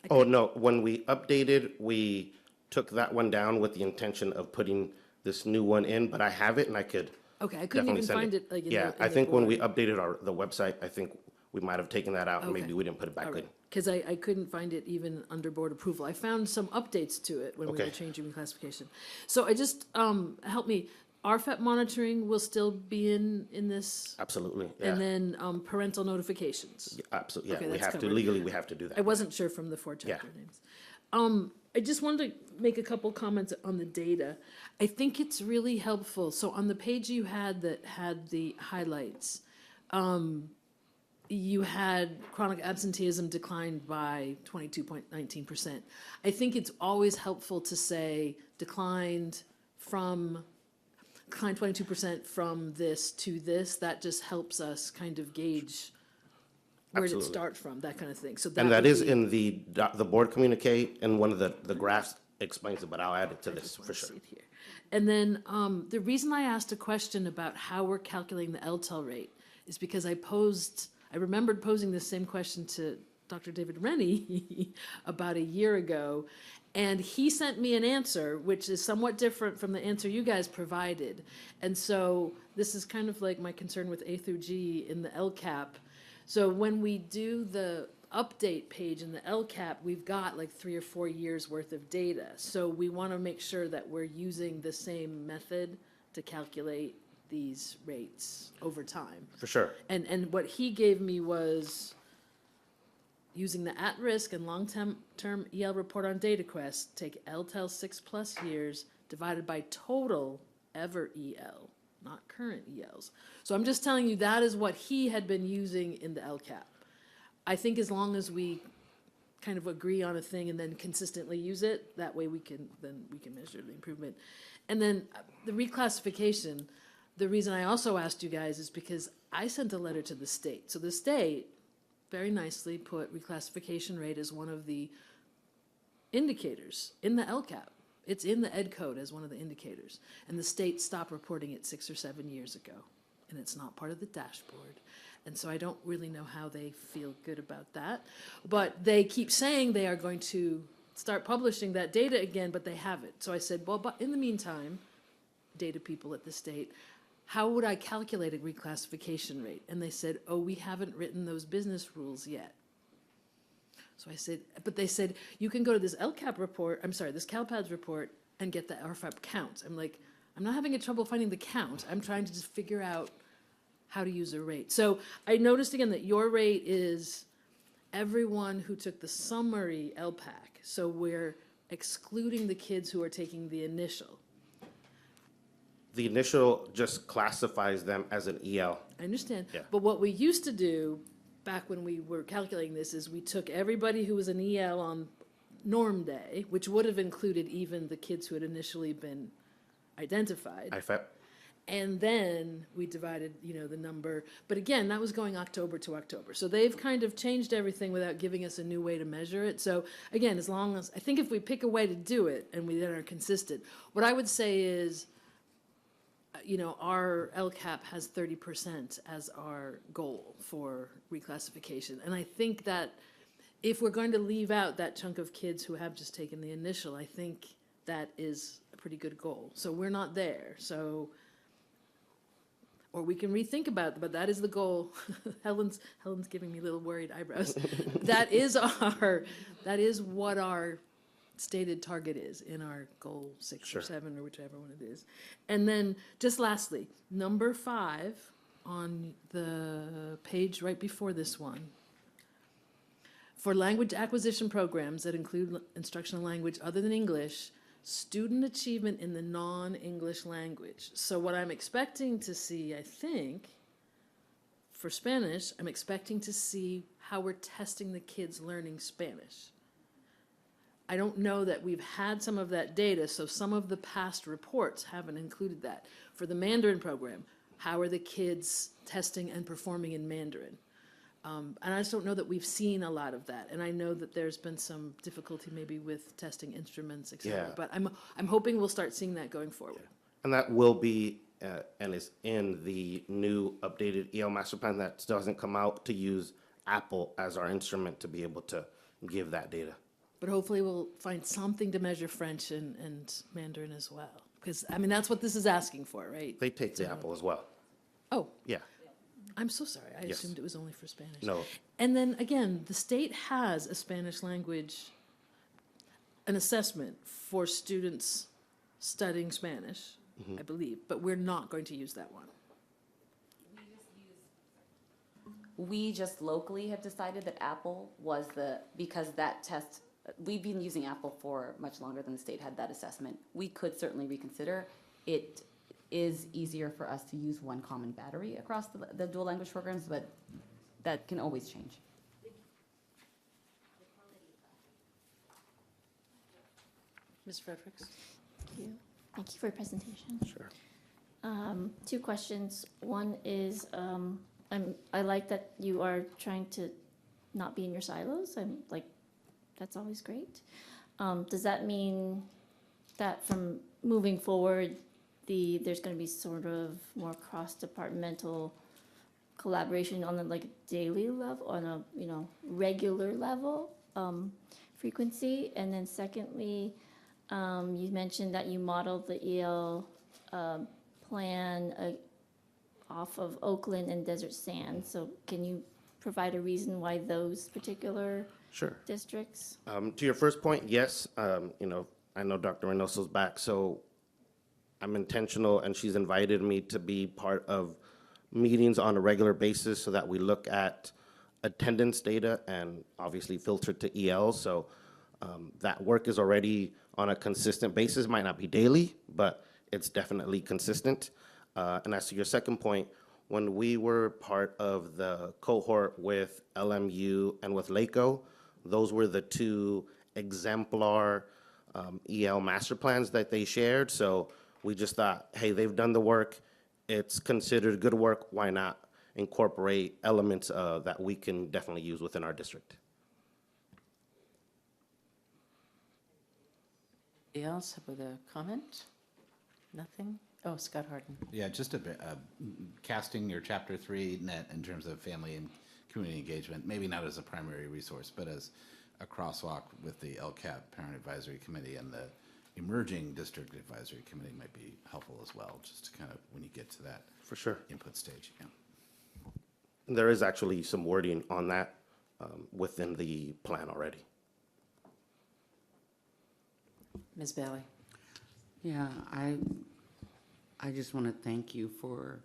Oh, no, when we updated, we took that one down with the intention of putting this new one in, but I have it and I could Okay, I couldn't definitely even send find it, like, in Yeah, the- in I the think when we board. updated the website, I think we might have taken that out and maybe Okay. we didn't put it back in. Because I couldn't find it even under board approval. I found some updates to it when we were Okay. changing reclassification. So I just, help me, RFEP monitoring will still be in this? Absolutely, yeah. And then parental notifications? Absolutely, yeah, Okay, we that's have to, covered. legally, we have to do that. I wasn't sure from the four chapter Yeah. names. I just wanted to make a couple comments on the data. I think it's really helpful. So on the page you had that had the highlights, you had chronic absenteeism declined by 22.19%. I think it's always helpful to say declined 22% from this to this. That just helps us kind of gauge where did it Absolutely. start from, that kind of thing. So And would that is be- in the board communique, and one of the graphs explains it, but I'll add it to this for sure. And then the reason I asked a question about how we're calculating the LTEL rate is because I remembered posing the same question to Dr. David Rennie about a year ago, and he sent me an answer which is somewhat different from the answer you guys provided. And so this is kind of like my concern with A through G in the LCAP. So when we do the update page in the LCAP, we've got like 3 or 4 years worth of data. So we want to make sure that we're using the same method to calculate these rates over time. For sure. And what he gave me was using the at-risk and long-term EL report on DataQuest, take LTEL 6+ years divided by total ever EL, not current ELs. So I'm just telling you that is what he had been using in the LCAP. I think as long as we kind of agree on a thing and then consistently use it, that way we can measure the improvement. And then the reclassification, the reason I also asked you guys is because I sent a letter to the state. So the state very nicely put reclassification rate as one of the indicators in the LCAP. It's in the ed code as one of the indicators. And the state stopped reporting it 6 or 7 years ago. And it's not part of the dashboard. And so I don't really know how they feel good about that. But they keep saying they are going to start publishing that data again, but they haven't. So I said, well, but in the meantime, data people at the state, how would I calculate a reclassification rate? And they said, oh, we haven't written those business rules yet. So I said, but they said, you can go to this LCAP report, this CalPADS report, and get the RFAP count. I'm like, I'm not having trouble finding the count. I'm trying to just figure out how to use a rate. So I noticed again that your rate is everyone who took the summary LPAC. So we're excluding the kids who are taking the initial. The initial just classifies them as an EL. I understand. Yeah. But what we used to do back when we were calculating this is we took everybody who was an EL on norm day, which would have included even the kids who had initially been identified. And then we divided, the number. But again, that was going October to October. So they've kind of changed everything without giving us a new way to measure it. So again, I think if we pick a way to do it and we then are consistent, what I would say is, our LCAP has 30% as our goal for reclassification. And I think that if we're going to leave out that chunk of kids who have just taken the initial, I think that is a pretty good goal. So we're not there. So, or we can rethink about it, but that is the goal. Helen's giving me little worried eyebrows. That is what our stated target is in our goal 6 or 7 or whichever one it is. And then just lastly, number 5 on the page right before this one, for language acquisition programs that include instructional language other than English, student achievement in the non-English language. So what I'm expecting to see, I think, for Spanish, I'm expecting to see how we're testing the kids learning Spanish. I don't know that we've had some of that data, so some of the past reports haven't included that. For the Mandarin program, how are the kids testing and performing in Mandarin? And I just don't know that we've seen a lot of that. And I know that there's been some difficulty maybe with testing instruments, et cetera. Yeah. But I'm hoping we'll start seeing that going forward. And that will be and is in the new updated EL master plan that still hasn't come out, to use Apple as our instrument to be able to give that data. But hopefully we'll find something to measure French and Mandarin as well. Because, I mean, that's what this is asking for, right? They take the Apple as well. Oh, Yeah. I'm so sorry. I Yes. assumed it was only for Spanish. No. And then again, the state has a Spanish language, an assessment for students studying Spanish, I believe, but we're not going to use that one. We just locally have decided that Apple was because that test, we've been using Apple for much longer than the state had that assessment. We could certainly reconsider. It is easier for us to use one common battery across the dual language programs, but that can always change. Ms. Fredericks? Thank you. Thank you for your presentation. Sure. 2 questions. One is, I like that you are trying to not be in your silos. I'm like, that's always great. Does that mean that from moving forward, there's going to be sort of more cross-departmental collaboration on a like daily level, on a regular level, frequency? And then secondly, you mentioned that you modeled the EL plan off of Oakland and Desert Sand. So can you provide a reason why those particular districts? To your first point, yes. I know Dr. Reynoso's back, so I'm intentional, and she's invited me to be part of meetings on a regular basis so that we look at attendance data and obviously filter to EL. So that work is already on a consistent basis. Might not be daily, but it's definitely consistent. And as to your second point, when we were part of the cohort with LMU and with LACO, those were the 2 exemplar EL master plans that they shared. So we just thought, hey, they've done the work. It's considered good work. Why not incorporate elements that we can definitely use within our district? Anybody else with a comment? Nothing? Oh, Scott Harden. Yeah, just a bit, casting your chapter 3 net in terms of family and community engagement, maybe not as a primary resource, but as a crosswalk with the LCAP Parent Advisory Committee and the Emerging District Advisory Committee might be helpful as well, just to kind of, when you get to that For sure. input stage. Yeah. There is actually some wording on that within the plan already. Ms. Bailey? Yeah, I just want to thank you for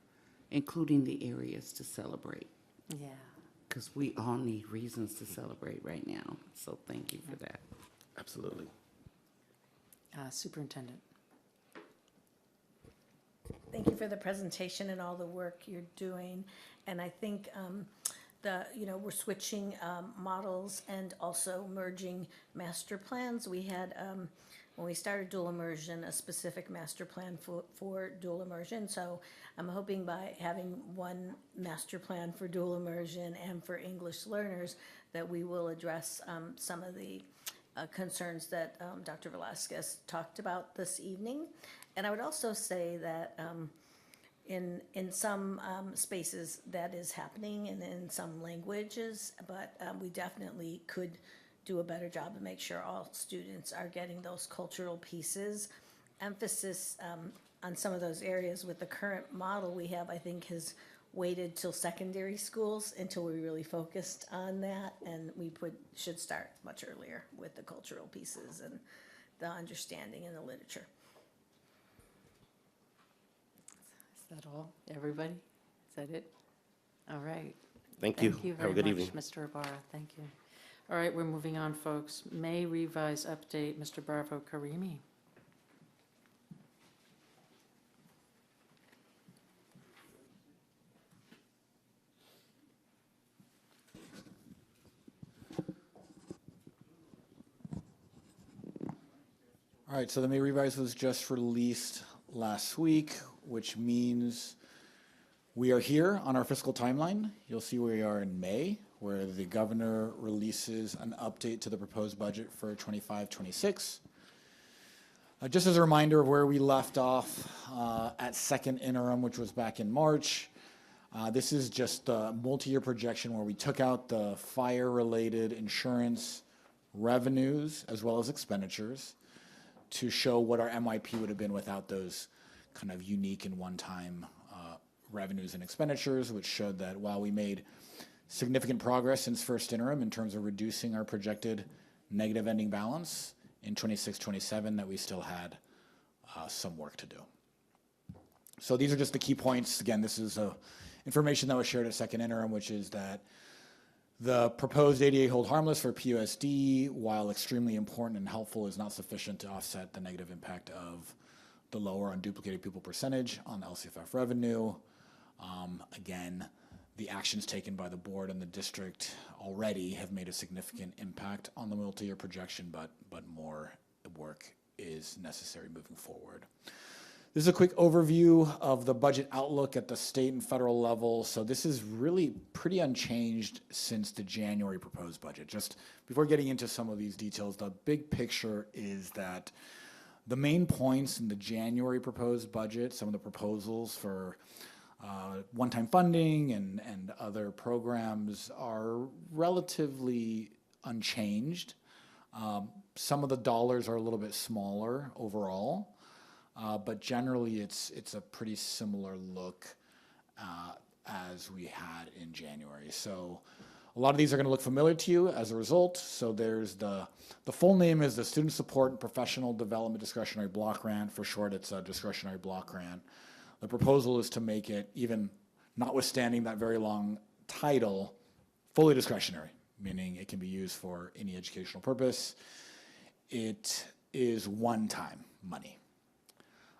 including the areas to celebrate. Yeah. Because we all need reasons to celebrate right now. So thank you for that. Absolutely. Superintendent? Thank you for the presentation and all the work you're doing. And I think we're switching models and also merging master plans. We had, when we started dual immersion, a specific master plan for dual immersion. So I'm hoping by having one master plan for dual immersion and for English learners that we will address some of the concerns that Dr. Velasquez talked about this evening. And I would also say that in some spaces that is happening and in some languages, but we definitely could do a better job to make sure all students are getting those cultural pieces. Emphasis on some of those areas with the current model we have, I think, has waited till secondary schools until we really focused on that, and we should start much earlier with the cultural pieces and the understanding and the literature. Is that all? Everybody? Is that it? All right. Thank you. Thank you Have very a good much, evening. Mr. Ibarra. Thank you. All right, we're moving on, folks. May revise update, Mr. Bravo Karimi. All right, so the May revise was just released last week, which means we are here on our fiscal timeline. You'll see where we are in May, where the governor releases an update to the proposed budget for 25-26. Just as a reminder of where we left off at second interim, which was back in March, this is just a multi-year projection where we took out the fire-related insurance revenues as well as expenditures to show what our MYP would have been without those kind of unique and one-time revenues and expenditures, which showed that while we made significant progress since first interim in terms of reducing our projected negative ending balance in 26-27, that we still had some work to do. So these are just the key points. Again, this is information that was shared at second interim, which is that the proposed ADA hold harmless for PUSD, while extremely important and helpful, is not sufficient to offset the negative impact of the lower unduplicated pupil percentage on the LCFF revenue. Again, the actions taken by the board and the district already have made a significant impact on the multi-year projection, but more work is necessary moving forward. This is a quick overview of the budget outlook at the state and federal level. So this is really pretty unchanged since the January proposed budget. Just before getting into some of these details, the big picture is that the main points in the January proposed budget, some of the proposals for one-time funding and other programs, are relatively unchanged. Some of the dollars are a little bit smaller overall, but generally it's a pretty similar look as we had in January. So a lot of these are going to look familiar to you as a result. So there's the full name is the Student Support and Professional Development Discretionary Block Grant. For short, it's a discretionary block grant. The proposal is to make it, even notwithstanding that very long title, fully discretionary, meaning it can be used for any educational purpose. It is one-time money.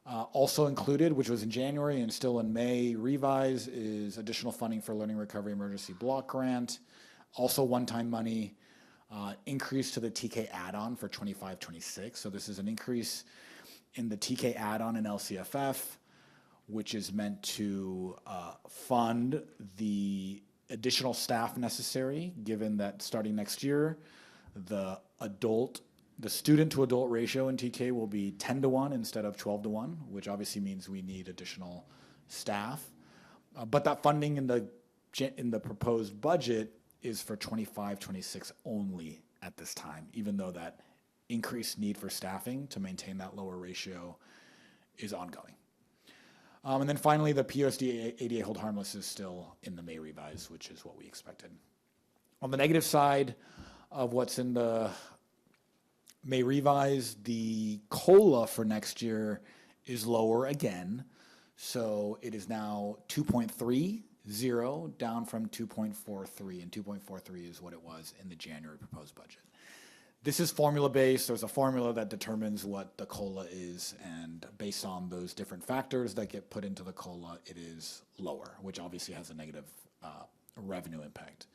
Also included, which was in January and still in May, revise, is additional funding for Learning Recovery Emergency Block Grant. Also one-time money, increase to the TK add-on for 25-26. So this is an increase in the TK add-on in LCFF, which is meant to fund the additional staff necessary, given that starting next year, the student to adult ratio in TK will be 10-to-1 instead of 12-to-1, which obviously means we need additional staff. But that funding in the proposed budget is for 25-26 only at this time, even though that increased need for staffing to maintain that lower ratio is ongoing. And then finally, the PUSD ADA hold harmless is still in the May revise, which is what we expected. On the negative side of what's in the May revise, the COLA for next year is lower again. So it is now 2.30, down from 2.43, and 2.43 is what it was in the January proposed budget. This is formula-based. There's a formula that determines what the COLA is, and based on those different factors that get put into the COLA, it is lower, which obviously has a negative revenue impact.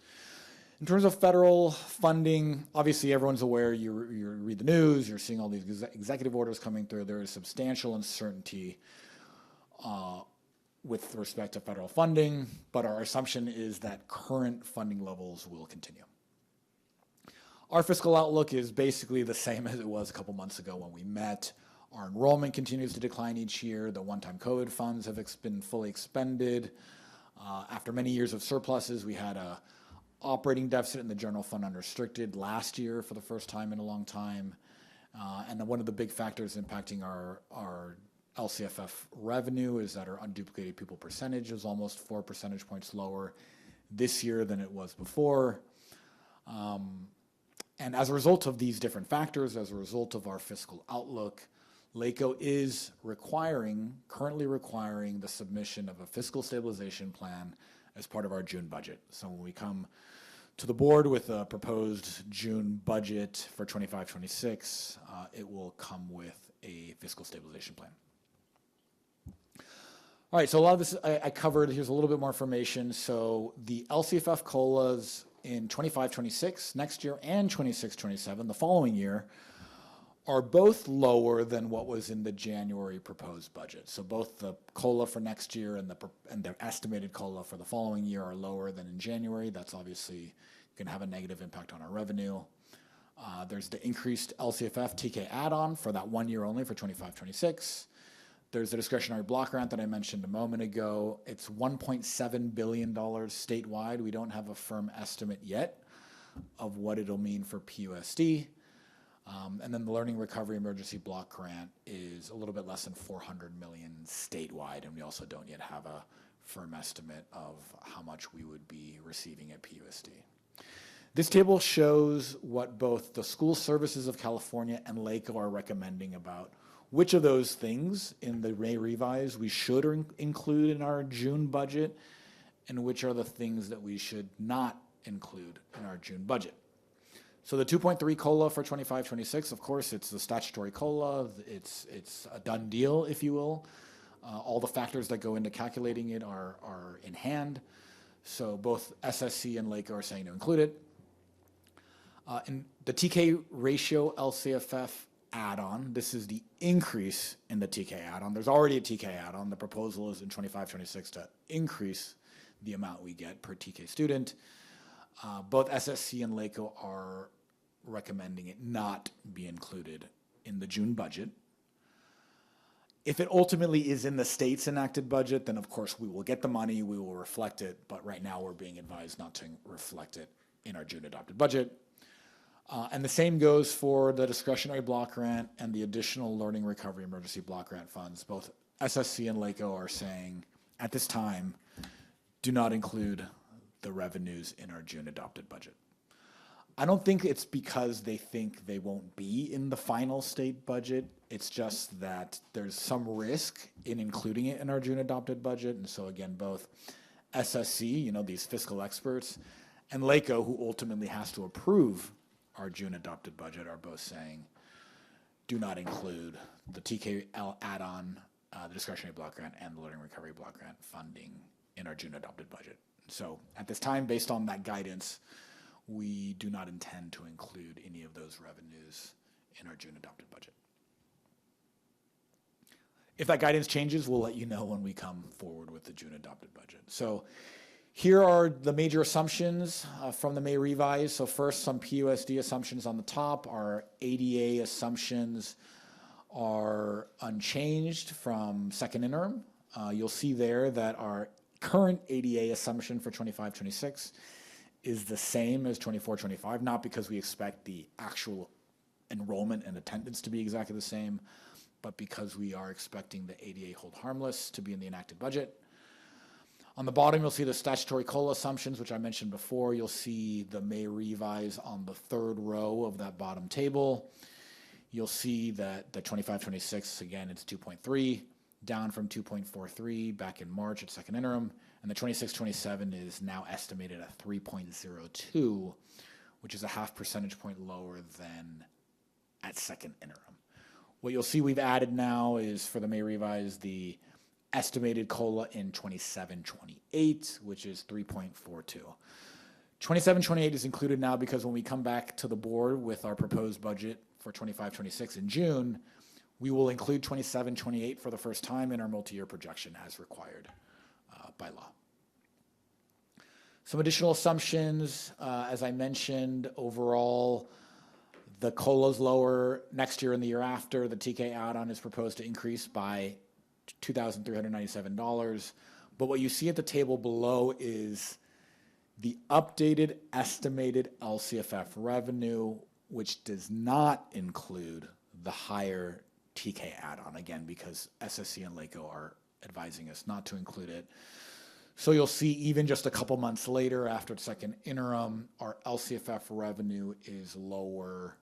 In terms of federal funding, obviously everyone's aware, you read the news, you're seeing all these executive orders coming through. There is substantial uncertainty with respect to federal funding, but our assumption is that current funding levels will continue. Our fiscal outlook is basically the same as it was a couple months ago when we met. Our enrollment continues to decline each year. The one-time COVID funds have been fully expended. After many years of surpluses, we had a operating deficit in the general fund unrestricted last year for the first time in a long time. And one of the big factors impacting our LCFF revenue is that our unduplicated pupil percentage is almost 4 percentage points lower this year than it was before. And as a result of these different factors, as a result of our fiscal outlook, LACO is currently requiring the submission of a fiscal stabilization plan as part of our June budget. So when we come to the board with a proposed June budget for 25-26, it will come with a fiscal stabilization plan. All right, so a lot of this I covered. Here's a little bit more information. So the LCFF COLAs in 25-26 next year and 26-27 the following year are both lower than what was in the January proposed budget. So both the COLA for next year and the estimated COLA for the following year are lower than in January. That's obviously going to have a negative impact on our revenue. There's the increased LCFF TK add-on for that 1 year only for 25-26. There's the discretionary block grant that I mentioned a moment ago. It's $1.7 billion statewide. We don't have a firm estimate yet of what it'll mean for PUSD. And then the Learning Recovery Emergency Block Grant is a little bit less than $400 million statewide, and we also don't yet have a firm estimate of how much we would be receiving at PUSD. This table shows what both the School Services of California and LACO are recommending about which of those things in the May revise we should include in our June budget, and which are the things that we should not include in our June budget. So the 2.3 COLA for 25-26, of course, it's the statutory COLA. It's a done deal, if you will. All the factors that go into calculating it are in hand. So both SSC and LACO are saying to include it. And the TK ratio LCFF add-on, this is the increase in the TK add-on. There's already a TK add-on. The proposal is in 25-26 to increase the amount we get per TK student. Both SSC and LACO are recommending it not be included in the June budget. If it ultimately is in the state's enacted budget, then of course we will get the money, we will reflect it, but right now we're being advised not to reflect it in our June adopted budget. And the same goes for the discretionary block grant and the additional Learning Recovery Emergency Block Grant funds. Both SSC and LACO are saying, at this time, do not include the revenues in our June adopted budget. I don't think it's because they think they won't be in the final state budget. It's just that there's some risk in including it in our June adopted budget. And so again, both SSC, these fiscal experts, and LACO, who ultimately has to approve our June adopted budget, are both saying, do not include the TKL add-on, the discretionary block grant, and the Learning Recovery Block Grant funding in our June adopted budget. So at this time, based on that guidance, we do not intend to include any of those revenues in our June adopted budget. If that guidance changes, we'll let you know when we come forward with the June adopted budget. So here are the major assumptions from the May revise. So first, some PUSD assumptions on the top. Our ADA assumptions are unchanged from second interim. You'll see there that our current ADA assumption for 25-26 is the same as 24-25, not because we expect the actual enrollment and attendance to be exactly the same, but because we are expecting the ADA hold harmless to be in the enacted budget. On the bottom, you'll see the statutory COLA assumptions, which I mentioned before. You'll see the May revise on the third row of that bottom table. You'll see that the 25-26, again, it's 2.3, down from 2.43 back in March at second interim. And the 26-27 is now estimated at 3.02, which is a half percentage point lower than at second interim. What you'll see we've added now is, for the May revise, the estimated COLA in 27-28, which is 3.42. 27-28 is included now because when we come back to the board with our proposed budget for 25-26 in June, we will include 27-28 for the first time in our multi-year projection as required by law. Some additional assumptions, as I mentioned, overall, the COLA is lower next year and the year after. The TK add-on is proposed to increase by $2,397. But what you see at the table below is the updated estimated LCFF revenue, which does not include the higher TK add-on, again, because SSC and LACO are advising us not to include it. So you'll see even just a couple months later, after the second interim, our LCFF revenue is lower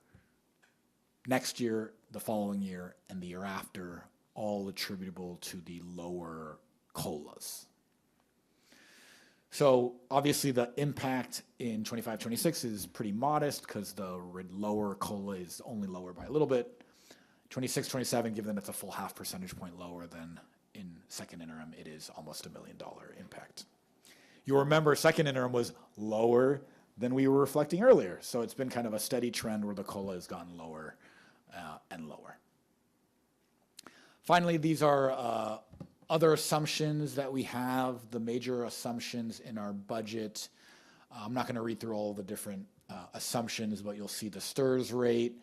next year, the following year, and the year after, all attributable to the lower COLAs. So obviously the impact in 25-26 is pretty modest because the lower COLA is only lower by a little bit. 26-27, given that it's a full half percentage point lower than in second interim, it is almost $1 million impact. You'll remember second interim was lower than we were reflecting earlier. So it's been kind of a steady trend where the COLA has gone lower and lower. Finally, these are other assumptions that we have. The major assumptions in our budget I'm not going to read through all the different assumptions, but you'll see the STRS rate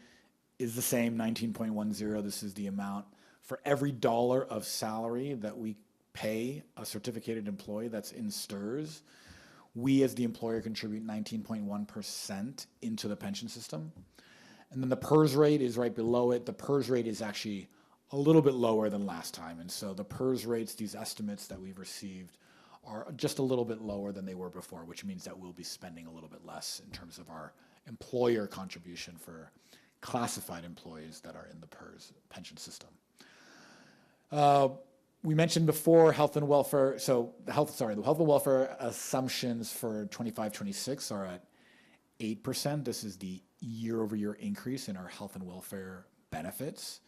is the same, 19.10. This is the amount for every dollar of salary that we pay a certificated employee that's in STRS. We as the employer contribute 19.1% into the pension system. And then the PERS rate is right below it. The PERS rate is actually a little bit lower than last time. And so the PERS rates, these estimates that we've received, are just a little bit lower than they were before, which means that we'll be spending a little bit less in terms of our employer contribution for classified employees that are in the PERS pension system. We mentioned before health and welfare. So the health and welfare assumptions for 25-26 are at 8%. This is the year-over-year increase in our health and welfare benefits.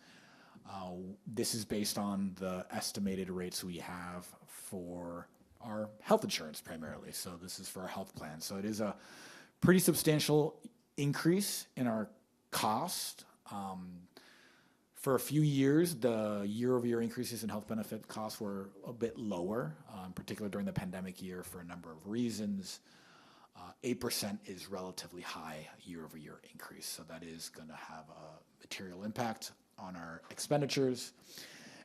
This is based on the estimated rates we have for our health insurance primarily. So this is for our health plan. So it is a pretty substantial increase in our cost. For a few years, the year-over-year increases in health benefit costs were a bit lower, particularly during the pandemic year for a number of reasons. 8% is relatively high year-over-year increase, so that is going to have a material impact on our expenditures.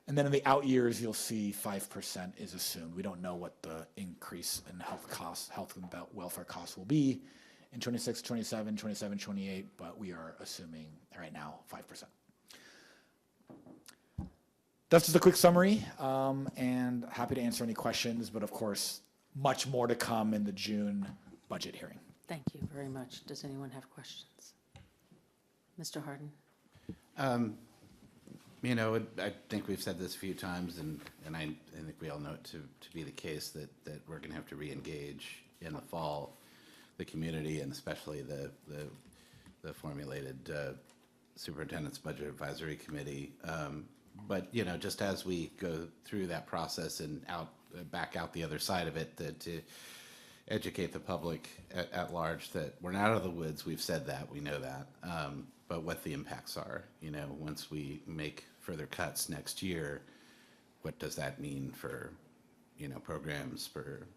And then in the out years, you'll see 5% is assumed. We don't know what the increase in health and welfare costs will be in 26, 27, 27, 28, but we are assuming right now 5%. That's just a quick summary, and happy to answer any questions, but of course, much more to come in the June budget hearing. Thank you very much. Does anyone have questions? Mr. Harden? You know, I think we've said this a few times, and I think we all know it to be the case that we're going to have to re-engage in the fall the community, and especially the formulated Superintendent's Budget Advisory Committee. But, you know, just as we go through that process and back out the other side of it, to educate the public at large that we're not out of the woods. We've said that, we know that, but what the impacts are, you know, once we make further cuts next year, what does that mean for, you know, programs for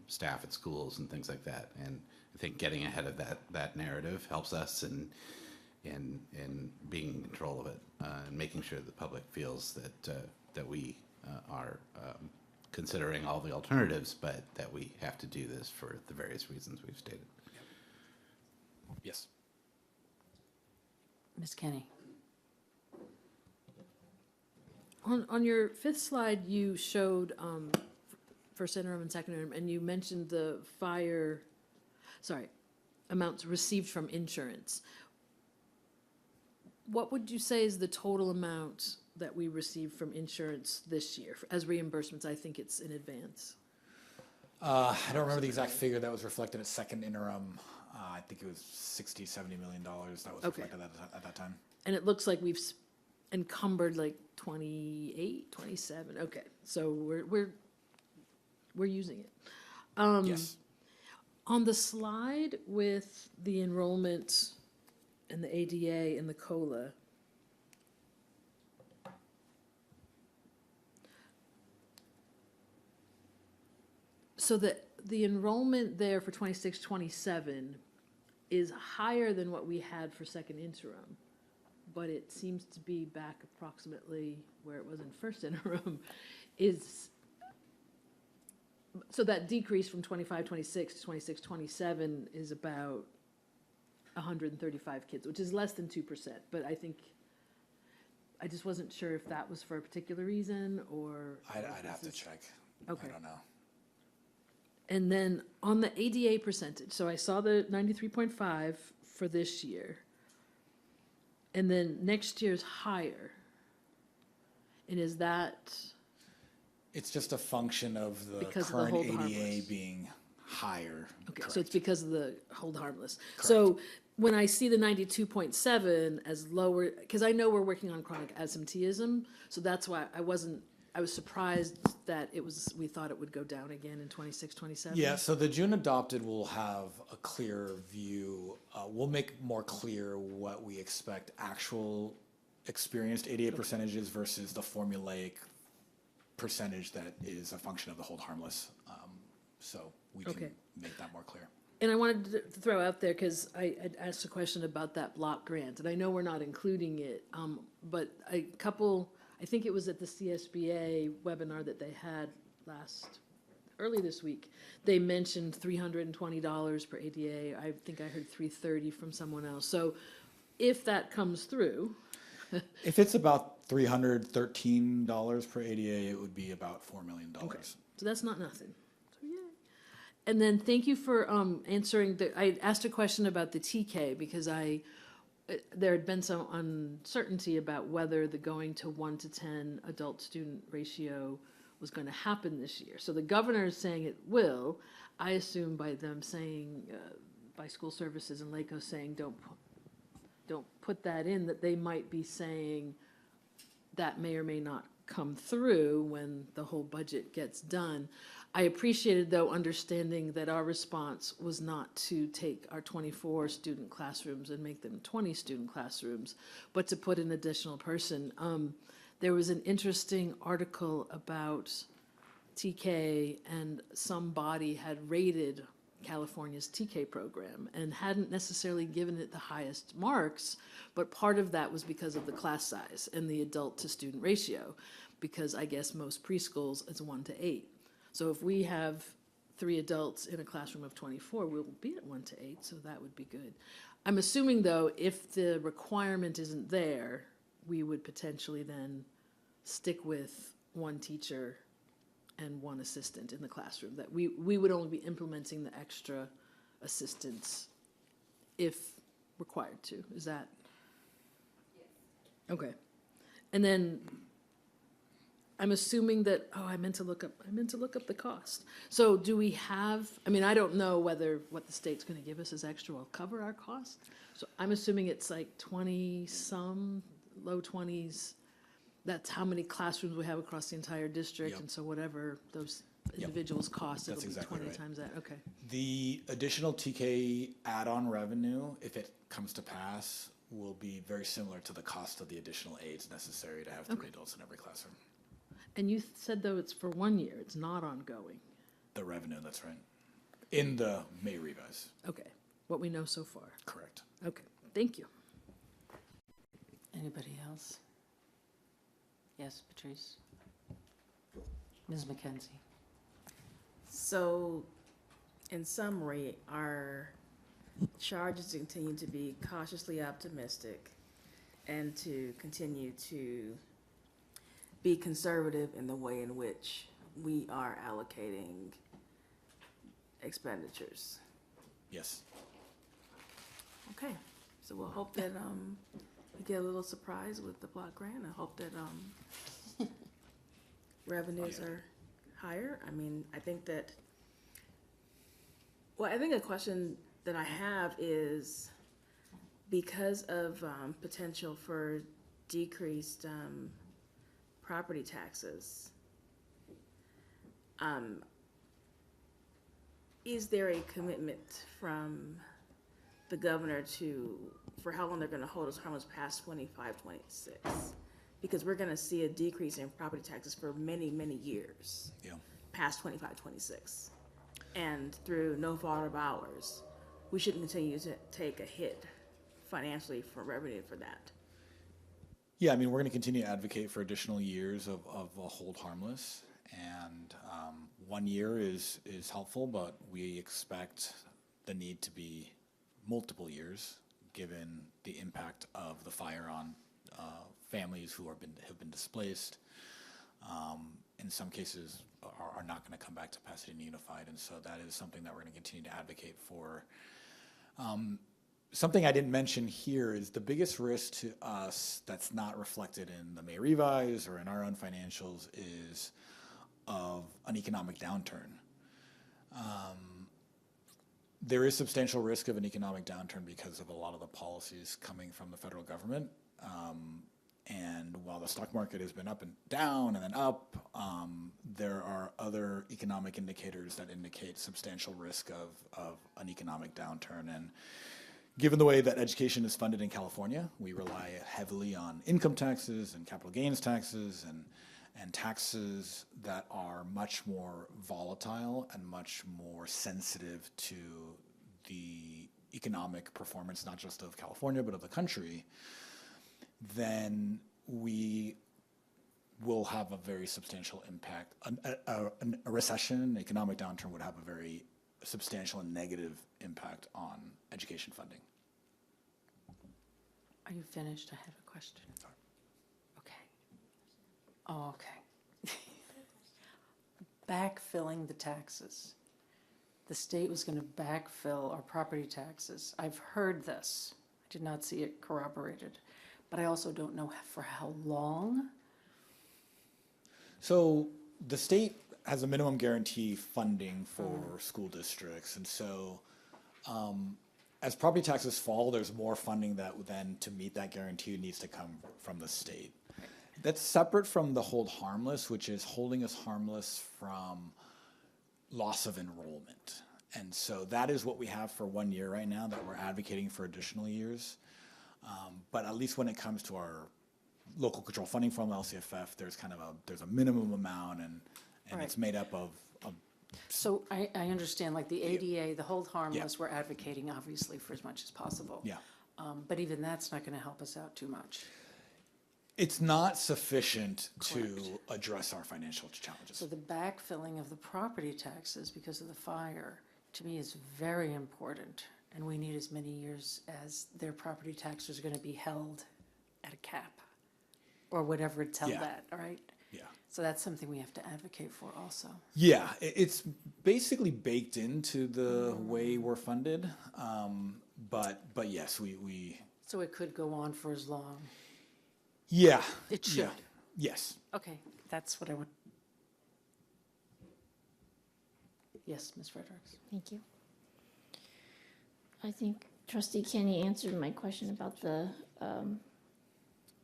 staff at schools and things like that. And I think getting ahead of that narrative helps us in being in control of it, and making sure the public feels that we are considering all the alternatives, but that we have to do this for the various reasons we've stated. Yes. Ms. Kenny? On your fifth slide, you showed first interim and second interim, and you mentioned the amounts received from insurance. What would you say is the total amount that we received from insurance this year as reimbursements? I think it's in advance. I don't remember the exact figure that was reflected at second interim. I think it was $60-70 million that was reflected at that time. And it looks like we've encumbered like 28, 27. Okay, so we're using it. Yes. On the slide with the enrollment and the ADA and the COLA, so the enrollment there for 26, 27 is higher than what we had for second interim, but it seems to be back approximately where it was in first interim. So that decrease from 25, 26 to 26, 27 is about 135 kids, which is less than 2%. But I just wasn't sure if that was for a particular reason or. I'd have to check. Okay. I don't know. And then on the ADA percentage, so I saw the 93.5 for this year. And then next year's higher. And is that? It's just a function of the because current of the hold ADA harmless being higher. Okay, Correct. so it's because of the hold harmless. Correct. So when I see the 92.7 as lower, because I know we're working on chronic absenteeism, so that's why I was surprised that we thought it would go down again in 26, 27. Yeah, so the June adopted will have a clearer view. We'll make more clear what we expect actual experienced ADA percentages versus the formulaic percentage that is a function of the hold harmless. So we can Okay. make that more clear. And I wanted to throw out there, because I had asked a question about that block grant, and I know we're not including it, but I think it was at the CSBA webinar that they had early this week, they mentioned $320 per ADA. I think I heard $330 from someone else. So if that comes through. If it's about $313 per ADA, it would be about $4 million. Okay. So that's not nothing. So yay. And then thank you for answering I asked a question about the TK, because there had been some uncertainty about whether the going to 1 to 10 adult student ratio was going to happen this year. So the governor is saying it will. I assume by them saying, by school services and LACO saying don't put that in, that they might be saying that may or may not come through when the whole budget gets done. I appreciated, though, understanding that our response was not to take our 24 student classrooms and make them 20 student classrooms, but to put an additional person. There was an interesting article about TK, and somebody had rated California's TK program and hadn't necessarily given it the highest marks, but part of that was because of the class size and the adult to student ratio, because I guess most preschools it's 1 to 8. So if we have 3 adults in a classroom of 24, we'll be at 1 to 8, so that would be good. I'm assuming, though, if the requirement isn't there, we would potentially then stick with 1 teacher and 1 assistant in the classroom, that we would only be implementing the extra assistants if required to. Is that? Yes. Okay. And then I'm assuming that, I meant to look up the cost. So do we have, I don't know whether what the state's going to give us as extra will cover our cost. So I'm assuming it's like 20 some, low 20s. That's how many classrooms we have across the entire district. Yep. And so whatever those individuals cost, it'll That's be exactly 20 right. times that. Okay. The additional TK add-on revenue, if it comes to pass, will be very similar to the cost of the additional aides necessary to have 3 adults in every classroom. And you said, though, it's for 1 year. It's not ongoing. The revenue, that's right. In the May revise. Okay. What we know so far. Correct. Okay. Thank you. Anybody else? Yes, Patrice. Ms. McKenzie. So, in summary, our charge is to continue to be cautiously optimistic and to continue to be conservative in the way in which we are allocating expenditures. Yes. Okay, so we'll hope that we get a little surprise with the block grant. I hope that revenues are higher. I think that, I think a question that I have is, because of potential for decreased property taxes, is there a commitment from the governor for how long they're going to hold us harmless past 25, 26? Because we're going to see a decrease in property taxes for many, many years. Yeah. Past 25, 26. And through no fault of ours, we shouldn't continue to take a hit financially for revenue for that. Yeah, we're going to continue to advocate for additional years of a hold harmless. And 1 year is helpful, but we expect the need to be multiple years, given the impact of the fire on families who have been displaced. In some cases, are not going to come back to Pasadena Unified, and so that is something that we're going to continue to advocate for. Something I didn't mention here is the biggest risk to us that's not reflected in the May revise or in our own financials is of an economic downturn. There is substantial risk of an economic downturn because of a lot of the policies coming from the federal government. And while the stock market has been up and down and then up, there are other economic indicators that indicate substantial risk of an economic downturn. And given the way that education is funded in California, we rely heavily on income taxes and capital gains taxes, And taxes that are much more volatile and much more sensitive to the economic performance, not just of California, but of the country, then we will have a very substantial impact. A recession, an economic downturn would have a very substantial and negative impact on education funding. Are you finished? I have a question. Okay. Oh, okay. Backfilling the taxes. The state was going to backfill our property taxes. I've heard this. I did not see it corroborated. But I also don't know for how long. So the state has a minimum guarantee funding for school districts. And so as property taxes fall, there's more funding that then to meet that guarantee needs to come from the state. That's separate from the hold harmless, which is holding us harmless from loss of enrollment. And so that is what we have for 1 year right now that we're advocating for additional years. But at least when it comes to our local control funding from LCFF, there's a minimum amount and Right. it's made up of. So I understand, like the ADA, the hold harmless, we're advocating obviously for as much as possible. Yeah. But even that's not going to help us out too much. It's not sufficient to address our financial challenges. So the backfilling of the property taxes because of the fire, to me, is very important. And we need as many years as their property taxes are going to be held at a cap or whatever it's held at, all right? Yeah. So that's something we have to advocate for also. Yeah, it's basically baked into the way we're funded. But yes, we. So it could go on for as long. Yeah. It should. Yeah. Yes. Okay, that's what I would. Yes, Ms. Fredericks. Thank you. I think Trustee Kenny answered my question about the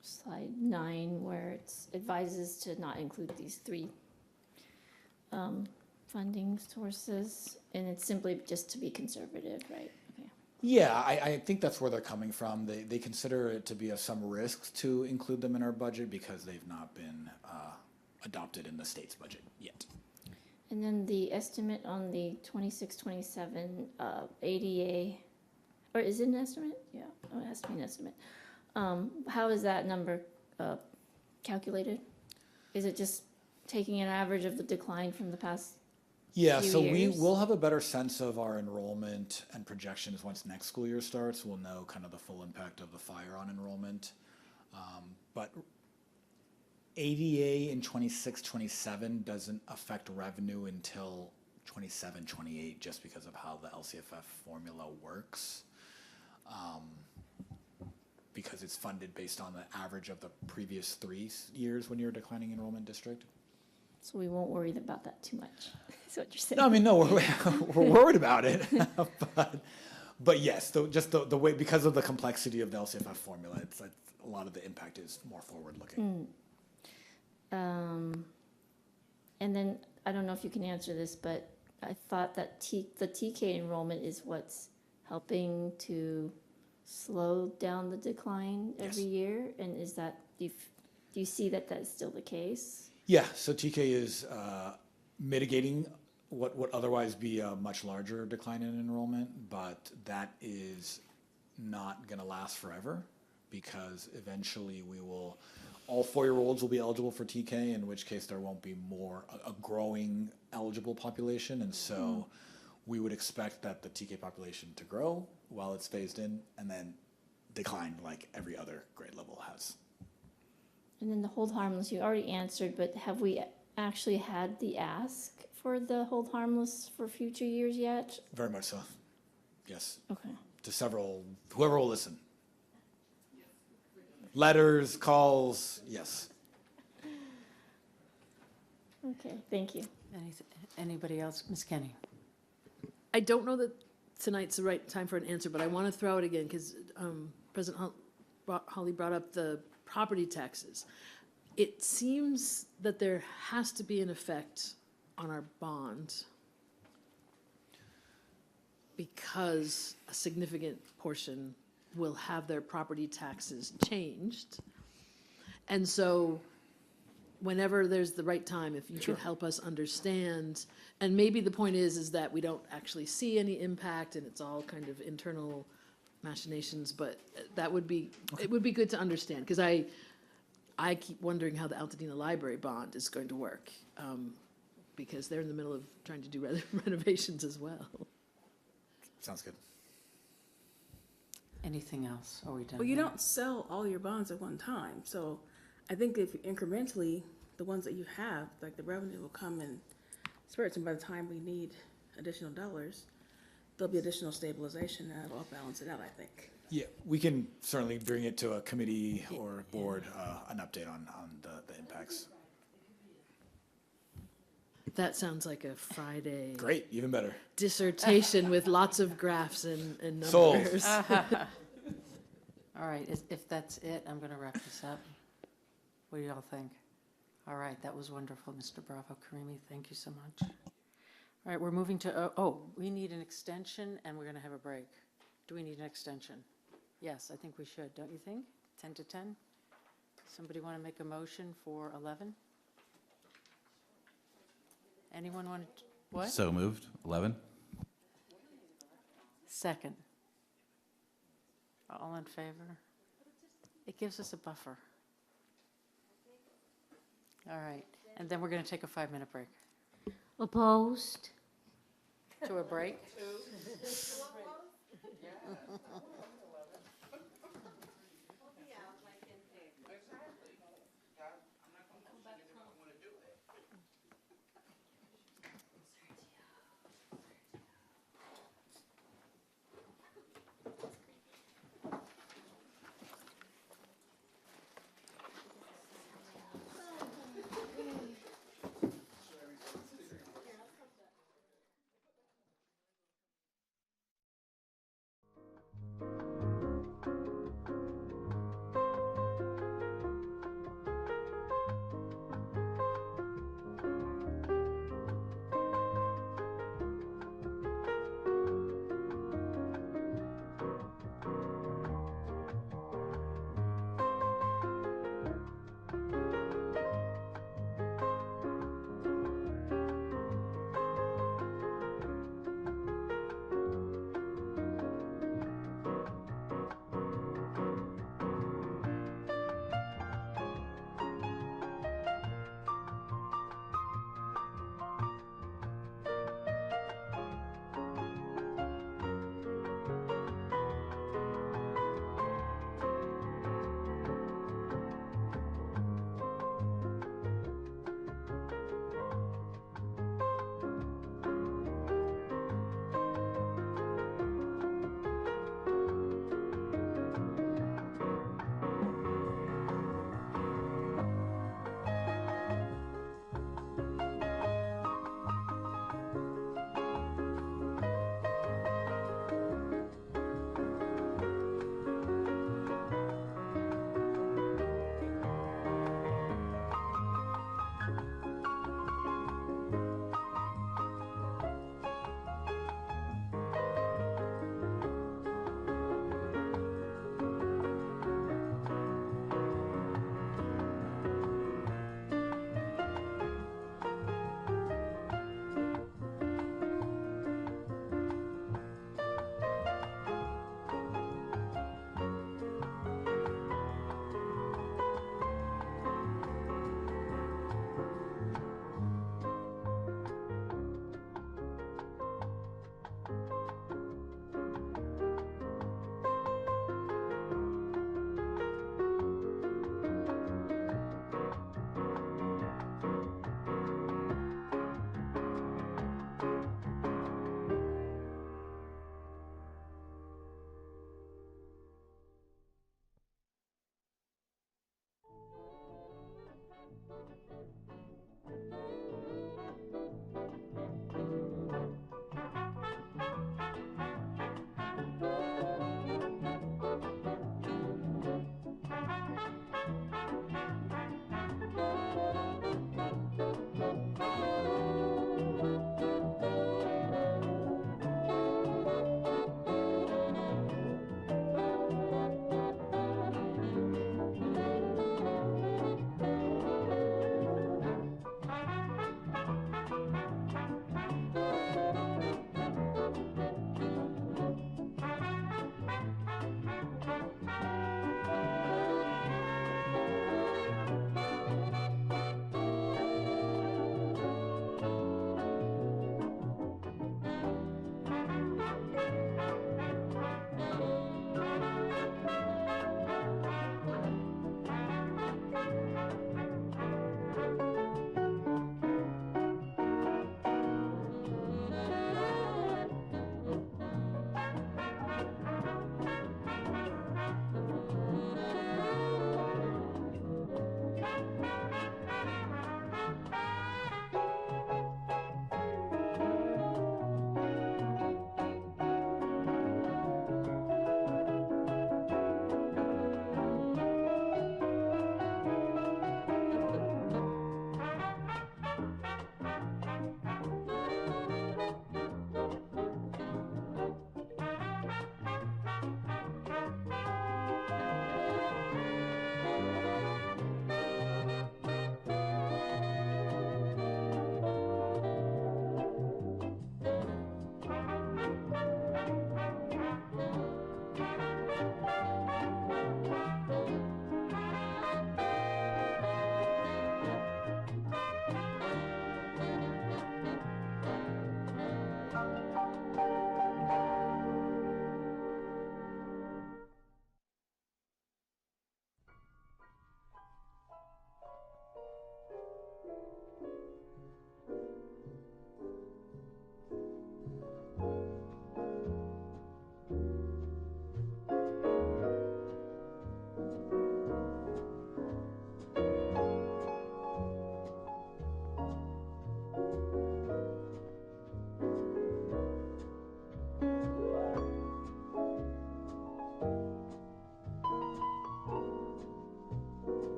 slide 9, where it advises to not include these 3 funding sources, and it's simply just to be conservative, right? Okay. Yeah, I think that's where they're coming from. They consider it to be of some risk to include them in our budget because they've not been adopted in the state's budget yet. And then the estimate on the 26-27 ADA, or is it an estimate? Yeah, oh, it has to be an estimate. How is that number calculated? Is it just taking an average of the decline from the past Yeah, few so years? we will have a better sense of our enrollment and projections once next school year starts. We'll know kind of the full impact of the fire on enrollment. But ADA in 26-27 doesn't affect revenue until 27-28 just because of how the LCFF formula works. Because it's funded based on the average of the previous 3 years when you're a declining enrollment district. So we won't worry about that too much, is what you're saying? No, I mean, no, we're worried about it. but yes, just the way, because of the complexity of the LCFF formula, it's like a lot of the impact is more forward-looking. And then, I don't know if you can answer this, but I thought that the TK enrollment is what's helping to slow down the decline every year? And is that, do you see that that's still the case? Yeah, so TK is mitigating what would otherwise be a much larger decline in enrollment, but that is not going to last forever because eventually all 4-year-olds will be eligible for TK, in which case there won't be a growing eligible population. And so we would expect that the TK population to grow while it's phased in and then decline like every other grade level has. And then the hold harmless, you already answered, but have we actually had the ask for the hold harmless for future years yet? Very much so. Yes. Okay. To whoever will listen. Letters, calls, yes. Okay, thank you. Anybody else? Ms. Kenny? I don't know that tonight's the right time for an answer, but I want to throw it again because President Hawley brought up the property taxes. It seems that there has to be an effect on our bond because a significant portion will have their property taxes changed. And so whenever there's the right time, if you could help us understand, and maybe the point is that we don't actually see any impact and it's all kind of internal machinations, but that would be, it would be good to understand, because I keep wondering how the Altadena Library bond is going to work, because they're in the middle of trying to do renovations as well. Sounds good. Anything else? Are we done? Well, you here? don't sell all your bonds at one time, so I think if incrementally, the ones that you have, like the revenue will come in spurts, and by the time we need additional dollars, there'll be additional stabilization, and that'll balance it out, I think. Yeah, we can certainly bring it to a committee or board, an update on the impacts. That sounds like a Friday Great, even better. dissertation with lots of graphs and Sold. numbers. All right, if that's it, I'm going to wrap this up. What do y'all think? All right, that was wonderful, Mr. Bravo Karimi. Thank you so much. All right, we're moving to, we need an extension and we're going to have a break. Do we need an extension? Yes, I think we should, don't you think? 10 to 10? Somebody want to make a motion for 11? Anyone want to, what? So moved. 11? Second. All in favor? It gives us a buffer. All right, and then we're going to take a 5-minute break. Opposed? To a break?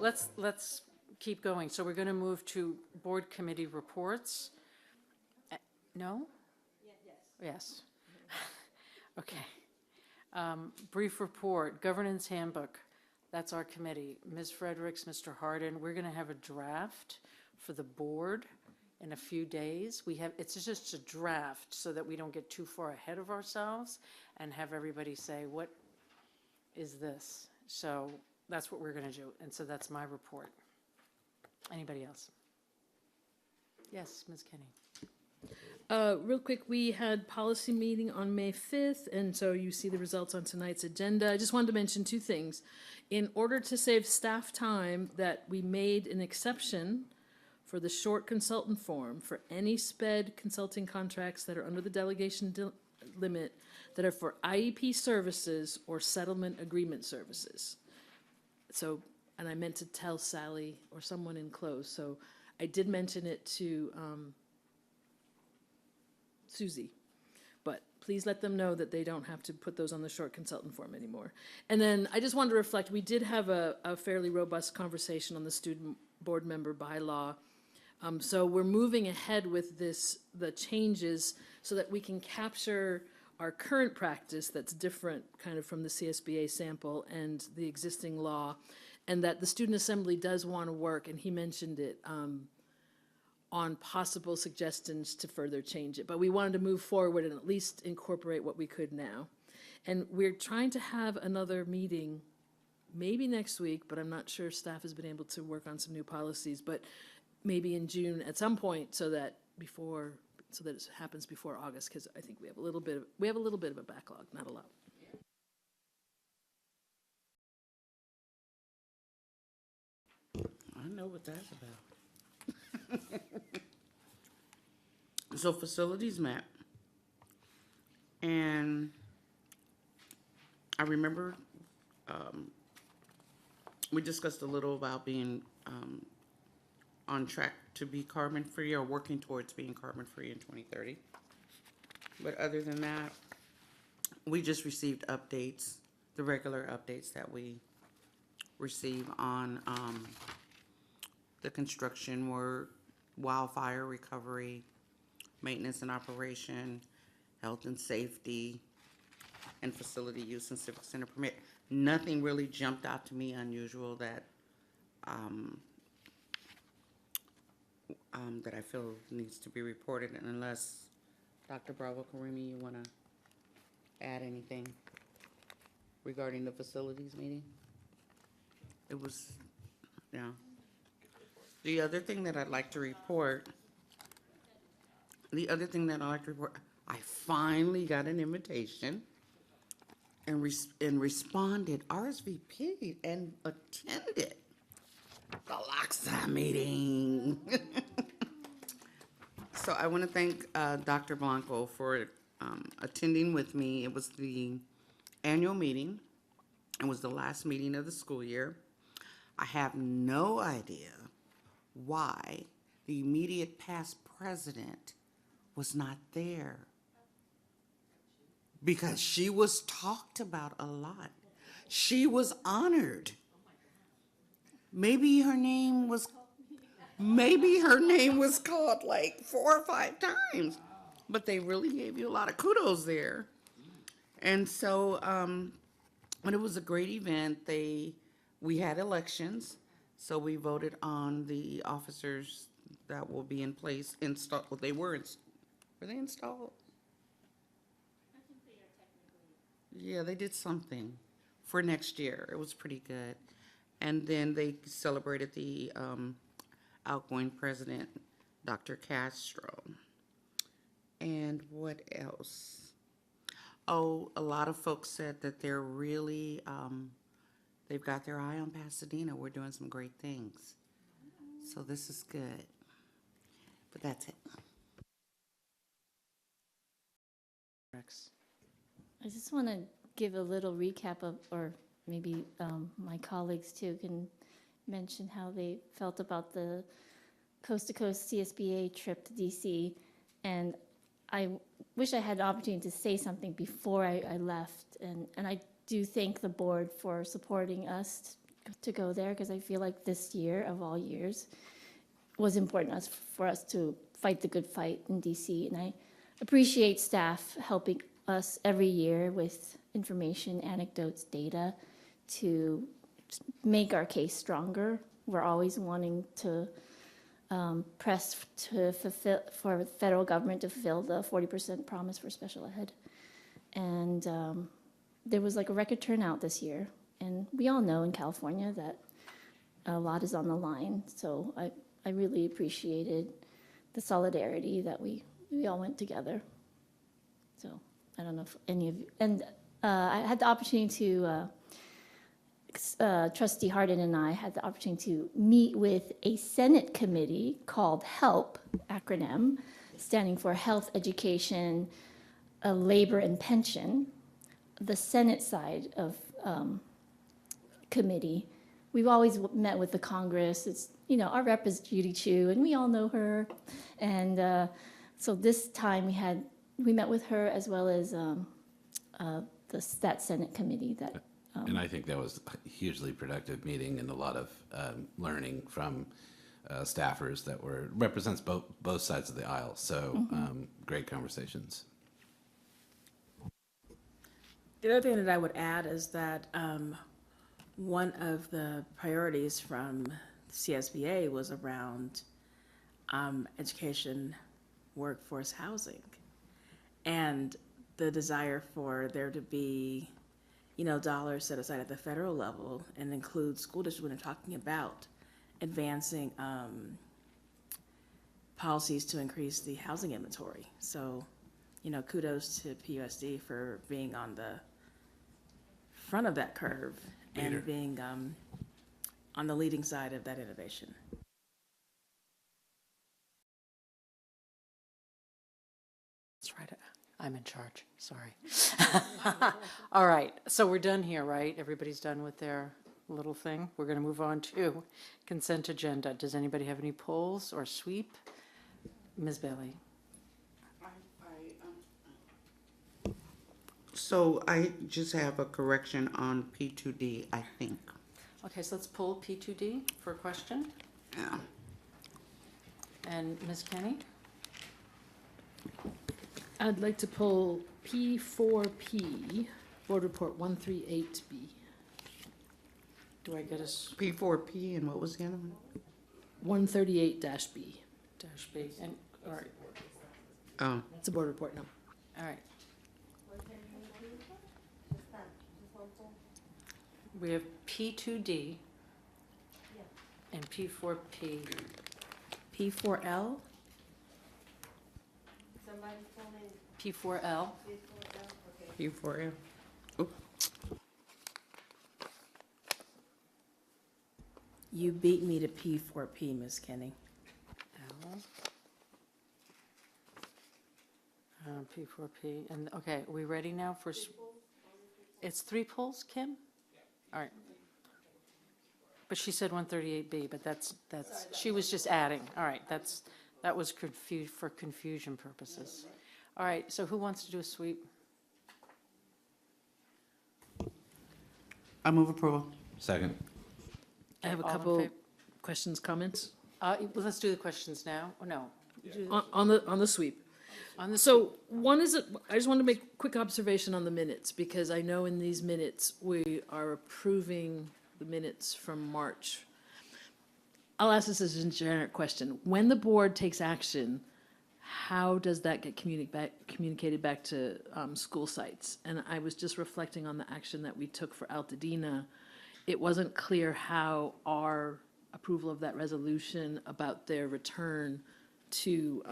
let's keep going. So we're going to move to board committee reports. No? Yes. Okay. Brief report, governance handbook. That's our committee. Ms. Fredericks, Mr. Harden, we're going to have a draft for the board in a few days. It's just a draft so that we don't get too far ahead of ourselves and have everybody say, what is this? So that's what we're going to do. And so that's my report. Anybody else? Yes, Ms. Kenny. Real quick, we had policy meeting on May 5th, and so you see the results on tonight's agenda. I just wanted to mention two things. In order to save staff time, that we made an exception for the short consultant form for any SPED consulting contracts that are under the delegation limit that are for IEP services or settlement agreement services. So, and I meant to tell Sally or someone in close, so I did mention it to Susie, but please let them know that they don't have to put those on the short consultant form anymore. And then I just wanted to reflect, we did have a fairly robust conversation on the student board member bylaw. So we're moving ahead with the changes so that we can capture our current practice that's different kind of from the CSBA sample and the existing law, and that the student assembly does want to work, and he mentioned it, on possible suggestions to further change it. But we wanted to move forward and at least incorporate what we could now. And we're trying to have another meeting maybe next week, but I'm not sure staff has been able to work on some new policies, but maybe in June at some point so that it happens before August, because I think we have a little bit of a backlog, not a lot. I know what that's about. So facilities met, and I remember we discussed a little about being on track to be carbon free or working towards being carbon free in 2030. But other than that, we just received updates, the regular updates that we receive on the construction work, wildfire recovery, maintenance and operation, health and safety, and facility use and civic center permit. Nothing really jumped out to me unusual that that I feel needs to be reported, and unless Dr. Bravo Karimi, you want to add anything regarding the facilities meeting? It was, yeah. The other thing that I'd like to report, I finally got an invitation and responded, RSVP'd, and attended the LACSA meeting. So I want to thank Dr. Blanco for attending with me. It was the annual meeting. It was the last meeting of the school year. I have no idea why the immediate past president was not there, because she was talked about a lot. She was honored. Maybe her name was called like 4 or 5 times, but they really gave you a lot of kudos there. And so, but it was a great event. We had elections, so we voted on the officers that will be in place, installed. Well, were they installed? I think they are technically. Yeah, they did something for next year. It was pretty good. And then they celebrated the outgoing president, Dr. Castro. And what else? Oh, a lot of folks said that they're really, they've got their eye on Pasadena. We're doing some great things. So this is good. But that's it. I just want to give a little recap of, or maybe my colleagues too can mention how they felt about the coast-to-coast CSBA trip to DC. And I wish I had the opportunity to say something before I left. And I do thank the board for supporting us to go there because I feel like this year of all years was important for us to fight the good fight in DC. And I appreciate staff helping us every year with information, anecdotes, data to make our case stronger. We're always wanting to press to fulfill, for the federal government to fulfill the 40% promise for special ed. And there was like a record turnout this year. And we all know in California that a lot is on the line. So I really appreciated the solidarity that we all went together. So I don't know if any of you, and I had the opportunity to, Trustee Hardin and I had the opportunity to meet with a Senate committee called HELP, acronym, standing for Health, Education, Labor, and Pension, the Senate side of committee. We've always met with the Congress. It's, you know, our rep is Judy Chu, and we all know her. And so this time we met with her as well as that Senate committee that. And I think that was a hugely productive meeting and a lot of learning from staffers that represents both sides of the aisle. So great conversations. The other thing that I would add is that one of the priorities from CSBA was around education, workforce housing, and the desire for there to be, you know, dollars set aside at the federal level and include school districts when they're talking about advancing policies to increase the housing inventory. So, you know, kudos to PUSD for being on the front of that curve and being on the leading side of that innovation. That's right. I'm in charge. Sorry. All right. So we're done here, right? Everybody's done with their little thing. We're going to move on to consent agenda. Does anybody have any polls or sweep? Ms. Bailey. So I just have a correction on P2D, I think. Okay, so let's pull P2D for a question. Yeah. And Ms. Kenny? I'd like to pull P4P, Board Report 138B. Do I get a P4P, and what was the other one? 138-B. Dash B. And, all right. Oh. It's a board report number. All right. We have P2D and P4P. P4L? P4L. P4L. You beat me to P4P, Ms. Kenny. L. P4P. And okay, are we ready now for? It's 3 pulls, Kim? All right. But she said 138B, but that's she was just adding. All right, that was for confusion purposes. All right, so who wants to do a sweep? I move approval. Second. I have a All in couple favor? questions, comments. Well, let's do the questions now. Oh, no. On the sweep. So one is, I just want to make a quick observation on the minutes, because I know in these minutes, we are approving the minutes from March. I'll ask this as a generic question. When the board takes action, how does that get communicated back to school sites? And I was just reflecting on the action that we took for Altadena. It wasn't clear how our approval of that resolution about their return to,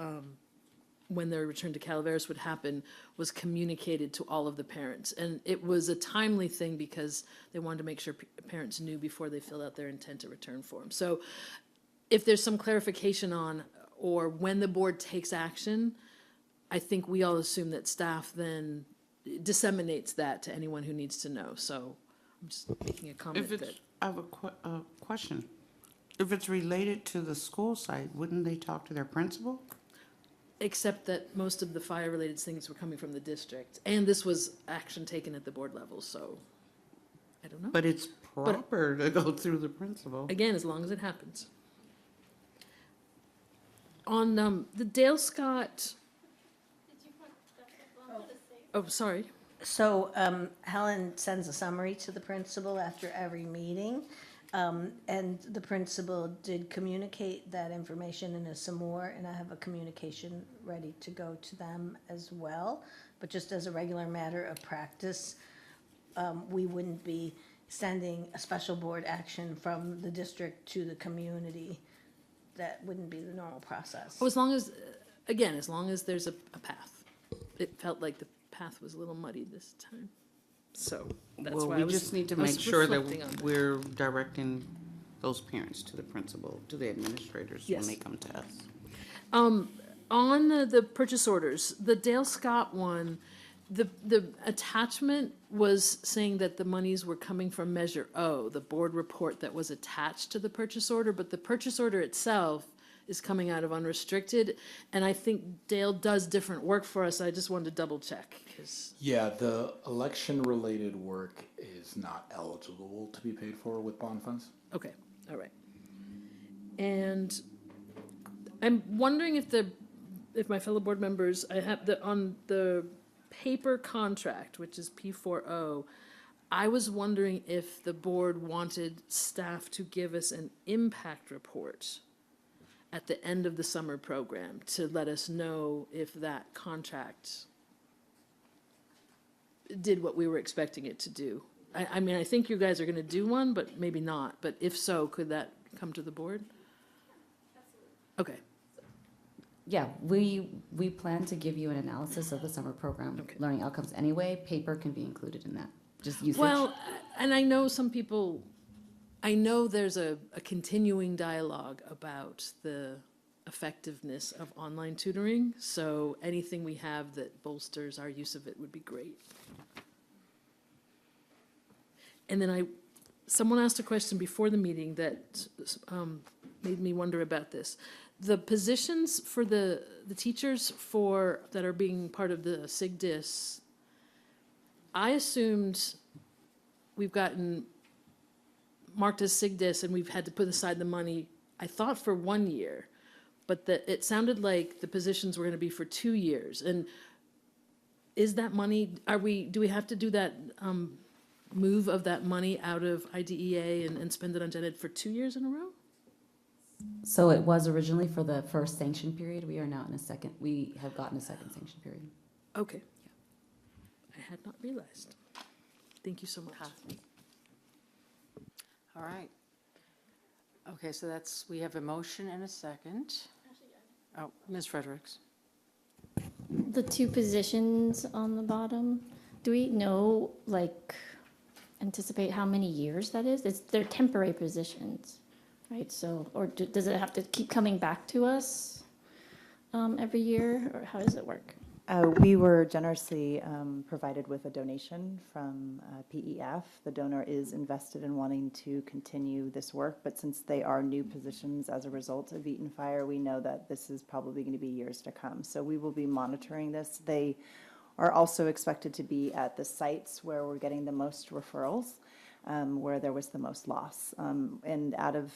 when their return to Calaveras would happen, was communicated to all of the parents. And it was a timely thing because they wanted to make sure parents knew before they filled out their intent to return form. So if there's some clarification on, or when the board takes action, I think we all assume that staff then disseminates that to anyone who needs to know. So I'm just making a comment that. I have a question. If it's related to the school site, wouldn't they talk to their principal? Except that most of the fire-related things were coming from the district, and this was action taken at the board level, so I don't know. But it's proper to go through the principal. Again, as long as it happens. On the Dale Scott. Oh, sorry. So Helen sends a summary to the principal after every meeting. And the principal did communicate that information and some more, and I have a communication ready to go to them as well. But just as a regular matter of practice, we wouldn't be sending a special board action from the district to the community. That wouldn't be the normal process. Oh, as long as, again, as long as there's a path. It felt like the path was a little muddy this time. So that's Well, why we I was just need to I was make sure reflecting on that we're directing those parents to the principal, to the administrators Yes. when they come to us. On the purchase orders, the Dale Scott one, the attachment was saying that the monies were coming from Measure O, the board report that was attached to the purchase order, but the purchase order itself is coming out of unrestricted, and I think Dale does different work for us. I just wanted to double check, because Yeah, the election-related work is not eligible to be paid for with bond funds. okay, all right. And I'm wondering if my fellow board members, I have on the paper contract, which is P40, I was wondering if the board wanted staff to give us an impact report at the end of the summer program to let us know if that contract did what we were expecting it to do. I mean, I think you guys are gonna do one, but maybe not. But if so, could that come to the board? Okay. Yeah, we plan to give you an analysis of the summer program learning outcomes anyway. Paper can be included in that, just usage. Well, and I know some people, I know there's a continuing dialogue about the effectiveness of online tutoring, so anything we have that bolsters our use of it would be great. And then someone asked a question before the meeting that made me wonder about this. The positions for the teachers that are being part of the SIGDIS, I assumed we've gotten marked as SIGDIS and we've had to put aside the money, I thought for 1 year, but it sounded like the positions were going to be for 2 years. And is that money, do we have to do that move of that money out of IDEA and spend it on gen ed for 2 years in a row? So it was originally for the first sanction period. We are now in we have gotten a second sanction period. Okay. I had not realized. Thank you so much. All right. Okay, so we have a motion and a second. Oh, Ms. Fredericks. The two positions on the bottom, do we know, anticipate how many years that is? They're temporary positions, right? So, or does it have to keep coming back to us every year, or how does it work? We were generously provided with a donation from PEF. The donor is invested in wanting to continue this work, but since they are new positions as a result of Eaton Fire, we know that this is probably going to be years to come. So we will be monitoring this. They are also expected to be at the sites where we're getting the most referrals, where there was the most loss. And out of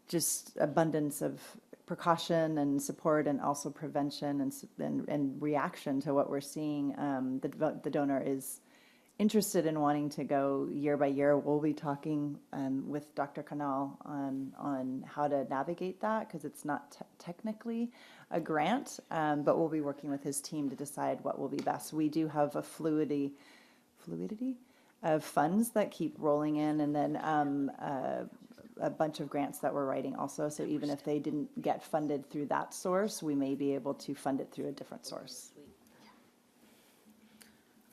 just abundance of precaution and support and also prevention and reaction to what we're seeing, the donor is interested in wanting to go year by year. We'll be talking with Dr. Canal on how to navigate that, because it's not technically a grant, but we'll be working with his team to decide what will be best. We do have a fluidity of funds that keep rolling in, and then a bunch of grants that we're writing also. So even if they didn't get funded through that source, we may be able to fund it through a different source.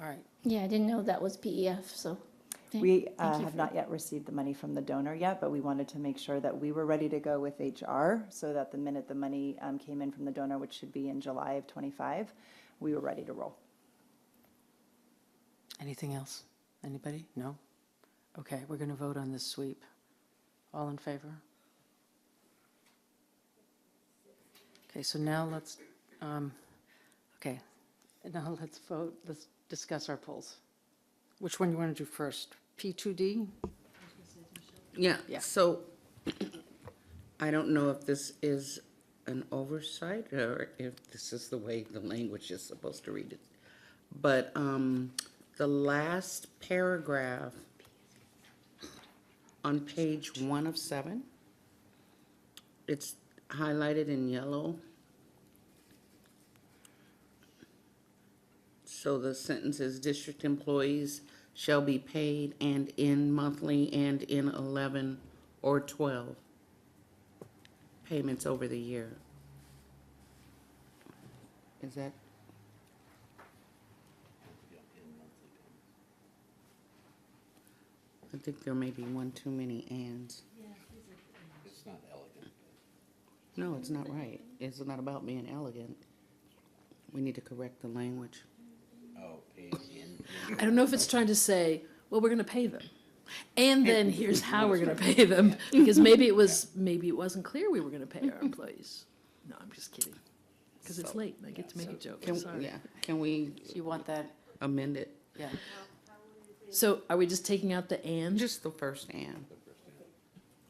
All right. Yeah, I didn't know that was PEF, so. We have not yet received the money from the donor yet, but we wanted to make sure that we were ready to go with HR, so that the minute the money came in from the donor, which should be in July of 25, we were ready to roll. Anything else? Anybody? No? Okay, we're going to vote on this sweep. All in favor? Okay, so now let's vote. Let's discuss our polls. Which one do you want to do first? P2D? Yeah, Yeah. so I don't know if this is an oversight or if this is the way the language is supposed to read it. But the last paragraph on page 1 of 7, it's highlighted in yellow. So the sentence is district employees shall be paid and in monthly and in 11 or 12 payments over the year. Is that? I think there may be one too many ands. It's not elegant. No, it's not right. It's not about being elegant. We need to correct the language. Oh, paid in. I don't know if it's trying to say, well, we're going to pay them. And then here's how we're going to pay them, because maybe it wasn't clear we were going to pay our employees. No, I'm just kidding. Because it's late and I get to make a joke. I'm sorry. Can we You want that? amend it? Yeah. So are we just taking out the and? Just the first and.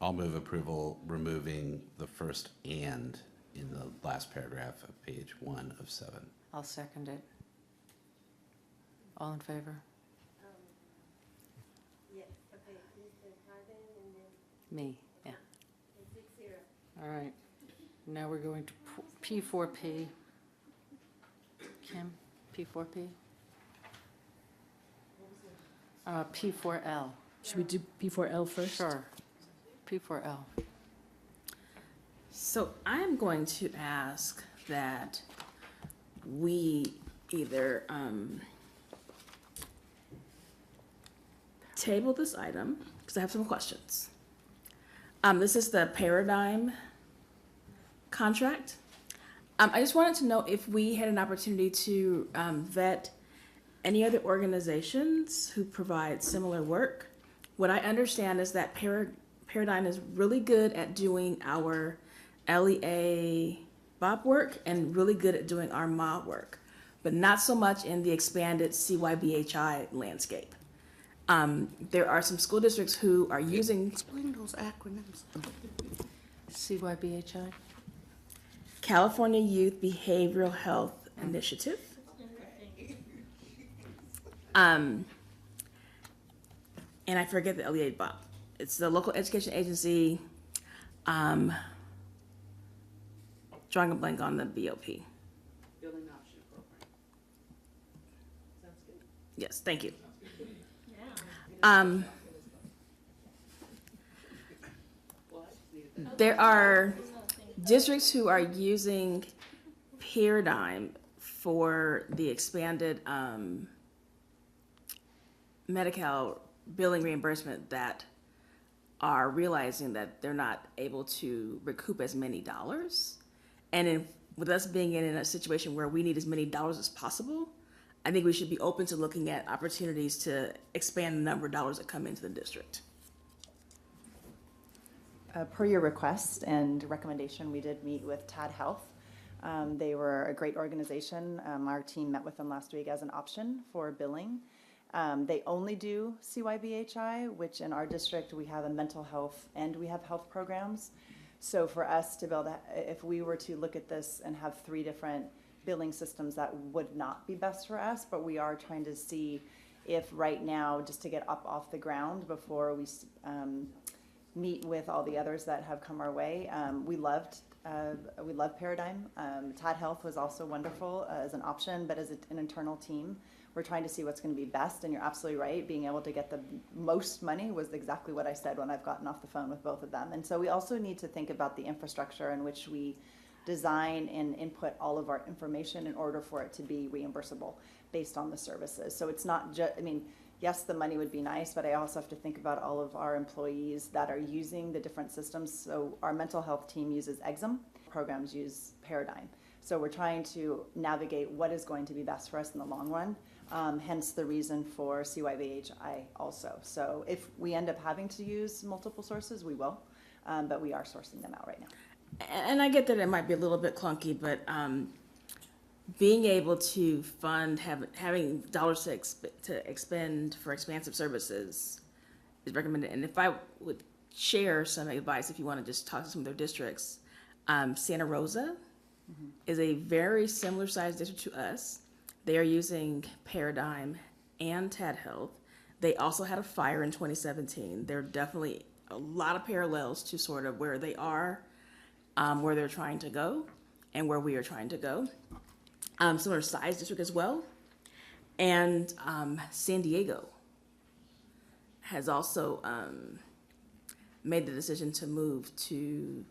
I'll move approval, removing the first and in the last paragraph of page 1 of 7. I'll second it. All in favor? Yes, okay, Mr. Harden and then Me, yeah. 6-0. All right. Now we're going to P4P. Kim, P4P? P4L. Should we do P4L first? Sure. P4L. So I'm going to ask that we either table this item, because I have some questions. This is the Paradigm contract. I just wanted to know if we had an opportunity to vet any other organizations who provide similar work. What I understand is that Paradigm is really good at doing our LEA BOP work and really good at doing our MA work, but not so much in the expanded CYBHI landscape. There are some school districts who are using... Explain those acronyms. CYBHI? California Youth Behavioral Health Initiative. And I forget the LEA BOP. It's the local education agency. Drawing a blank on the BOP. Building option program. Sounds good. Yes, thank you. There are districts who are using Paradigm for the expanded Medi-Cal billing reimbursement that are realizing that they're not able to recoup as many dollars. And with us being in a situation where we need as many dollars as possible, I think we should be open to looking at opportunities to expand the number of dollars that come into the district. Per your request and recommendation, we did meet with TAD Health. They were a great organization. Our team met with them last week as an option for billing. They only do CYBHI, which in our district, we have a mental health and we have health programs. So for us to build, if we were to look at this and have 3 different billing systems, that would not be best for us, but we are trying to see if right now, just to get up off the ground before we meet with all the others that have come our way. We love Paradigm. Todd Health was also wonderful as an option, but as an internal team, we're trying to see what's going to be best. And you're absolutely right. Being able to get the most money was exactly what I said when I've gotten off the phone with both of them. And so we also need to think about the infrastructure in which we design and input all of our information in order for it to be reimbursable based on the services. So it's not just, yes, the money would be nice, but I also have to think about all of our employees that are using the different systems. So our mental health team uses Exum, programs use Paradigm. So we're trying to navigate what is going to be best for us in the long run, hence the reason for CYBHI also. So if we end up having to use multiple sources, we will, but we are sourcing them out right now. And I get that it might be a little bit clunky, but being able to fund, having dollars to expend for expansive services is recommended. And if I would share some advice if you want to just talk to some of their districts. Santa Rosa is a very similar sized district to us. They are using Paradigm and TAD Health. They also had a fire in 2017. There are definitely a lot of parallels to sort of where they are, where they're trying to go, and where we are trying to go. Similar size district as well. And San Diego has also made the decision to move to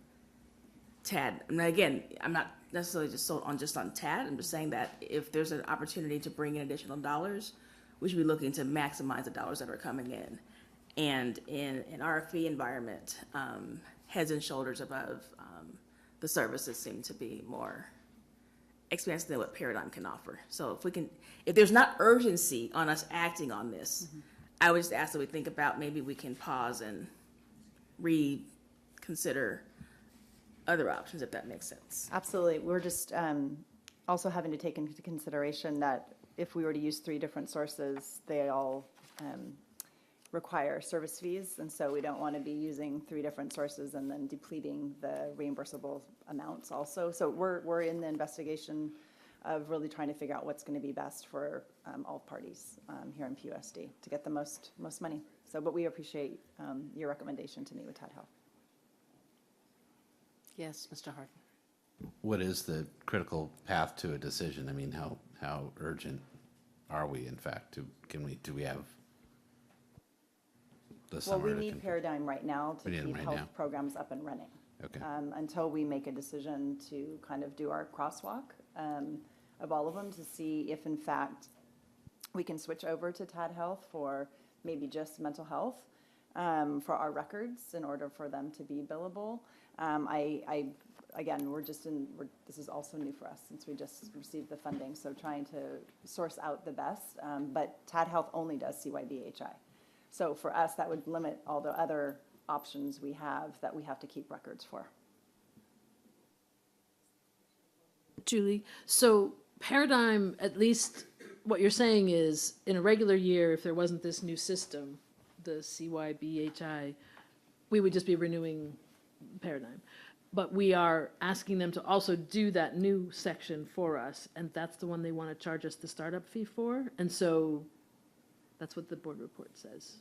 TAD. And again, I'm not necessarily just sold on TAD. I'm just saying that if there's an opportunity to bring in additional dollars, we should be looking to maximize the dollars that are coming in. And in an RFP environment, heads and shoulders above, the services seem to be more expansive than what Paradigm can offer. So if there's not urgency on us acting on this, I would just ask that we think about maybe we can pause and reconsider other options, if that makes sense. Absolutely. We're just also having to take into consideration that if we were to use 3 different sources, they all require service fees, and so we don't want to be using 3 different sources and then depleting the reimbursable amounts also. So we're in the investigation of really trying to figure out what's going to be best for all parties here in PUSD to get the most money. So, but we appreciate your recommendation to meet with TAD Health. Yes, Mr. Harden. What is the critical path to a decision? I mean, how urgent are we, in fact? Do we have the summer? Well, we need Paradigm right now to keep health now. programs up and running. Okay. Until we make a decision to kind of do our crosswalk of all of them to see if, in fact, we can switch over to TAD Health for maybe just mental health for our records in order for them to be billable. Again, this is also new for us since we just received the funding, so trying to source out the best. But TAD Health only does CYBHI. So for us, that would limit all the other options we have that we have to keep records for. Julie, so Paradigm, at least what you're saying is, in a regular year, if there wasn't this new system, the CYBHI, we would just be renewing Paradigm. But we are asking them to also do that new section for us, and that's the one they want to charge us the startup fee for. And so that's what the board report says.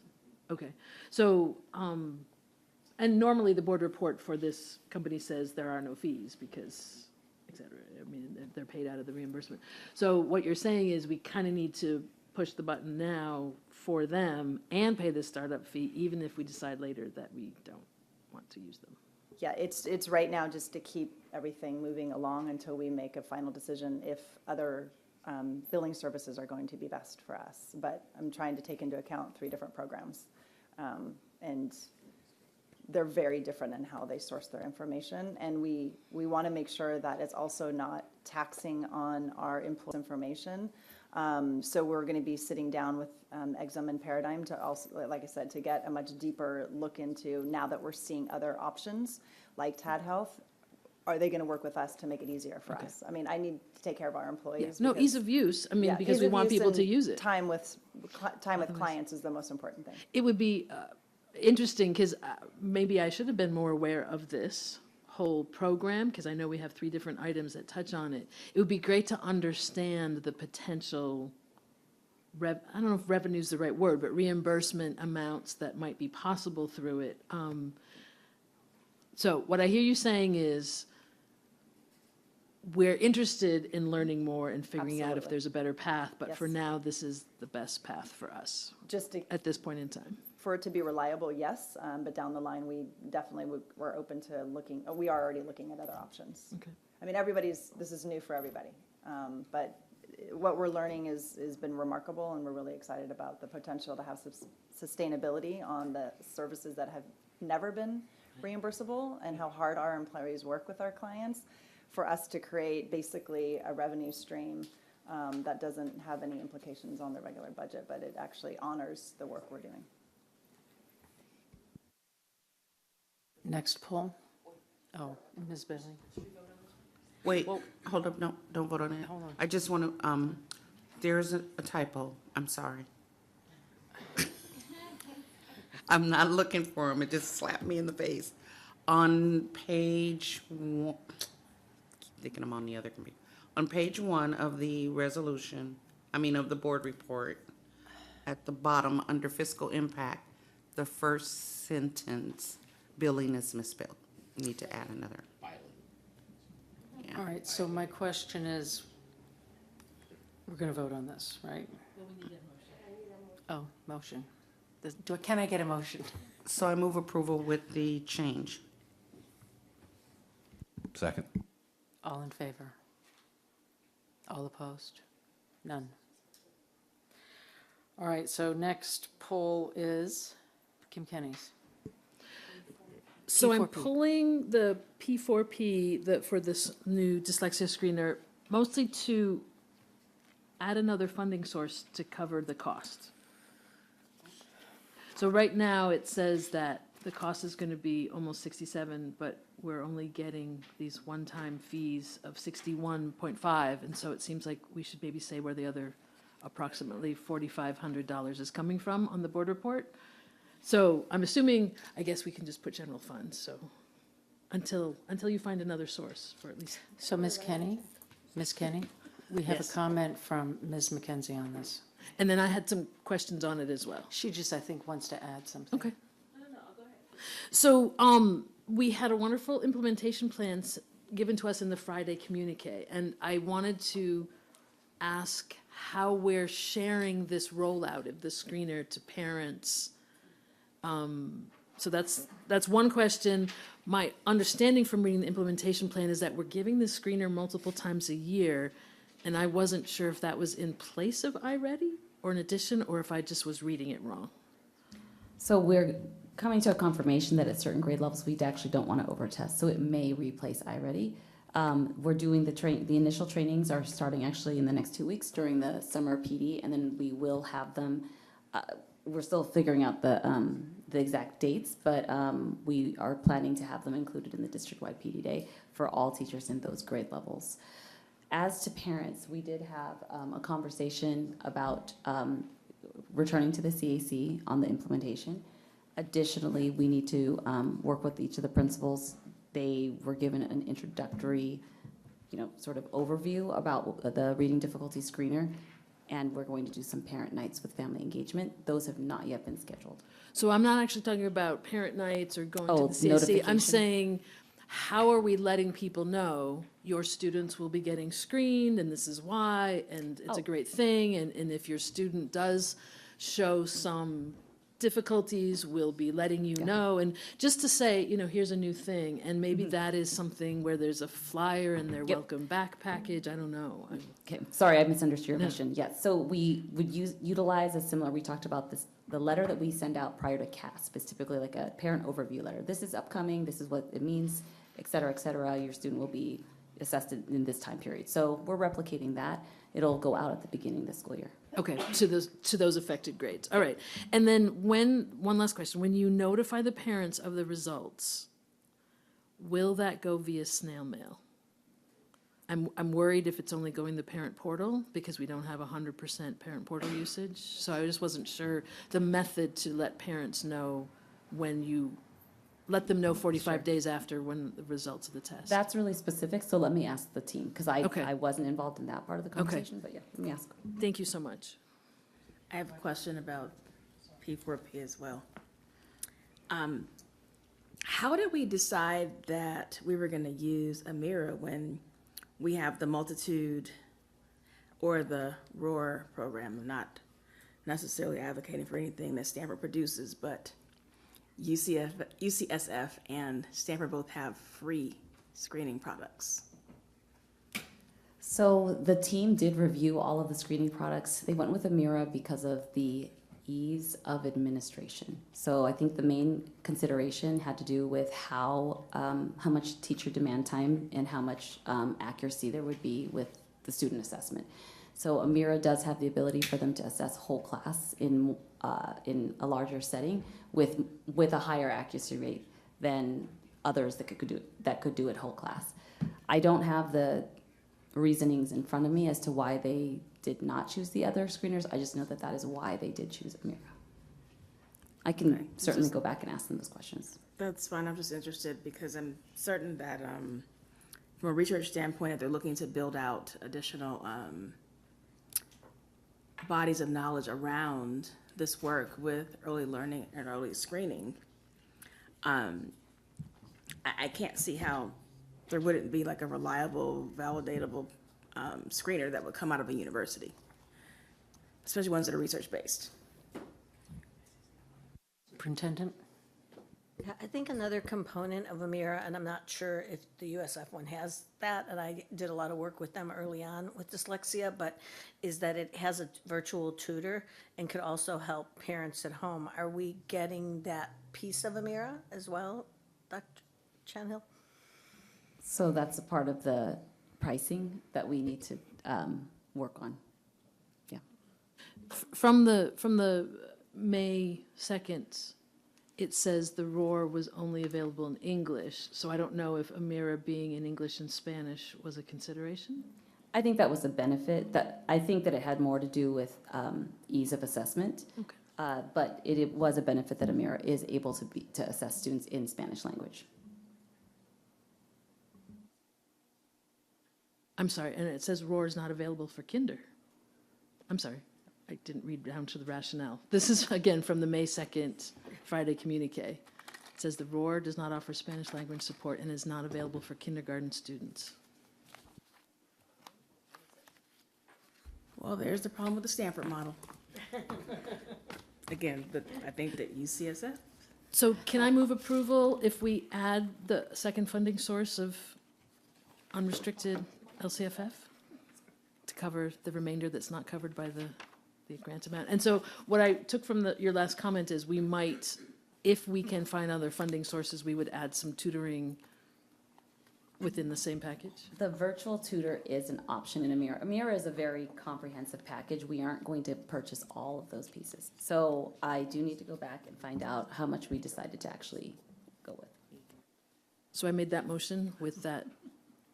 Okay. So, and normally the board report for this company says there are no fees because, et cetera. I mean, they're paid out of the reimbursement. So what you're saying is we kind of need to push the button now for them and pay the startup fee, even if we decide later that we don't want to use them. Yeah, it's right now just to keep everything moving along until we make a final decision if other billing services are going to be best for us. But I'm trying to take into account 3 different programs. And they're very different in how they source their information. And we want to make sure that it's also not taxing on our employees' information. So we're going to be sitting down with Exum and Paradigm to also, like I said, to get a much deeper look into, now that we're seeing other options like TAD Health, are they going to work with us to make it easier for us? I mean, I need to take care of our employees. No, ease of use. I mean, because we want people to use it. Time with clients is the most important thing. It would be interesting because maybe I should have been more aware of this whole program, because I know we have 3 different items that touch on it. It would be great to understand the potential, I don't know if revenue is the right word, but reimbursement amounts that might be possible through it. So what I hear you saying is we're interested in learning more and figuring out if there's a better path, but for now, this is the best path for us at this point in time. For it to be reliable, yes, but down the line, we definitely we're open to looking. We are already looking at other options. Okay. I mean, this is new for everybody, but what we're learning has been remarkable, and we're really excited about the potential to have sustainability on the services that have never been reimbursable, and how hard our employees work with our clients for us to create basically a revenue stream that doesn't have any implications on the regular budget, but it actually honors the work we're doing. Next poll. Oh, Ms. Beverly. Wait, hold up, no, don't vote on it. Hold on. I just want to, there's a typo, I'm sorry. I'm not looking for them. It just slapped me in the face. On page one, keep thinking I'm on the other computer. On page 1 of the resolution, of the board report, at the bottom, under fiscal impact, the first sentence, billing is misspelled. You need to add another. All right, so my question is, we're going to vote on this, right? Oh, motion. Can I get a motion? So I move approval with the change. Second. All in favor? All opposed? None. All right, so next poll is Kim Kenny's. So I'm P4P. pulling the P4P for this new dyslexia screener, mostly to add another funding source to cover the cost. So right now, it says that the cost is going to be almost 67, but we're only getting these one-time fees of 61.5, and so it seems like we should maybe say where the other approximately $4,500 is coming from on the board report. So I'm assuming, I guess we can just put general funds, so until you find another source for at least. So Ms. Kenny, we have a comment from Ms. McKenzie on this. And then I had some questions on it as well. She just, I think, wants to add something. Okay. So we had a wonderful implementation plan given to us in the Friday communique, and I wanted to ask how we're sharing this rollout of the screener to parents. So that's one question. My understanding from reading the implementation plan is that we're giving the screener multiple times a year, and I wasn't sure if that was in place of iReady or in addition, or if I just was reading it wrong. So we're coming to a confirmation that at certain grade levels, we actually don't want to overtest, so it may replace iReady. We're doing the initial trainings are starting actually in the next 2 weeks during the summer PD, and then we will have them. We're still figuring out the exact dates, but we are planning to have them included in the district-wide PD day for all teachers in those grade levels. As to parents, we did have a conversation about returning to the CAC on the implementation. Additionally, we need to work with each of the principals. They were given an introductory, sort of overview about the reading difficulty screener, and we're going to do some parent nights with family engagement. Those have not yet been scheduled. So I'm not actually talking about parent nights or going Oh, to the CAC. notification. I'm saying, how are we letting people know your students will be getting screened and this is why, and it's a great thing, and if your student does show some difficulties, we'll be letting you know, and just to say, here's a new thing, and maybe that is something where there's a flyer in their welcome back package. I don't know. Okay, sorry, I misunderstood your question. Yes, so we would utilize a similar, we talked about this, the letter that we send out prior to CASP is typically like a parent overview letter. This is upcoming, this is what it means, et cetera, your student will be assessed in this time period. So we're replicating that. It'll go out at the beginning of the school year. Okay, to those affected grades. All right. And then one last question, when you notify the parents of the results, will that go via snail mail? I'm worried if it's only going the parent portal because we don't have 100% parent portal usage. So I just wasn't sure the method to let parents know when you let them know 45 days after when the results of the test. That's really specific, so let me ask the team, because I wasn't involved in that part of the conversation, but yeah, let me ask. Thank you so much. I have a question about P4P as well. How did we decide that we were going to use Amira when we have the multitude or the ROAR program? I'm not necessarily advocating for anything that Stanford produces, but UCSF and Stanford both have free screening products. So the team did review all of the screening products. They went with Amira because of the ease of administration. So I think the main consideration had to do with how much teacher demand time and how much accuracy there would be with the student assessment. So Amira does have the ability for them to assess whole class in a larger setting with a higher accuracy rate than others that could do it whole class. I don't have the reasonings in front of me as to why they did not choose the other screeners. I just know that is why they did choose Amira. I can certainly go back and ask them those questions. That's fine. I'm just interested because I'm certain that from a research standpoint, if they're looking to build out additional bodies of knowledge around this work with early learning and early screening, I can't see how there wouldn't be like a reliable, validatable screener that would come out of a university, especially ones that are research-based. Superintendent? Yeah, I think another component of Amira, and I'm not sure if the USF one has that, and I did a lot of work with them early on with dyslexia, but is that it has a virtual tutor and could also help parents at home. Are we getting that piece of Amira as well, Dr. Chanhill? So that's a part of the pricing that we need to work on. Yeah. From the May 2nd, it says the ROAR was only available in English, so I don't know if Amira being in English and Spanish was a consideration? I think that was a benefit. That I think that it had more to do with ease of assessment. Okay. But it was a benefit that Amira is able to assess students in Spanish language. I'm sorry, and it says ROAR is not available for kinder. I'm sorry, I didn't read down to the rationale. This is, again, from the May 2nd Friday communique. It says the ROAR does not offer Spanish language support and is not available for kindergarten students. Well, there's the problem with the Stanford model. Again, I think that UCSF. So can I move approval if we add the second funding source of unrestricted LCFF to cover the remainder that's not covered by the grant amount? And so what I took from your last comment is we might, if we can find other funding sources, we would add some tutoring within the same package? The virtual tutor is an option in Amira. Amira is a very comprehensive package. We aren't going to purchase all of those pieces. So I do need to go back and find out how much we decided to actually go with. So I made that motion with that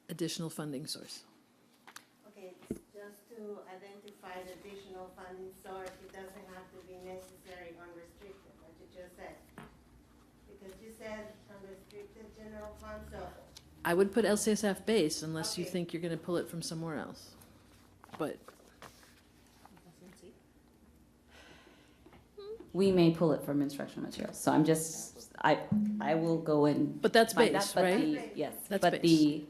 additional funding source. Okay, just to identify the additional funding source, it doesn't have to be necessary unrestricted, what you just said. Because you said unrestricted general fund, so. I would put LCSF base unless you think you're going to pull it from somewhere else. But We may pull it from instructional materials. So I'm just, I will go and. But that's find base, that, but right? the- Yes, That's but base.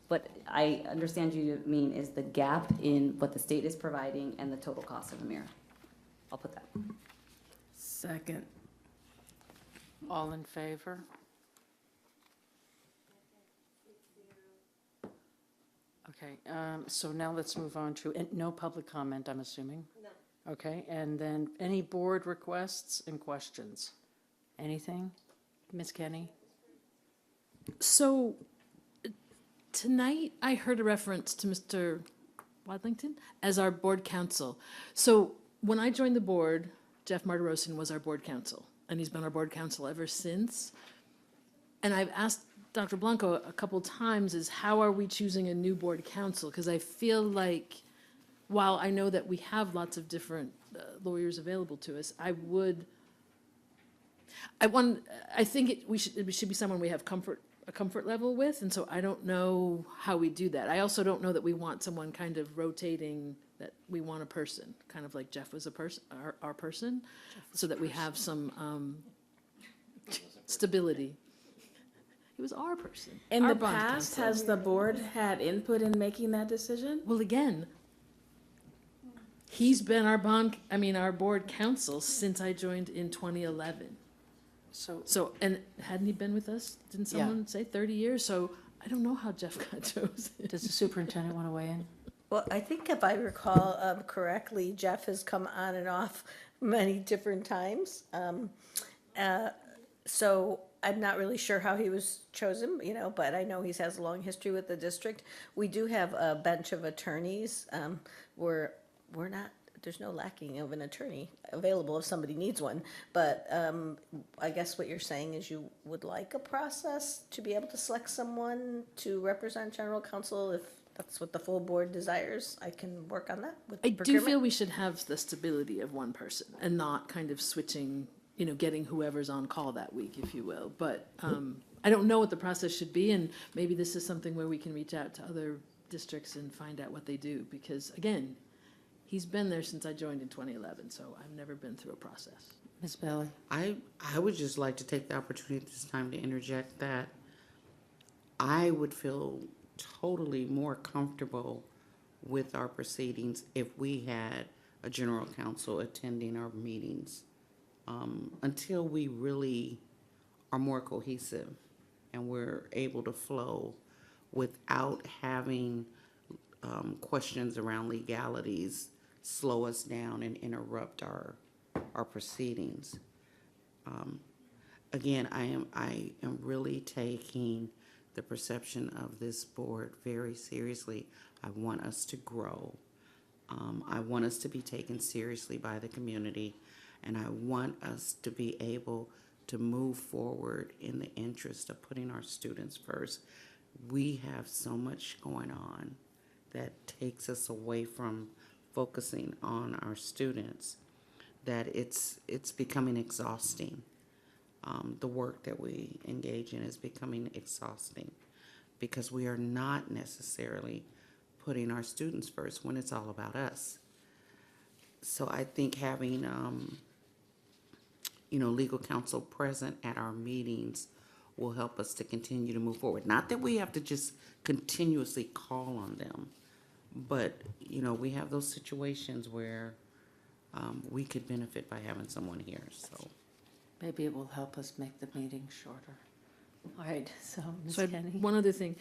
what I understand you to mean is the gap in what the state is providing and the total cost of Amira. I'll put that. Second. All in favor? Okay, so now let's move on to, and no public comment, I'm assuming? No. Okay, and then any board requests and questions? Anything? Ms. Kenny? So tonight I heard a reference to Mr. Wadlington as our board counsel. So when I joined the board, Jeff Martirosian was our board counsel, and he's been our board counsel ever since. And I've asked Dr. Blanco a couple times is how are we choosing a new board counsel? Because I feel like while I know that we have lots of different lawyers available to us, I think it should be someone we have a comfort level with, and so I don't know how we do that. I also don't know that we want someone kind of rotating, that we want a person, kind of like Jeff was a person, our person, so that we have some stability. He was our person. In our the bond past, counsel. has the board had input in making that decision? Well, again, he's been our board counsel since I joined in 2011. So, and hadn't he been with us? Didn't someone say 30 years? So I don't know how Jeff got chosen. Does the superintendent want to weigh in? Well, I think if I recall correctly, Jeff has come on and off many different times. So I'm not really sure how he was chosen, but I know he has a long history with the district. We do have a bench of attorneys. We're not, there's no lacking of an attorney available if somebody needs one. But I guess what you're saying is you would like a process to be able to select someone to represent general counsel if that's what the full board desires. I can work on that with I do procurement. feel we should have the stability of one person and not kind of switching getting whoever's on call that week, if you will. But I don't know what the process should be, and maybe this is something where we can reach out to other districts and find out what they do, because again, he's been there since I joined in 2011, so I've never been through a process. Ms. Bailey? I would just like to take the opportunity at this time to interject that I would feel totally more comfortable with our proceedings if we had a general counsel attending our meetings, until we really are more cohesive and we're able to flow without having questions around legalities slow us down and interrupt our proceedings. Again, I am really taking the perception of this board very seriously. I want us to grow. I want us to be taken seriously by the community, and I want us to be able to move forward in the interest of putting our students first. We have so much going on that takes us away from focusing on our students that it's becoming exhausting. The work that we engage in is becoming exhausting because we are not necessarily putting our students first when it's all about us. So I think having, legal counsel present at our meetings will help us to continue to move forward. Not that we have to just continuously call on them, but, we have those situations where we could benefit by having someone here, so. Maybe it will help us make the meeting shorter. All right, so Ms. So Kenny? one other thing.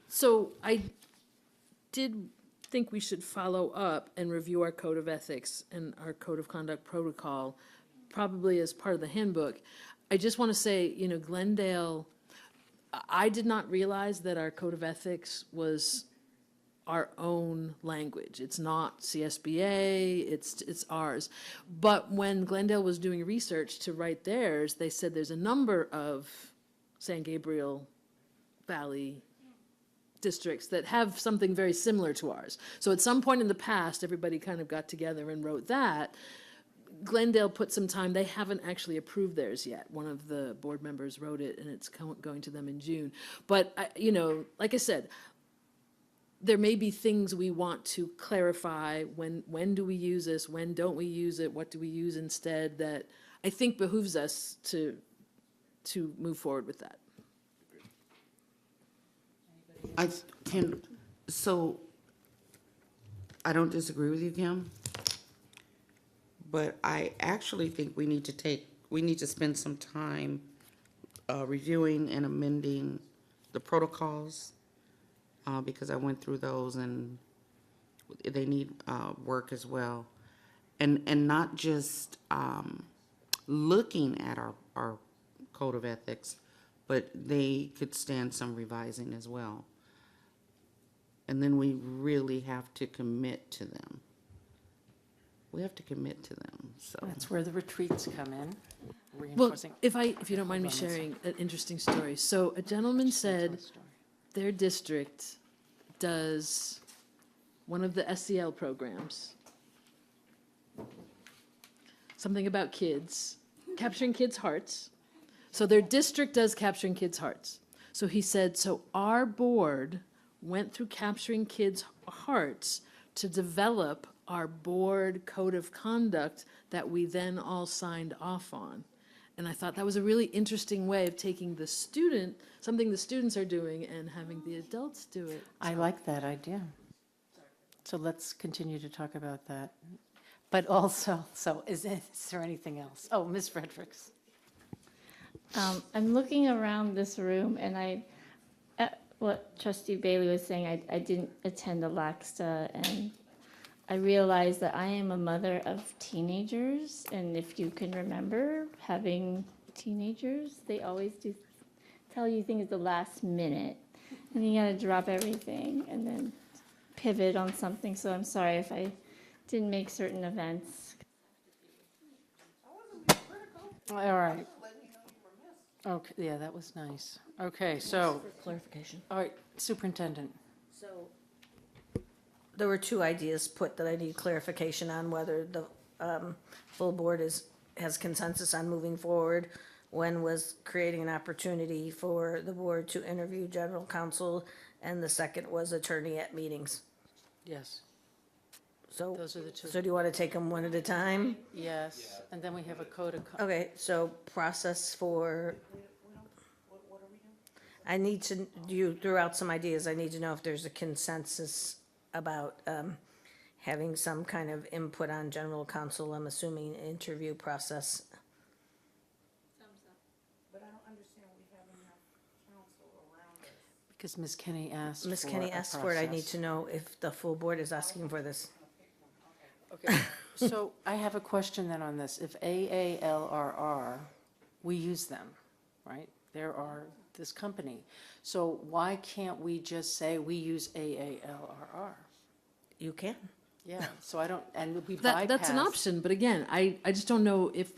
So I did think we should follow up and review our code of ethics and our code of conduct protocol, probably as part of the handbook. I just want to say, Glendale, I did not realize that our code of ethics was our own language. It's not CSBA, it's ours. But when Glendale was doing research to write theirs, they said there's a number of San Gabriel Valley districts that have something very similar to ours. So at some point in the past, everybody kind of got together and wrote that. Glendale put some time, they haven't actually approved theirs yet. One of the board members wrote it and it's going to them in June. But, like I said, there may be things we want to clarify. When do we use this? When don't we use it? What do we use instead? That I think behooves us to move forward with that. I don't disagree with you, Kim, but I actually think we need to spend some time reviewing and amending the protocols, because I went through those and they need work as well. And not just looking at our code of ethics, but they could stand some revising as well. And then we really have to commit to them. We have to commit to them, so. That's where the retreats come in. Well, Reinforcing. if you don't mind me sharing an interesting story. So a gentleman said their district does one of the SEL programs, something about kids, capturing kids' hearts. So their district does capturing kids' hearts. So he said, so our board went through capturing kids' hearts to develop our board code of conduct that we then all signed off on. And I thought that was a really interesting way of taking something the students are doing, and having the adults do it. I like that idea. So let's continue to talk about that. But also, is there anything else? Oh, Ms. Fredericks. I'm looking around this room, and what Trustee Bailey was saying, I didn't attend a LACSTA, and I realized that I am a mother of teenagers, and if you can remember having teenagers, they always do tell you things at the last minute, and you gotta drop everything and then pivot on something. So I'm sorry if I didn't make certain events. All right. Okay, yeah, that was nice. Okay, so. Clarification. All right, Superintendent. So there were two ideas put that I need clarification on, whether the full board is has consensus on moving forward. One was creating an opportunity for the board to interview general counsel, and the second was attorney at meetings. Yes, So, those are the two. so do you want to take them one at a time? Yes, and then we have a code of, Okay, so process for. I need to, you threw out some ideas. I need to know if there's a consensus about having some kind of input on general counsel. I'm assuming interview process. But I don't understand we have enough counsel around us. because Ms. Kenny asked for Ms. Kenny a asked for it. I need process. to know if the full board is asking for this. Okay, so I have a question then on this. If AALRR, we use them, right? There are this company. So why can't we just say we use AALRR? You can. Yeah, so I don't, and we bypass. That's an option, but again, I just don't know if,